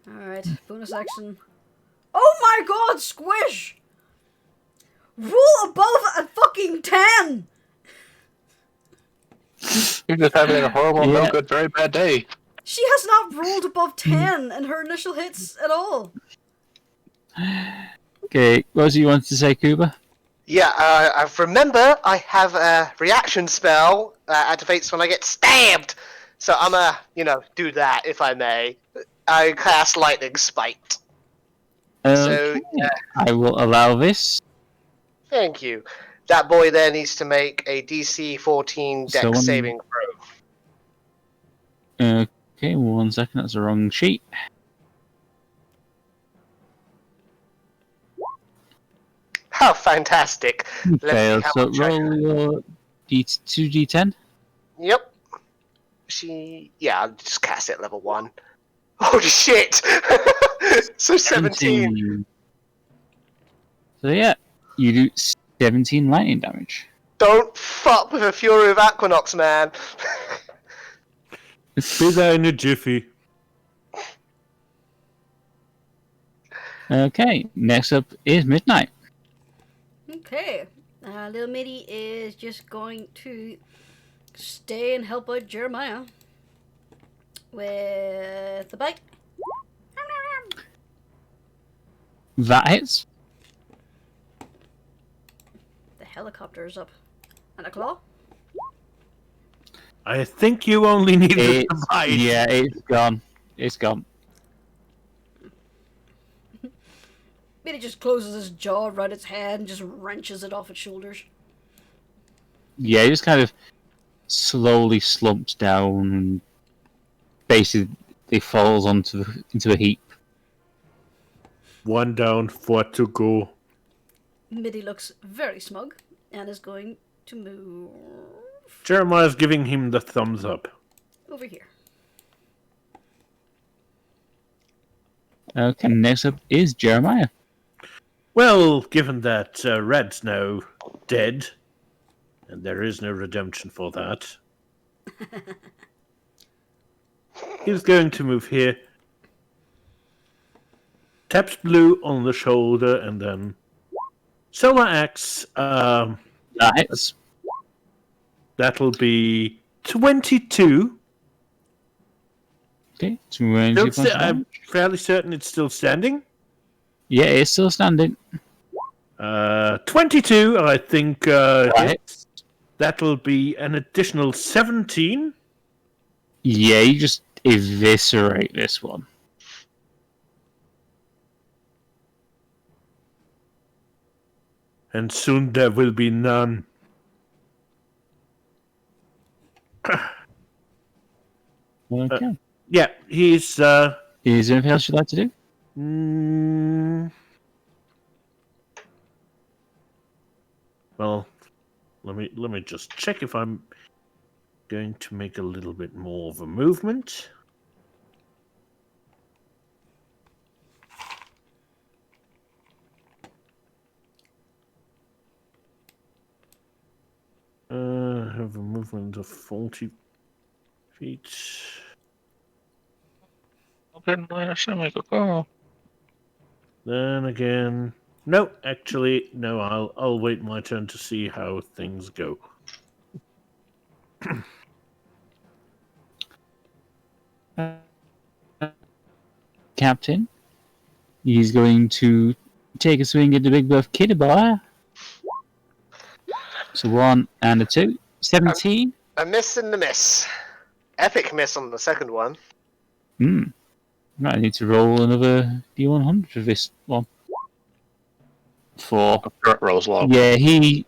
Alright, bonus action. Oh my god, Squish! Roll above a fucking 10! You're just having a horrible, Yeah. no good, very bad day. She has not rolled above 10 in her initial hits at all. Okay, what was it you wanted to say, Kubar? Yeah, I remember I have a reaction spell activates when I get stabbed. So I'm do that, if I may. I cast Lightning Spite. So, Okay, I will allow this. Thank you. That boy there needs to make a DC 14 Dex So, saving throw. Okay, 1 second, that's the wrong sheet. How fantastic. Let's see Failed, how so much I roll can- your 2d10. Yep. I'll just cast it at level 1. Holy shit! So 17. So yeah, you do 17 lightning damage. Don't fuck with a Fury of Equinox, man. Be there in a jiffy. Okay, next up is Midnight. Okay. Little Mitty is just going to stay and help out Jeremiah with the bite. That hits. The helicopter is up. And a claw. I think you only need the It's, bite. yeah, it's gone. It's gone. Mitty just closes his jaw around its head and just wrenches it off its shoulders. Yeah, it just kind of slowly slumps down and basically falls into a heap. 1 down, 4 to go. Mitty looks very smug and is going to move Jeremiah's giving him the thumbs up. over here. Okay, next up is Jeremiah. Well, given that Red's now dead, and there is no redemption for that, he's going to move here. Taps Blue on the shoulder, and then Solar Axe. That hits. That'll be 22. Okay, 20 points of I'm damage. fairly certain it's still standing. Yeah, it's still standing. 22, I think. That hits. That'll be an additional 17. Yeah, you just eviscerate this one. And soon there will be none. Okay. Yeah, he's. Is there anything else you'd like to do? Well, let me just check if I'm going to make a little bit more of a movement. I have a movement of 40 feet. Then again, no. Actually, no. I'll wait my turn to see how things go. Captain. He's going to take a swing at the big buff kitty boy. So 1 and a 2. 17. A miss and a miss. Epic miss on the second one. Might need to roll another D100 for this one. 4. Rolls low. Yeah, he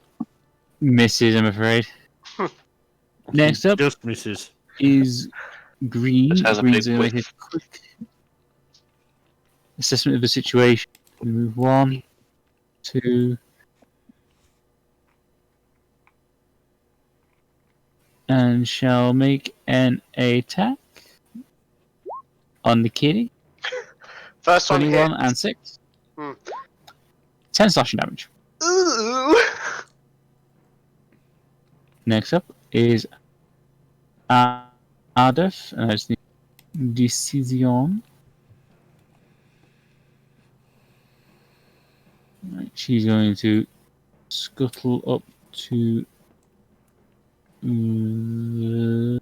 misses, I'm afraid. Next up Just misses. is Green. This has a Green's big going to make a quick assessment of the situation. We move 1, 2, and shall make an attack on the kitty. First one 21 hit. and 6. Hmm. 10 slashing damage. Ooh. Next up is Ardeth, and that's the Decision. Right, she's going to scuttle up to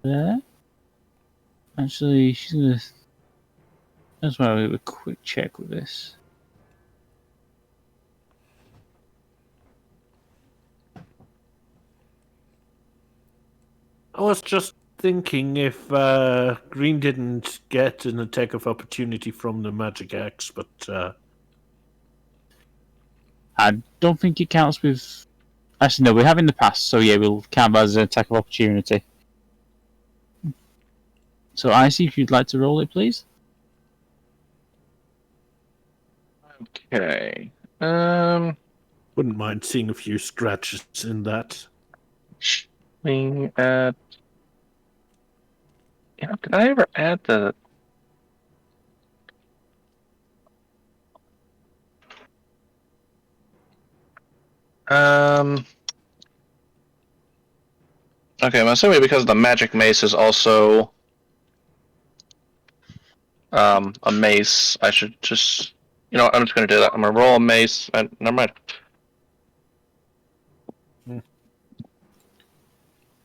there. Actually, she's going to. That's why I'll do a quick check with this. I was just thinking if Green didn't get an attack of opportunity from the magic axe, but I don't think it counts with. Actually, no, we have in the past, so yeah, we'll count that as an attack of opportunity. So, Icy, if you'd like to roll it, please. Okay. wouldn't mind seeing a few scratches in that. Swing at. Did I ever add the? Okay, I'm assuming because the magic mace is also a mace, I should just, I'm just going to do that. I'm going to roll a mace, and never mind.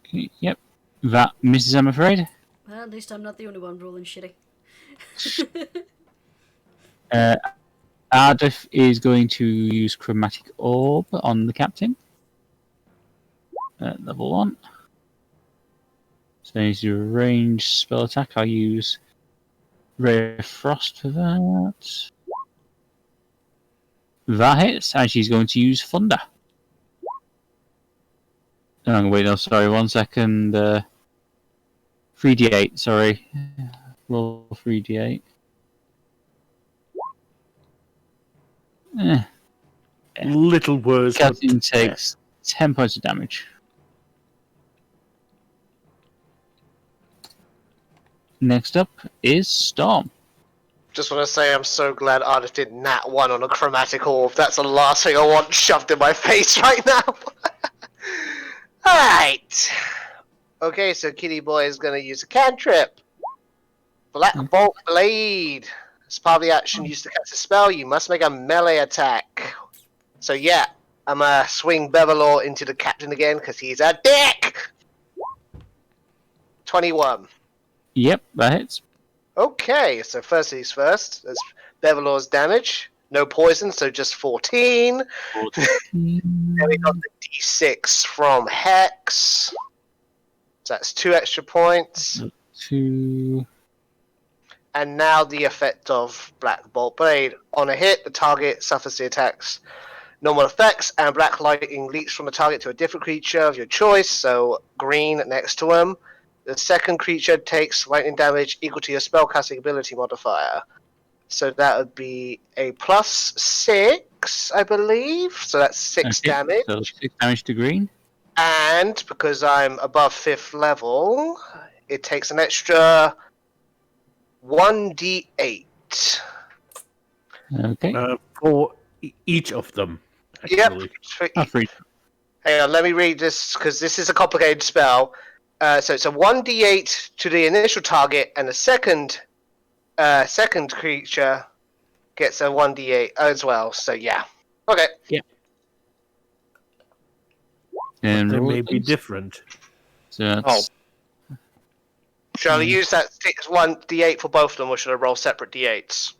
Okay, yep. That misses, I'm afraid. Well, at least I'm not the only one rolling shitty. Ardeth is going to use Chromatic Orb on the captain. Level 1. So he's a ranged spell attack. I'll use Ray of Frost for that. That hits, and she's going to use Thunder. Oh, wait, no, sorry, 1 second. 3d8, sorry. Roll 3d8. Eh. Little worse. but- Captain takes 10 points of damage. Next up is Storm. Just want to say I'm so glad Ardeth did nat 1 on a chromatic orb. That's the last thing I want shoved in my face right now. Alright. Okay, so Kitty Boy is going to use a cantrip. Black Bolt Blade. As part of the action used to cast a spell, you must make a melee attack. So yeah, I'm going to swing Devillo into the captain again because he's a dick. 21. Yep, that hits. Okay, so first things first. There's Devillo's damage. No poison, so just 14. Then we got the D6 from Hex. So that's 2 extra points. 2. And now the effect of Black Bolt Blade. On a hit, the target suffers the attack's normal effects, and black lightning leaks from the target to a different creature of your choice, so green next to him. The second creature takes lightning damage equal to your spellcasting ability modifier. So that would be a +6, I believe. So that's 6 Okay, damage. So 6 damage to green. And because I'm above 5th level, it takes an extra 1d8. Okay. For each of them. Yep. Actually. Oh, 3. Hang on, let me read this because this is a complicated spell. So it's a 1d8 to the initial target, and the second creature gets a 1d8 as well. So yeah. Okay. And They roll may it, be please. different. So that's Shall I use that 1d8 for both of them, or should I roll separate d8s?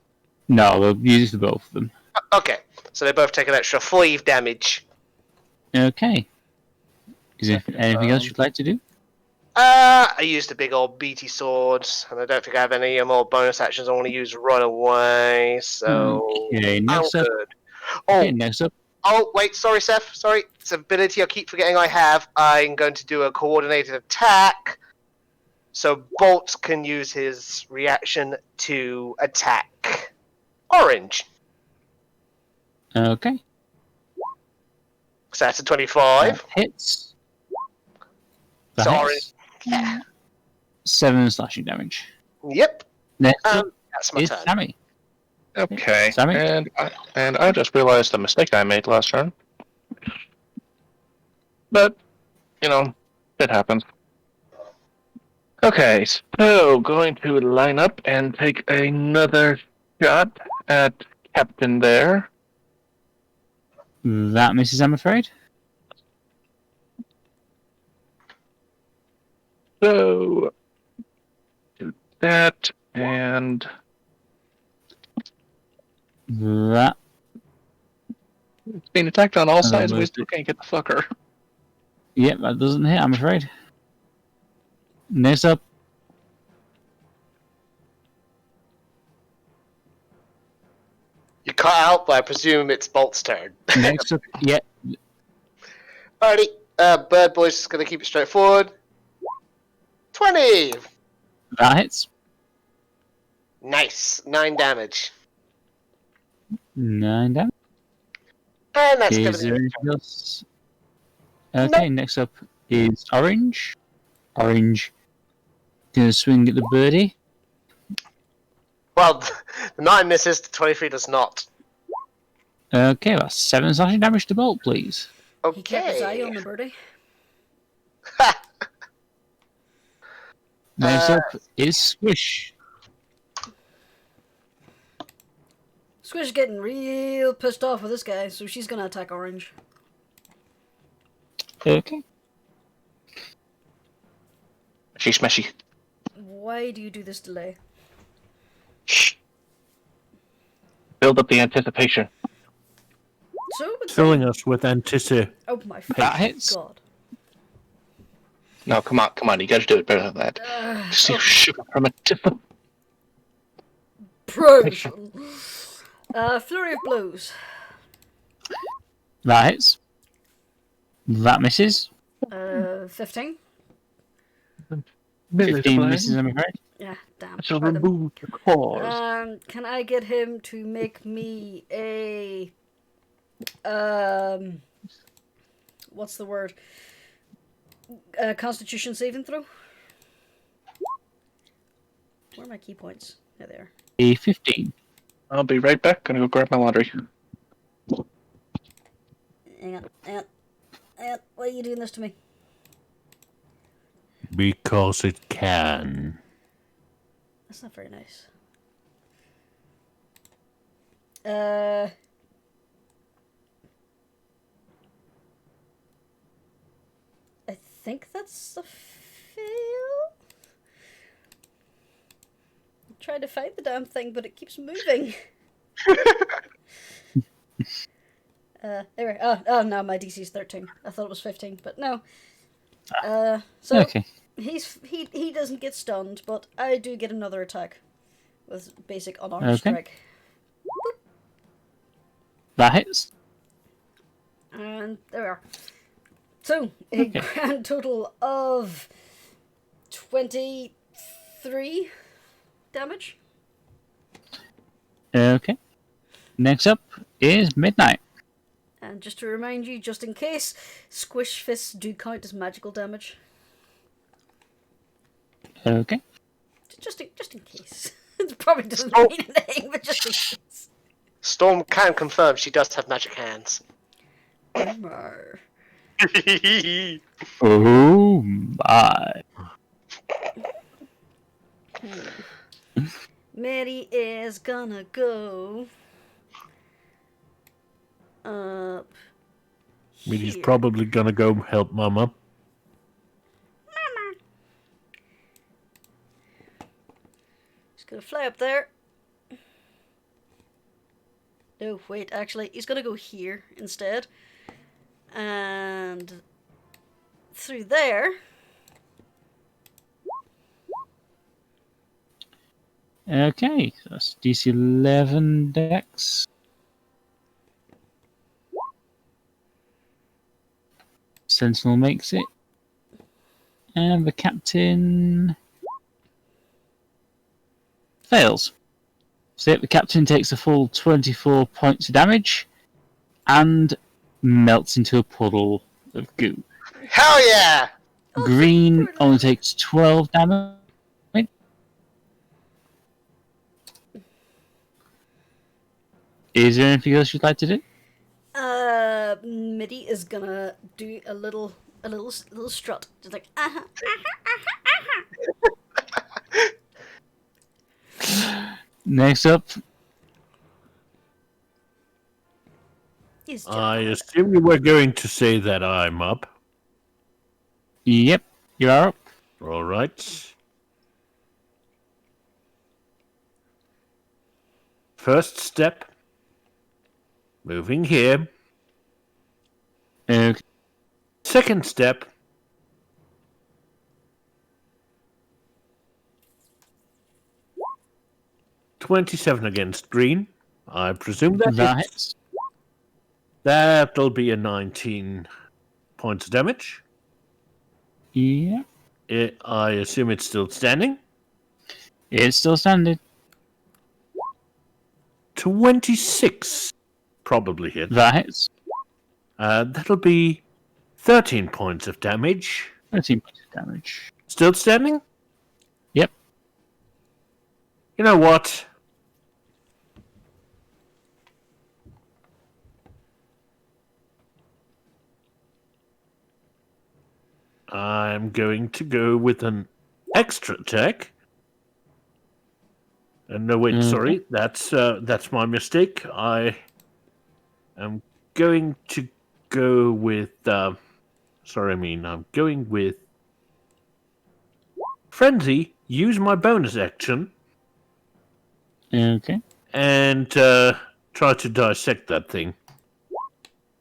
No, we'll use it for both of them. Okay. So they both take an extra 5 damage. Okay. Is there anything else you'd like to do? I used a big old beaty sword, and I don't think I have any more bonus actions I want to use run away, so Okay, I'm next up. good. Okay, next up. Oh, wait, sorry, Seph, sorry. It's an ability I keep forgetting I have. I'm going to do a coordinated attack, so Bolt can use his reaction to attack Orange. Okay. So that's a 25. That hits. That So hits. Orange, yeah. 7 slashing damage. Yep, Next up that's my is turn. Sammy. Okay. Sammy? And I just realized the mistake I made last turn. But, you know, it happens. Okay, so going to line up and take another shot at Captain there. That misses, I'm afraid. So, do that, and That. it's being attacked on all And sides, then we move still it. can't get the fucker. Yep, that doesn't hit, I'm afraid. Next up. You cut out, but I presume it's Bolt's turn. Next up. Yeah. Alrighty, Bird Boy's just going to keep it straightforward. 20! That hits. Nice, 9 damage. 9 damage. And that's Is gonna there be anything else? Okay, next up is Orange. Orange gonna swing at the birdie. well, the 9 misses, the 23 does not. Okay, that's 7 slashing damage to Bolt, please. He kept his eye Okay. on the birdie. Next up is Squish. Squish is getting real pissed off with this guy, so she's gonna attack Orange. Okay. Smashy smashy. Why do you do this delay? Shh. Build up the anticipation. So would Filling say- us with anticipation. Oh my That hits. god. No, come on, you gotta do it better than that. See, sugar from a tip. Promotion. Flurry of blows. That hits. That misses. 15. 15 misses, I'm afraid. Yeah, damn. So Right, remove the cause. can I get him to make me a What's the word? Constitution saving throw. Where are my key points? There they are. A 15. I'll be right back. Gonna go grab my laundry. Hang on. Why are you doing this to me? Because it can. That's not very nice. I think that's a fail. I'm trying to find the damn thing, but it keeps moving. There we are. Oh no, my DC's 13. I thought it was 15, but no. So Okay. he doesn't get stunned, but I do get another attack with basic unarmed Okay. strike. That hits. And there we are. So, a grand total of 23 damage. Okay. Next up is Midnight. And just to remind you, just in case, squish fists do count as magical damage. Okay. Just in case. It probably doesn't mean anything, but just in case. Storm can confirm she does have magic hands. Mar. Oh my. Mary is gonna go up. He's here. probably gonna go help Mama. Mama. He's gonna fly up there. No, wait, actually, he's gonna go here instead. And through there. Okay. So that's DC 11 dex. Sentinel makes it. And the captain fails. So the captain takes a full 24 points of damage and melts into a puddle of goo. Hell yeah! Green only takes 12 damage. Is there anything else you'd like to do? Midi is gonna do a little strut, just like Next up, He's I just assume you were going to say that I'm up. yep, you are up. All right. First step. Moving here. Okay. Second step. $27 against green. I presume that That hits. hits. That'll be a 19 points of damage. Yeah, I assume it's still standing. it's still standing. 26 probably hit. That hits. That'll be 13 points of damage. 13 points of damage. Still standing? Yep. You know what? I'm going to go with an extra attack. No, wait, sorry. That's my mistake. I am going to go with... I'm going with... Frenzy, use my bonus action, Okay. and try to dissect that thing.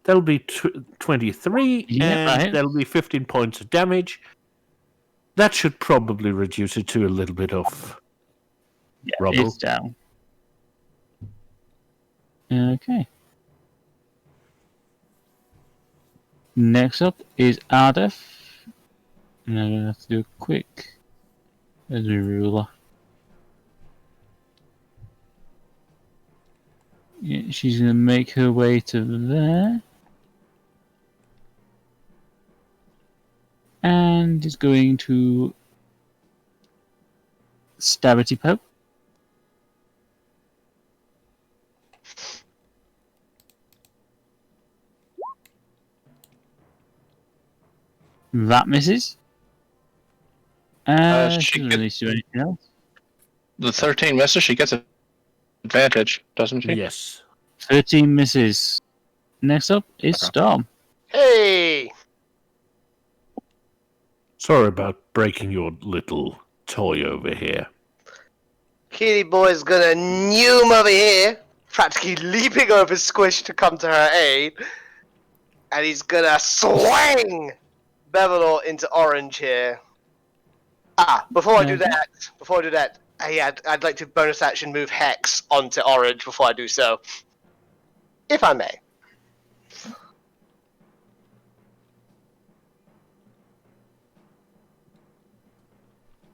That'll be 23, Yeah, and right. that'll be 15 points of damage. That should probably reduce it to a little bit of Yeah, rubble. it's down. Okay. Next up is Ardeth. And I'm going to have to do a quick... There's my ruler. Yeah, she's going to make her way to there. And is going to Stabity Poke. That misses. She doesn't really do anything else. The 13 misses, she gets advantage, doesn't she? Yes. 13 misses. Next up is Storm. Hey! Sorry about breaking your little toy over here. Kitty Boy's gonna noom over here, practically leaping over Squish to come to her aid. And he's gonna swing Devillo into orange here. Before I do that, I'd like to bonus action move Hex onto orange before I do so. If I may.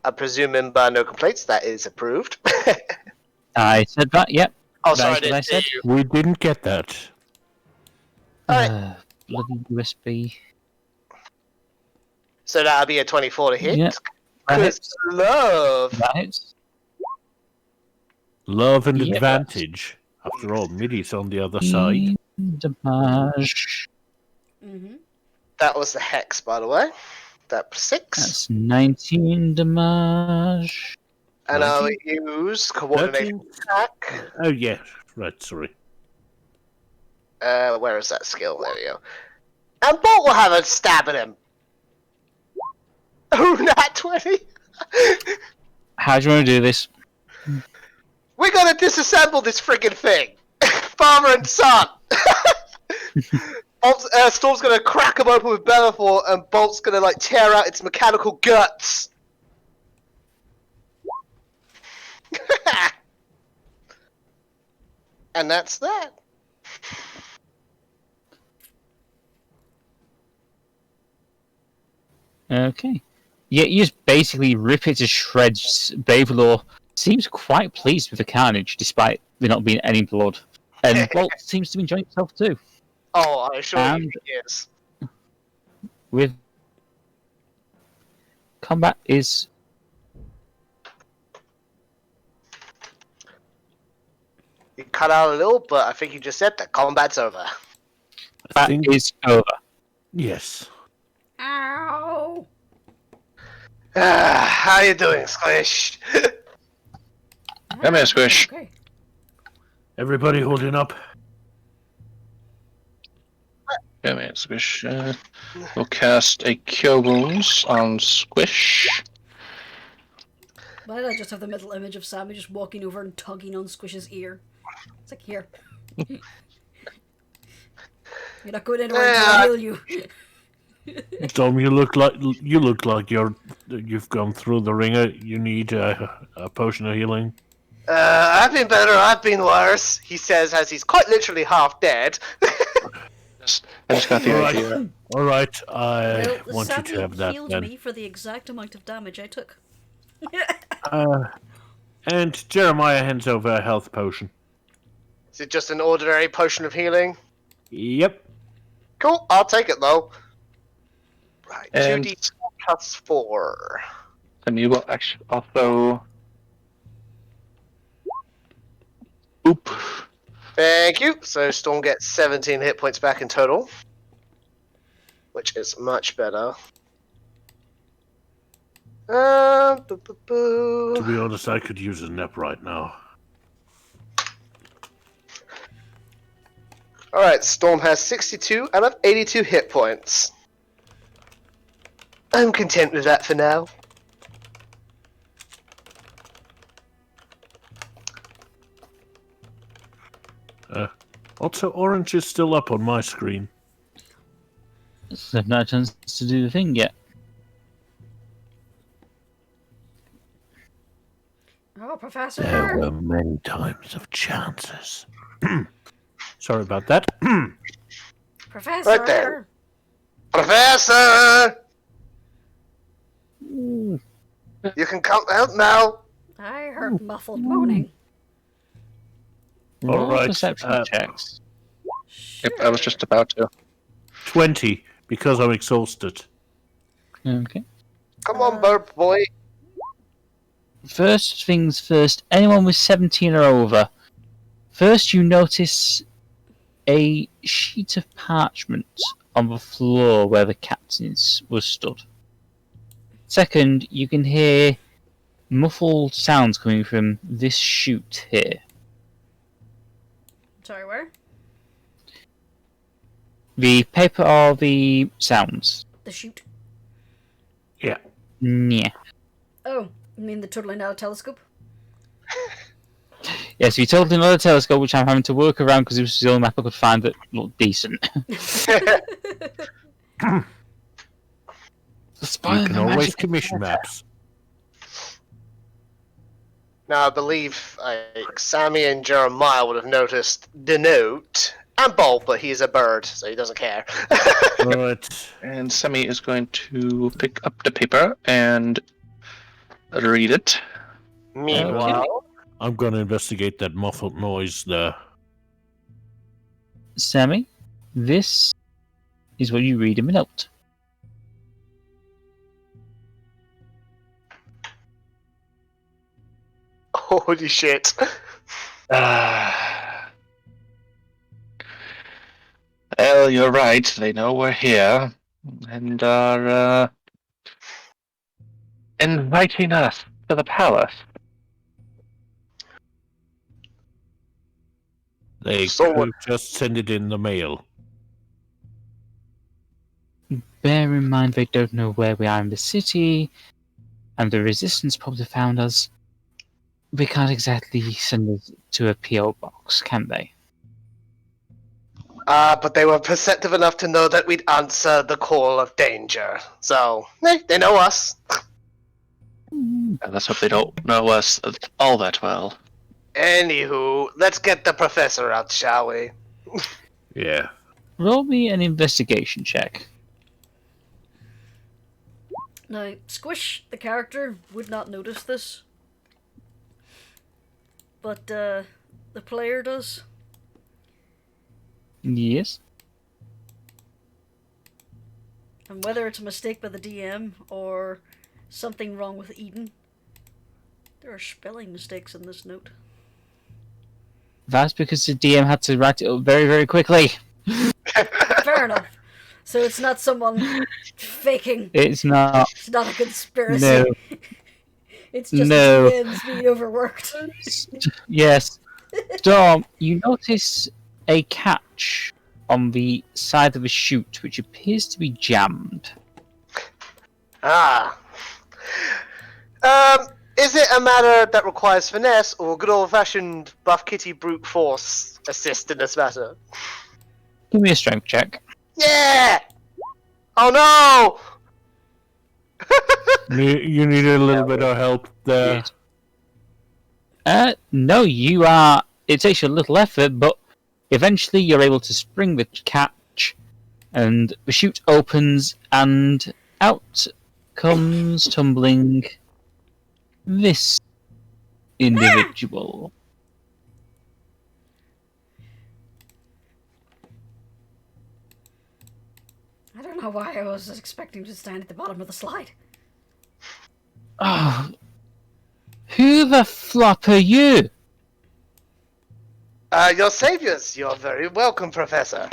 I'm presuming by no complaints that is approved. I said that, yep. Oh, That sorry, I is what I didn't said. hear you. We didn't get that. Alright. Bloody USB. So that'll be a 24 to hit. Yep. That Because hits. love. That hits. Love and Yep. advantage. After all, Middy's on the other side. Damage. Mm-hmm. That was the Hex, by the way. That's 6. That's 19 damage. And I'll 19. use coordination 13. attack. Oh, yeah. Right, sorry. Where is that skill? There we go. And Bolt will have a stab at him. Oh, not 20. How do you want to do this? We're gonna disassemble this friggin' thing. Father and son. Storm's gonna crack him open with Bellathor, and Bolt's gonna like tear out its mechanical guts. And that's that. Okay. Yeah, you just basically rip it to shreds. Devillo seems quite pleased with the carnage, despite there not being any blood. And Bolt seems to be enjoying himself too. Oh, I assure you And- he is. With combat is You cut out a little, but I think you just said that combat's over. I think, over. yes. Ow! How you doing, Squish? Come here, Squish. Okay. Everybody holding up. Come here, Squish. We'll cast a Cure Wounds on Squish. Why did I just have the mental image of Sammy just walking over and tugging on Squish's ear? It's like, here. You're not going anywhere until I heal you. Tom, you look like you've gone through the ringer. You need a potion of healing. I've been better, I've been worse, he says as he's quite literally half dead. I just got the Alright. idea. All right, I Well, want you Sammy to have that healed then. me for the exact amount of damage I took. And Jeremiah hands over a health potion. Is it just an ordinary potion of healing? Yep. Cool, I'll take it though. Right, And- 2d4 plus 4. And you will actually also. Oop. Thank you. So Storm gets 17 hit points back in total, which is much better. To be honest, I could use a nap right now. Alright, Storm has 62 out of 82 hit points. I'm content with that for now. Also, orange is still up on my screen. I've not had a chance to do the thing yet. Oh, Professor! There were many times of chances. Sorry about that. Professor! Right there. Professor! You can come out now. I heard muffled moaning. Roll Alright, perception checks. Yep, I was just about to. 20, because I'm exhausted. Okay. Come on, Birb boy. First things first, anyone with 17 or over. First, you notice a sheet of parchment on the floor where the captain was stood. Second, you can hear muffled sounds coming from this chute here. Sorry, where? The paper or the sounds? The chute. Yeah. Yeah. Oh, you mean the totally not a telescope? Yes, we told another telescope, which I'm having to work around because it was the only map I could find that looked decent. You can always commission maps. Now, I believe Sammy and Jeremiah would have noticed the note and Bob, but he's a bird, so he doesn't care. Alright. And Semi is going to pick up the paper and read it. Meanwhile, I'm gonna investigate that muffled noise there. Sammy, this is what you read in the note. holy shit. Well, you're right. They know we're here and are inviting us to the palace. They So could just send it in the mail. Bear in mind they don't know where we are in the city, and the resistance probably found us. We can't exactly send it to a P.O. box, can they? But they were perceptive enough to know that we'd answer the call of danger. So, they know us. Let's hope they don't know us all that well. Anywho, let's get the professor out, shall we? Yeah. Roll me an investigation check. Now, Squish, the character, would not notice this. But, the player does. Yes. And whether it's a mistake by the DM or something wrong with Eden, there are spelling mistakes in this note. That's because the DM had to write it up very, very quickly. Fair enough. So it's not someone faking. It's not. It's not a conspiracy. No. It's just No. the DM's being overworked. Yes. Storm, you notice a catch on the side of a chute which appears to be jammed. Is it a matter that requires finesse or good old-fashioned buff kitty brute force assist in this matter? Give me a strength check. Yeah! Oh no! You need a little bit of help there. No, you are. It takes you a little effort, but eventually you're able to spring the catch, and the chute opens, and out comes tumbling this individual. I don't know why I was expecting to stand at the bottom of the slide. Oh, who the flop are you? Your saviors. You're very welcome, Professor.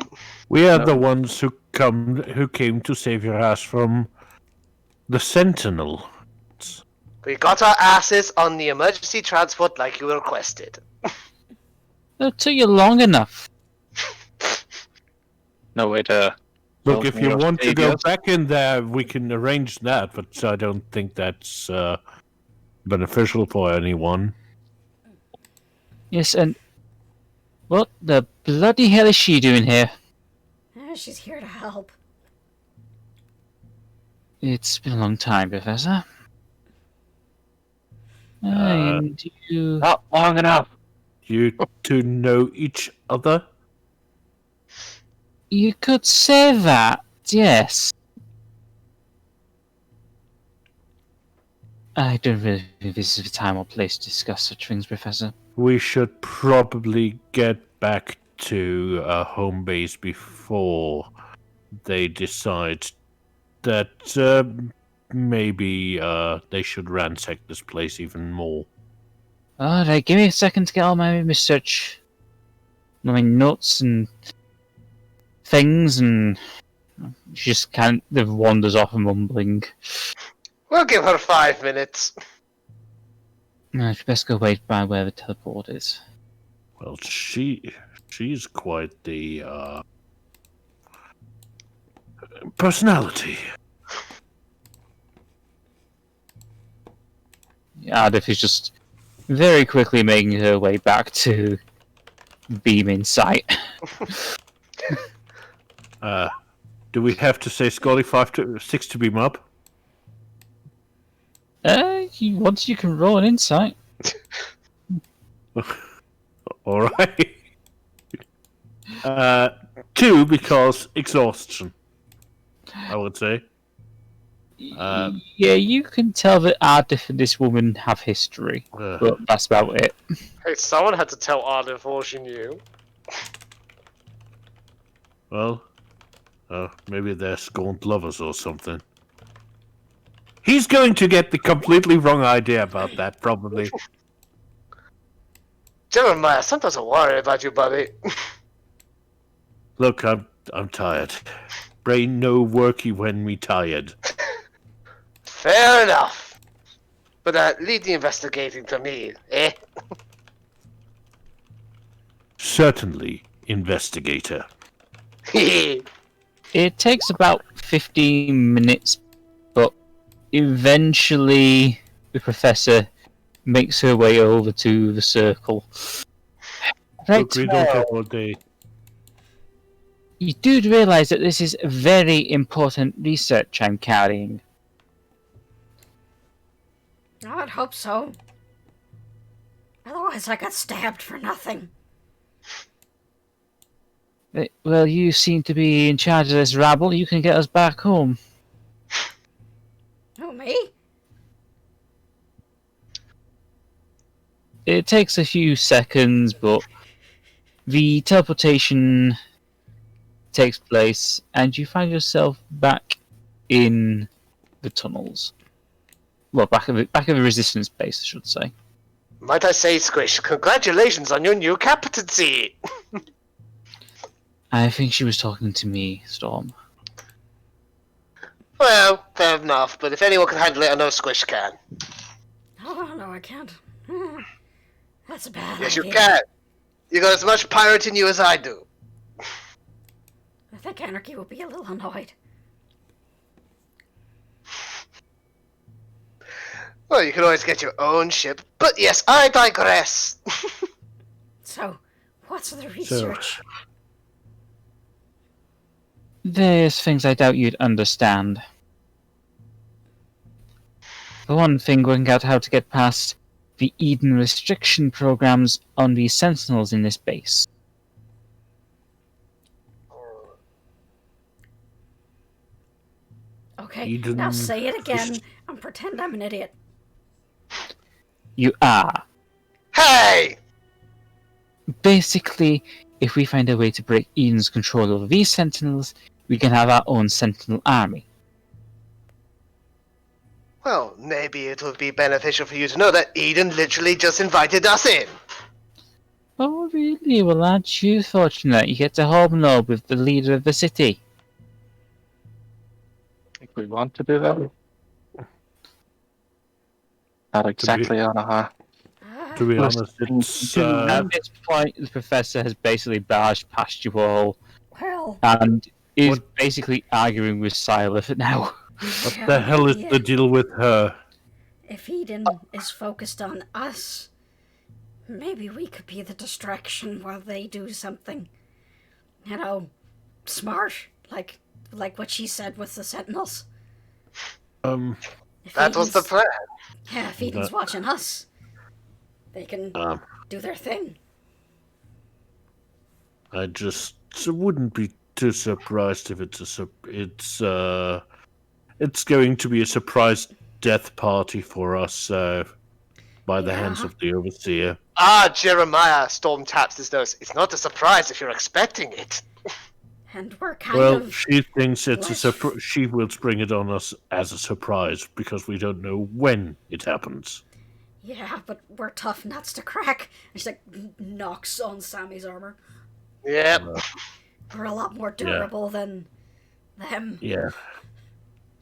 We are the ones who came to save your ass from the Sentinel. We got our asses on the emergency transport like you requested. It took you long enough. No way to. Look, if you want to go saviors. back in there, we can arrange that, but I don't think that's beneficial for anyone. Yes, and what the bloody hell is she doing here? She's here to help. It's been a long time, Professor. And you... Not long enough. You two know each other? You could say that, yes. I don't really think this is the time or place to discuss such things, Professor. We should probably get back to home base before they decide that maybe they should ransack this place even more. Alright, give me a second to get all my research, my notes and things, and she just kind of wanders off mumbling. We'll give her 5 minutes. I'd best go wait by where the teleport is. Well, she's quite the personality. Ardeth is just very quickly making her way back to beam in sight. Do we have to say Scully 5 to 6 to beam up? Once you can roll an insight. All right. 2 because exhaustion, I would say. Yeah, you can tell that Ardeth and this woman have history, but that's about it. Hey, someone had to tell Ardeth all she knew. Well, maybe they're scorned lovers or something. He's going to get the completely wrong idea about that, probably. Jeremiah, sometimes I worry about you, buddy. Look, I'm tired. Brain no worky when me tired. Fair enough. But lead the investigating to me, eh? Certainly, investigator. It takes about 15 minutes, but eventually the professor makes her way over to the circle. Right, Look, we don't have all day. You do realise that this is very important research I'm carrying. I'd hope so. Otherwise I got stabbed for nothing. Well, you seem to be in charge of this rabble. You can get us back home. Who, me? It takes a few seconds, but the teleportation takes place, and you find yourself back in the tunnels. Well, back of the resistance base, I should say. Might I say, Squish, congratulations on your new captaincy! I think she was talking to me, Storm. Well, fair enough, but if anyone can handle it, I know Squish can. Oh, no, I can't. That's a bad Yes, idea. you can. You got as much pirate in you as I do. I think Anarchy will be a little annoyed. Well, you can always get your own ship, but yes, I digress. So, what's the research? There's things I doubt you'd understand. For one thing, working out how to get past the Eden restriction programs on the Sentinels in this base. Okay, You now didn't- say it again and pretend I'm an idiot. You are. Hey! Basically, if we find a way to break Eden's control over these Sentinels, we can have our own Sentinel army. Well, maybe it would be beneficial for you to know that Eden literally just invited us in. Oh, really? Well, aren't you fortunate? You get to hobnob with the leader of the city. Think we want to do that? Not exactly on a To be Listen, honest, it's At this point, the professor has basically barged past you all Well, and is What- basically arguing with Silas now. what the hell is the deal with her? if Eden is focused on us, maybe we could be the distraction while they do something, you know, smart, like what she said with the Sentinels. If That was the Eden's- plan. Yeah, if Eden's That- watching us, they can do their thing. I just wouldn't be too surprised if it's going to be a surprise death party for us by the hands Yeah. of the Overseer. Jeremiah, Storm taps his nose. It's not a surprise if you're expecting it. And we're kind Well, of... she thinks it's a let's- surprise. She will spring it on us as a surprise because we don't know when it happens. Yeah, but we're tough nuts to crack. And she, like, knocks on Sammy's armor. Yep. We're a lot more durable than them. Yeah.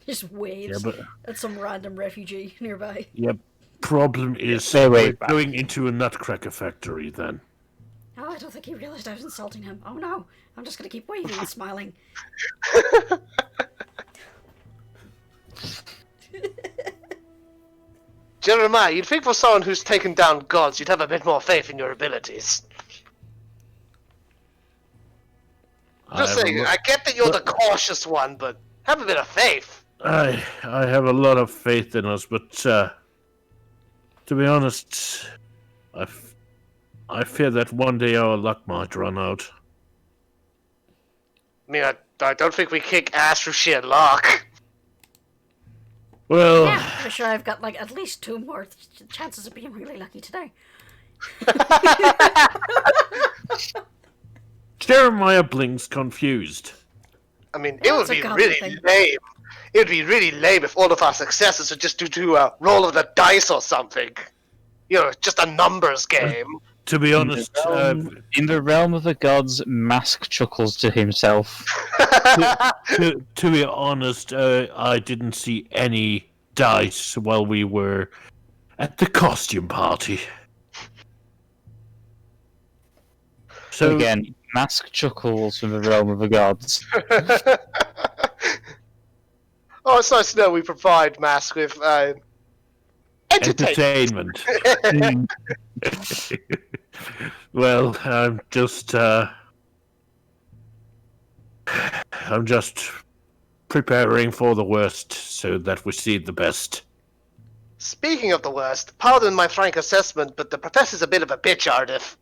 Just waves Yeah, but at some random refugee nearby. problem is Wait, we're back. going into a nutcracker factory then. Oh, I don't think he realized I was insulting him. Oh no, I'm just gonna keep waving and smiling. Jeremiah, you'd think for someone who's taken down gods, you'd have a bit more faith in your abilities. Just saying, I get that you're the cautious one, but have a bit of faith. I have a lot of faith in us, but to be honest, I fear that one day our luck might run out. I mean, I don't think we kick ass for sheer luck. Well, Yeah, I'm pretty sure I've got like at least 2 more chances of being really lucky today. Jeremiah blinks confused. I mean, it Yeah, would it's a be godly really thing. lame. It would be really lame if all of our successes were just due to a roll of the dice or something. You know, just a numbers game. To be honest, In the realm of the gods, Mask chuckles to himself. to be honest, I didn't see any dice while we were at the costume party. So Again, Mask chuckles from the realm of the gods. Oh, it's nice to know we provide Mask with entertainment. entertainment. Well, I'm just preparing for the worst so that we see the best. Speaking of the worst, pardon my frank assessment, but the professor's a bit of a bitch, Ardeth.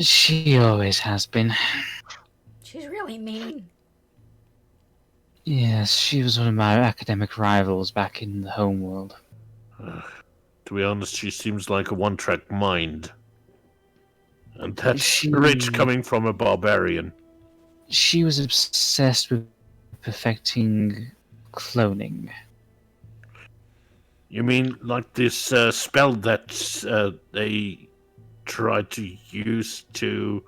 She always has been. She's really mean. Yes, she was one of my academic rivals back in the homeworld. To be honest, she seems like a one-track mind. And that's She- rich coming from a barbarian. She was obsessed with perfecting cloning. You mean like this spell that they tried to use to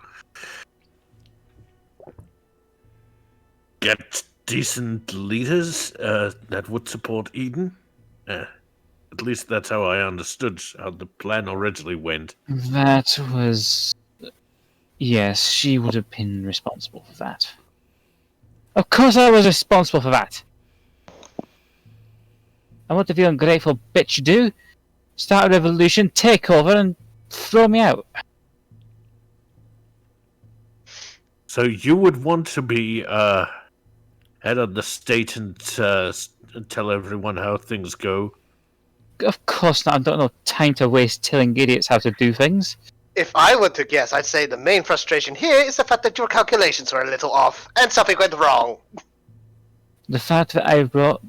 get decent leaders that would support Eden? At least that's how I understood how the plan originally went. That was... Yes, she would have been responsible for that. Of course I was responsible for that! And what did the ungrateful bitch do? Start a revolution, take over, and throw me out. So you would want to be head of the state and tell everyone how things go? Of course not, I don't have time to waste telling idiots how to do things. If I were to guess, I'd say the main frustration here is the fact that your calculations were a little off, and something went wrong. The fact that I brought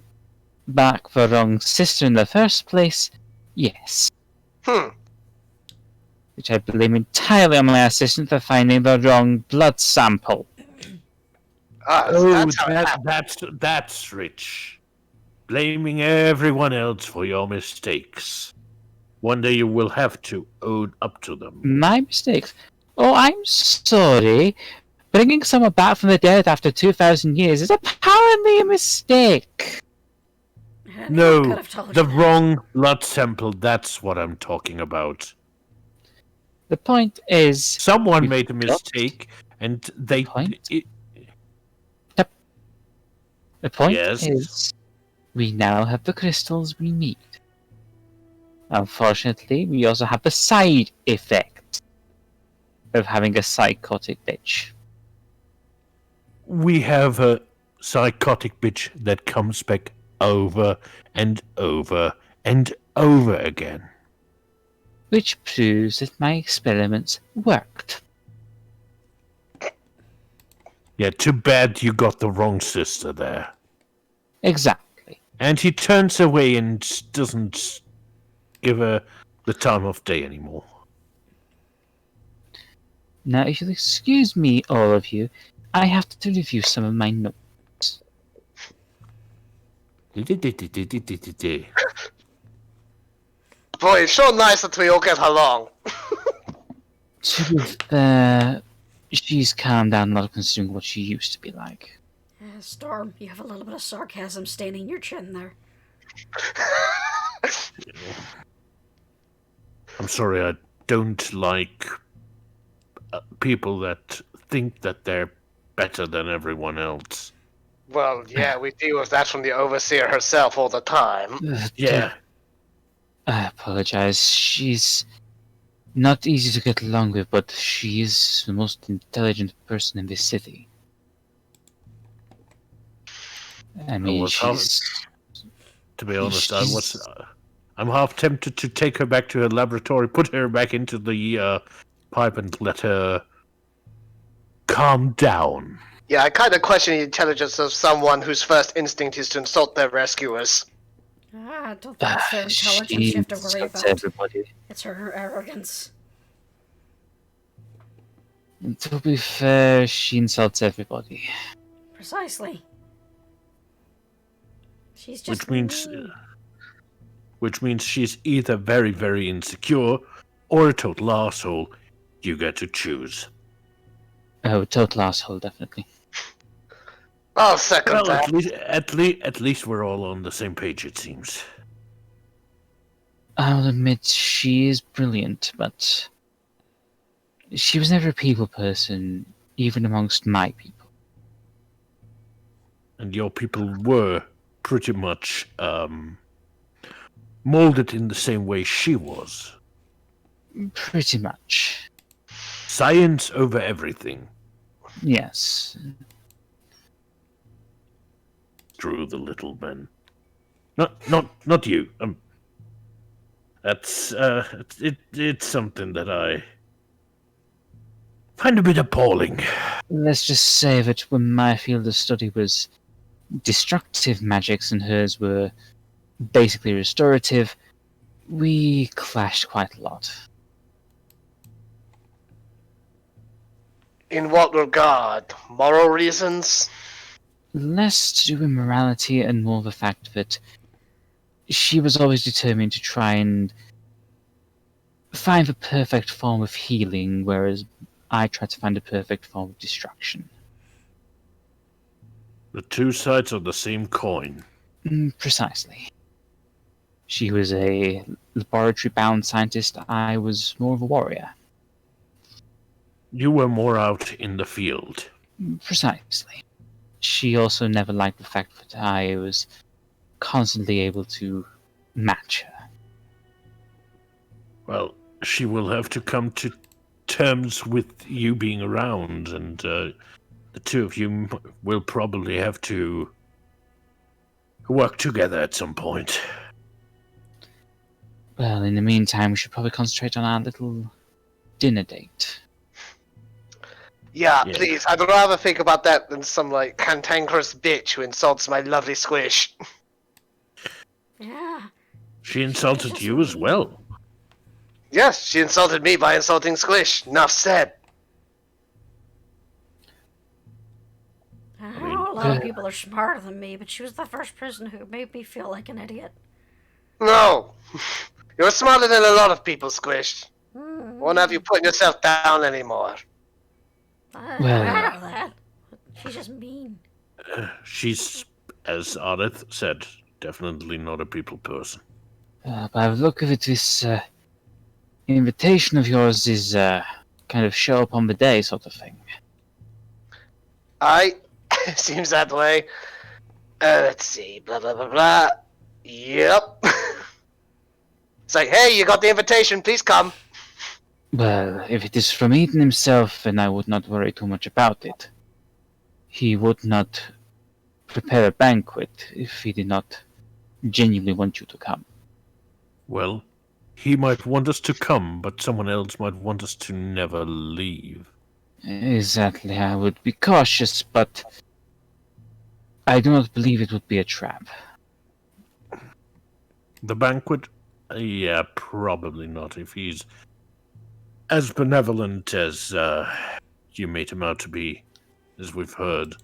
back the wrong sister in the first place, yes. Which I blame entirely on my assistant for finding the wrong blood sample. That's how it happened. That's rich. Blaming everyone else for your mistakes. One day you will have to own up to them. My mistakes? Oh, I'm sorry. Bringing someone back from the dead after 2,000 years is apparently a mistake. Anyone could No, have told the you that. wrong blood sample, that's what I'm talking about. The point is... Someone We've made a got mistake, and they... point? it- The point Yes. is, we now have the crystals we need. Unfortunately, we also have the side effect of having a psychotic bitch. we have a psychotic bitch that comes back over and over and over again. Which proves that my experiments worked. Yeah, too bad you got the wrong sister there. Exactly. And he turns away and doesn't give her the time of day anymore. Now, if you'll excuse me, all of you, I have to review some of my notes. Boy, it's so nice that we all get along. To be fair, she's calmed down a lot considering what she used to be like. Storm, you have a little bit of sarcasm staining your chin there. I'm sorry, I don't like people that think that they're better than everyone else. Well, yeah, we deal with that from the Overseer herself all the time. Yeah. I apologize. She's not easy to get along with, but she is the most intelligent person in this city. I mean, to be honest, I'm half tempted to take her back to her laboratory, put her back into the pipe, and let her calm down. Yeah, I kind of question the intelligence of someone whose first instinct is to insult their rescuers. I don't think it's their intelligence She you have to worry insults about. everybody. It's her arrogance. To be fair, she insults everybody. Precisely. She's just Which means she's either very, very insecure or a total arsehole. You get to choose. Oh, total asshole, definitely. I'll second Well, that. at least we're all on the same page, it seems. I'll admit she is brilliant, but she was never a people person, even amongst my people. And your people were pretty much molded in the same way she was. Pretty much. Science over everything. Yes. Screw the little men. Not you. That's it's something that I find a bit appalling. Let's just say that when my field of study was destructive magics and hers were basically restorative, we clashed quite a lot. In what regard? Moral reasons? Less to do with morality and more the fact that she was always determined to try and find the perfect form of healing, whereas I tried to find the perfect form of destruction. The two sides of the same coin. Precisely. She was a laboratory-bound scientist, I was more of a warrior. You were more out in the field. Precisely. She also never liked the fact that I was constantly able to match her. Well, she will have to come to terms with you being around, and the two of you will probably have to work together at some point. Well, in the meantime, we should probably concentrate on our little dinner date. Yeah, Yeah. please. I'd rather think about that than some, like, cantankerous bitch who insults my lovely Squish. Yeah. She insulted you as well. Yes, she insulted me by insulting Squish. Enough said. I know a lot of people are smarter than me, but she was the first person who made me feel like an idiot. No. You're smarter than a lot of people, Squish. Won't have you putting yourself down anymore. I Well- know that. But she's just mean. She's, as Ardeth said, definitely not a people person. By the look of it, this invitation of yours is kind of show up on the day sort of thing. Seems that way. Let's see. Blah, blah, blah, blah. Yep. It's like, hey, you got the invitation. Please come. Well, if it is from Eden himself, then I would not worry too much about it. He would not prepare a banquet if he did not genuinely want you to come. Well, he might want us to come, but someone else might want us to never leave. Exactly, I would be cautious, but I do not believe it would be a trap. The banquet? Yeah, probably not. If he's as benevolent as you made him out to be, as we've heard.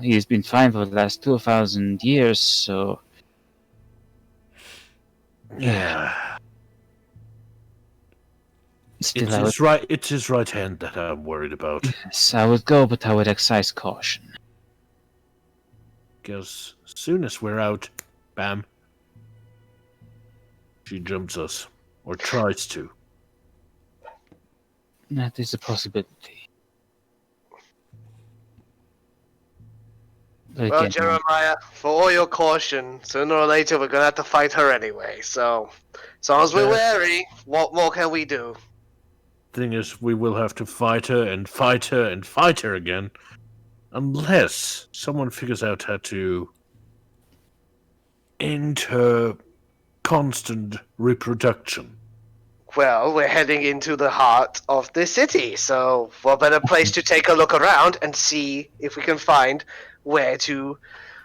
He's been fine for the last 2,000 years, so... Yeah. Still, It's his right hand that I'm worried about. Yes, I would go, but I would exercise caution. Because as soon as we're out, bam, she jumps us. Or tries to. That is a possibility. But Well, again, Jeremiah, for all your caution, sooner or later we're gonna have to fight her anyway. So, as long as we're wary, what more can we do? Thing is, we will have to fight her and fight her and fight her again. Unless someone figures out how to end her constant reproduction. Well, we're heading into the heart of the city, so what better place to take a look around and see if we can find where to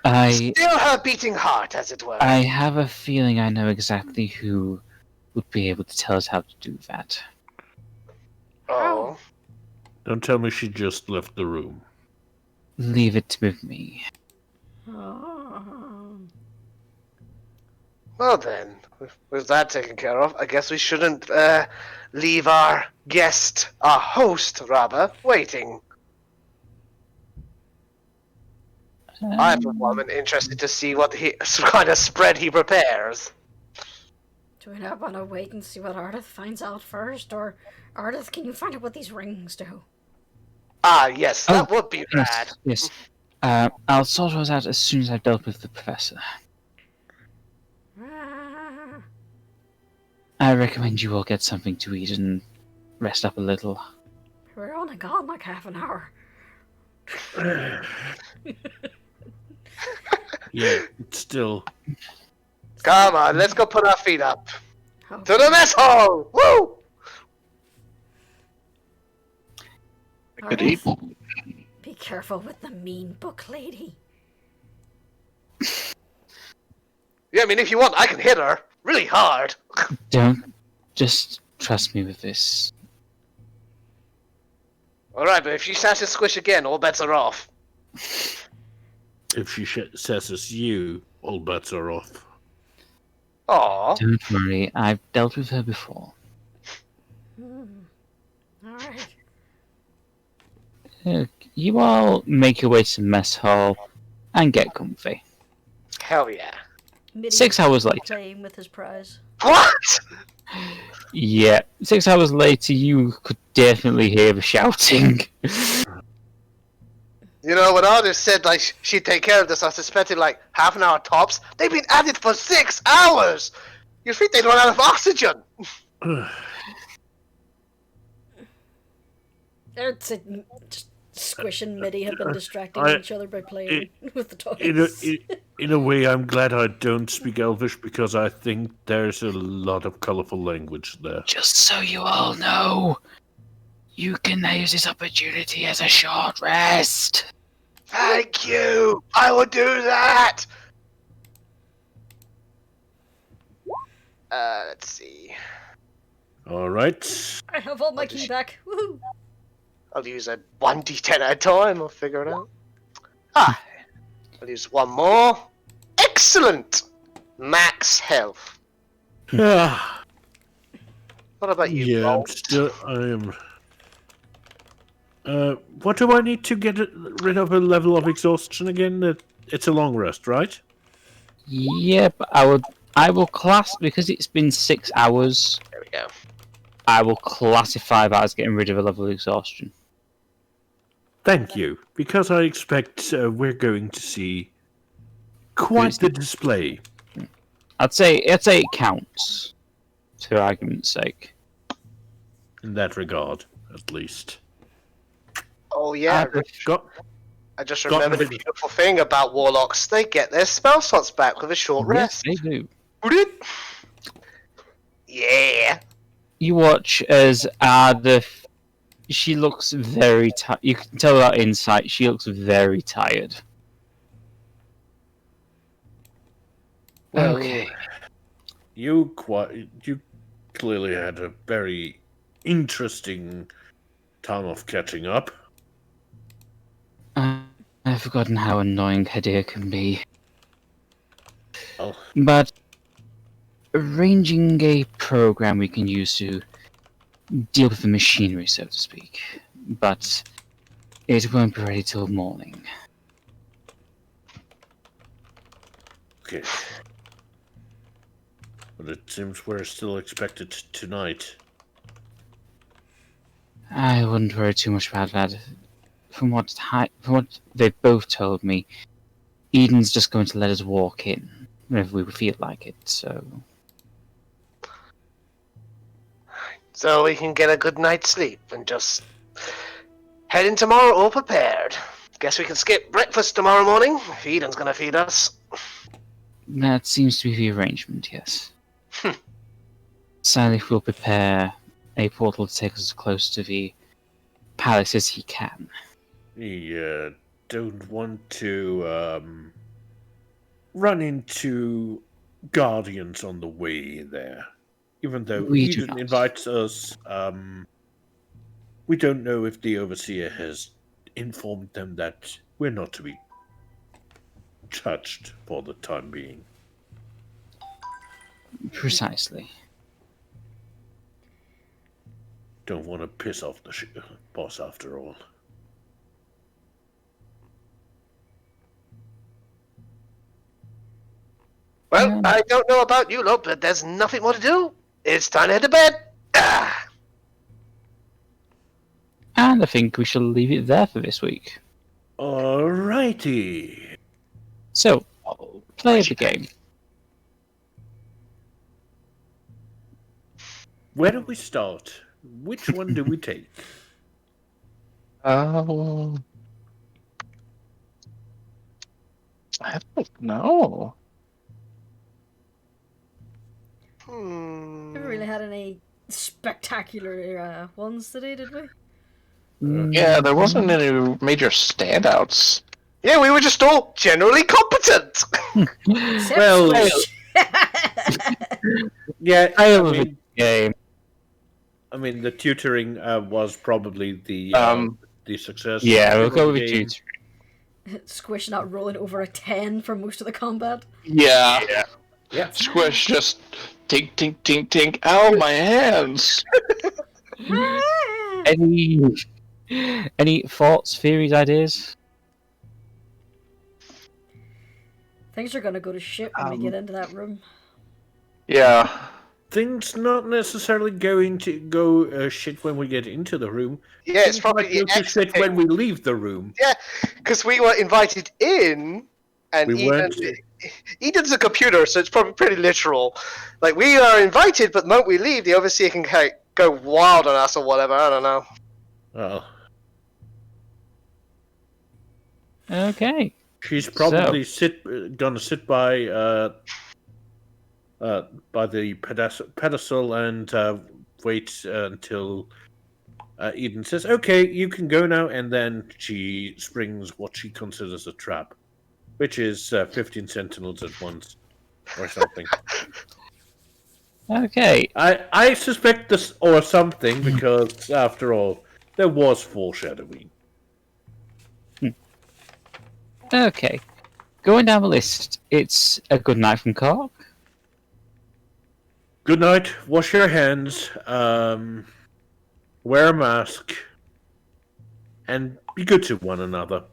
steal her beating heart, as it were. I have a feeling I know exactly who would be able to tell us how to do that. Oh. Don't tell me she just left the room. Leave it with me. Well then, with that taken care of, I guess we shouldn't leave our guest, our host rather, waiting. I'm for one interested to see what kind of spread he prepares. Do we not want to wait and see what Ardeth finds out first? Or, Ardeth, can you find out what these rings do? Ah, yes, that would be rad. Yes. I'll sort those out as soon as I've dealt with the professor. I recommend you all get something to eat and rest up a little. We're only gone like half an hour. Yeah, it's still... Come on, let's go put our feet up. Oh. To the mess hall! Woo! Good eat. Be careful with the mean book lady. Yeah, I mean, if you want, I can hit her really hard. Don't. Just trust me with this. Alright, but if she says Squish again, all bets are off. If she says it's you, all bets are off. Aww. Don't worry, I've dealt with her before. Alright. You all make your way to the mess hall and get comfy. Hell yeah. 6 hours later. Playing with his prize. What? Yeah, 6 hours later you could definitely hear the shouting. You know, when Ardeth said like she'd take care of this, I suspected like half an hour tops. They've been at it for 6 hours! You'd think they'd run out of oxygen! It's just Squish and Mitty have been distracting each other by playing with the toys. In a way, I'm glad I don't speak Elvish because I think there's a lot of colorful language there. Just so you all know, you can use this opportunity as a short rest. Thank you! I will do that! Let's see. Alright. I have all my key back. Woohoo! I'll use a 1d10 at a time, I'll figure it out. Ah, I'll use one more. Excellent! Max health. What What about you, Yeah, Bolt? I am. What do I need to get rid of a level of exhaustion again? It's a long rest, right? Yep, I will class, because it's been 6 hours, There we go. I will classify that as getting rid of a level of exhaustion. Thank you, because I expect we're going to see quite the display. I'd say it counts, for argument's sake. In that regard, at least. Oh yeah, I just remembered the beautiful thing about warlocks. They get their spell slots back with a short rest. Yes, they do. Yeah. You watch as Ardeth, she looks very tired. You can tell without insight, she looks very tired. Well, Okay. You clearly had a very interesting time of catching up. I've forgotten how annoying Hadir can be. Oh, But arranging a program we can use to deal with the machinery, so to speak. But it won't be ready till morning. okay. But it seems we're still expected tonight. I wouldn't worry too much about that. From what they've both told me, Eden's just going to let us walk in whenever we feel like it, so... So we can get a good night's sleep and just head in tomorrow all prepared. Guess we can skip breakfast tomorrow morning if Eden's gonna feed us. That seems to be the arrangement, yes. Sadly, we'll prepare a portal to take us as close to the palace as he can. We don't want to run into Guardians on the way there. Even though We do Eden not. invites us, we don't know if the Overseer has informed them that we're not to be touched for the time being. Precisely. Don't want to piss off the boss after all. Well, Yeah. I don't know about you lot, but there's nothing more to do. It's time to head to bed. Ah. And I think we shall leave it there for this week. Alrighty. So, play the game. Where do we start? Which one do we take? I don't know. Never really had any spectacular ones today, did we? Yeah, there wasn't any major standouts. Yeah, we were just all generally competent. Except Well, Squish. Yeah, I I love the mean, game. the tutoring was probably the success. Yeah, we'll of go the with game. tutoring. Squish not rolling over a 10 for most of the combat. Yeah. Yeah. Squish just tink, tink, tink, tink. Ow, my hands! Any thoughts, theories, ideas? Things are gonna go to shit when we get into that room. Yeah. Things not necessarily going to go shit when we get into the room. Yeah, it's Things probably might go the to exit shit when we leave the room. Yeah, because we were invited in, and We weren't. Eden's a computer, so it's probably pretty literal. Like, we are invited, but the moment we leave, the Overseer can go wild on us or whatever, I don't know. Oh, Okay. she's probably gonna sit by the pedestal and wait until Eden says, "Okay, you can go now," and then she springs what she considers a trap, which is 15 sentinels at once, or something. Okay. I suspect this or something because, after all, there was foreshadowing. Okay. Going down the list, it's a good night from Kork. Good night. Wash your hands. Wear a mask, and be good to one another.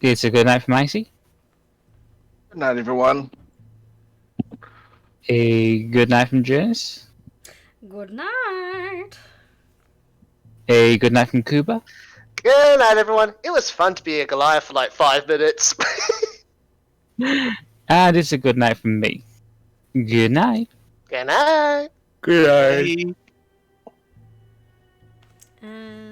It's a good night from Icy. Good night, everyone. A good night from Jurnis. Good night. A good night from Kubar. Good night, everyone. It was fun to be a Goliath for like 5 minutes. And it's a good night from me. Good night. Good night. Good night. Uh,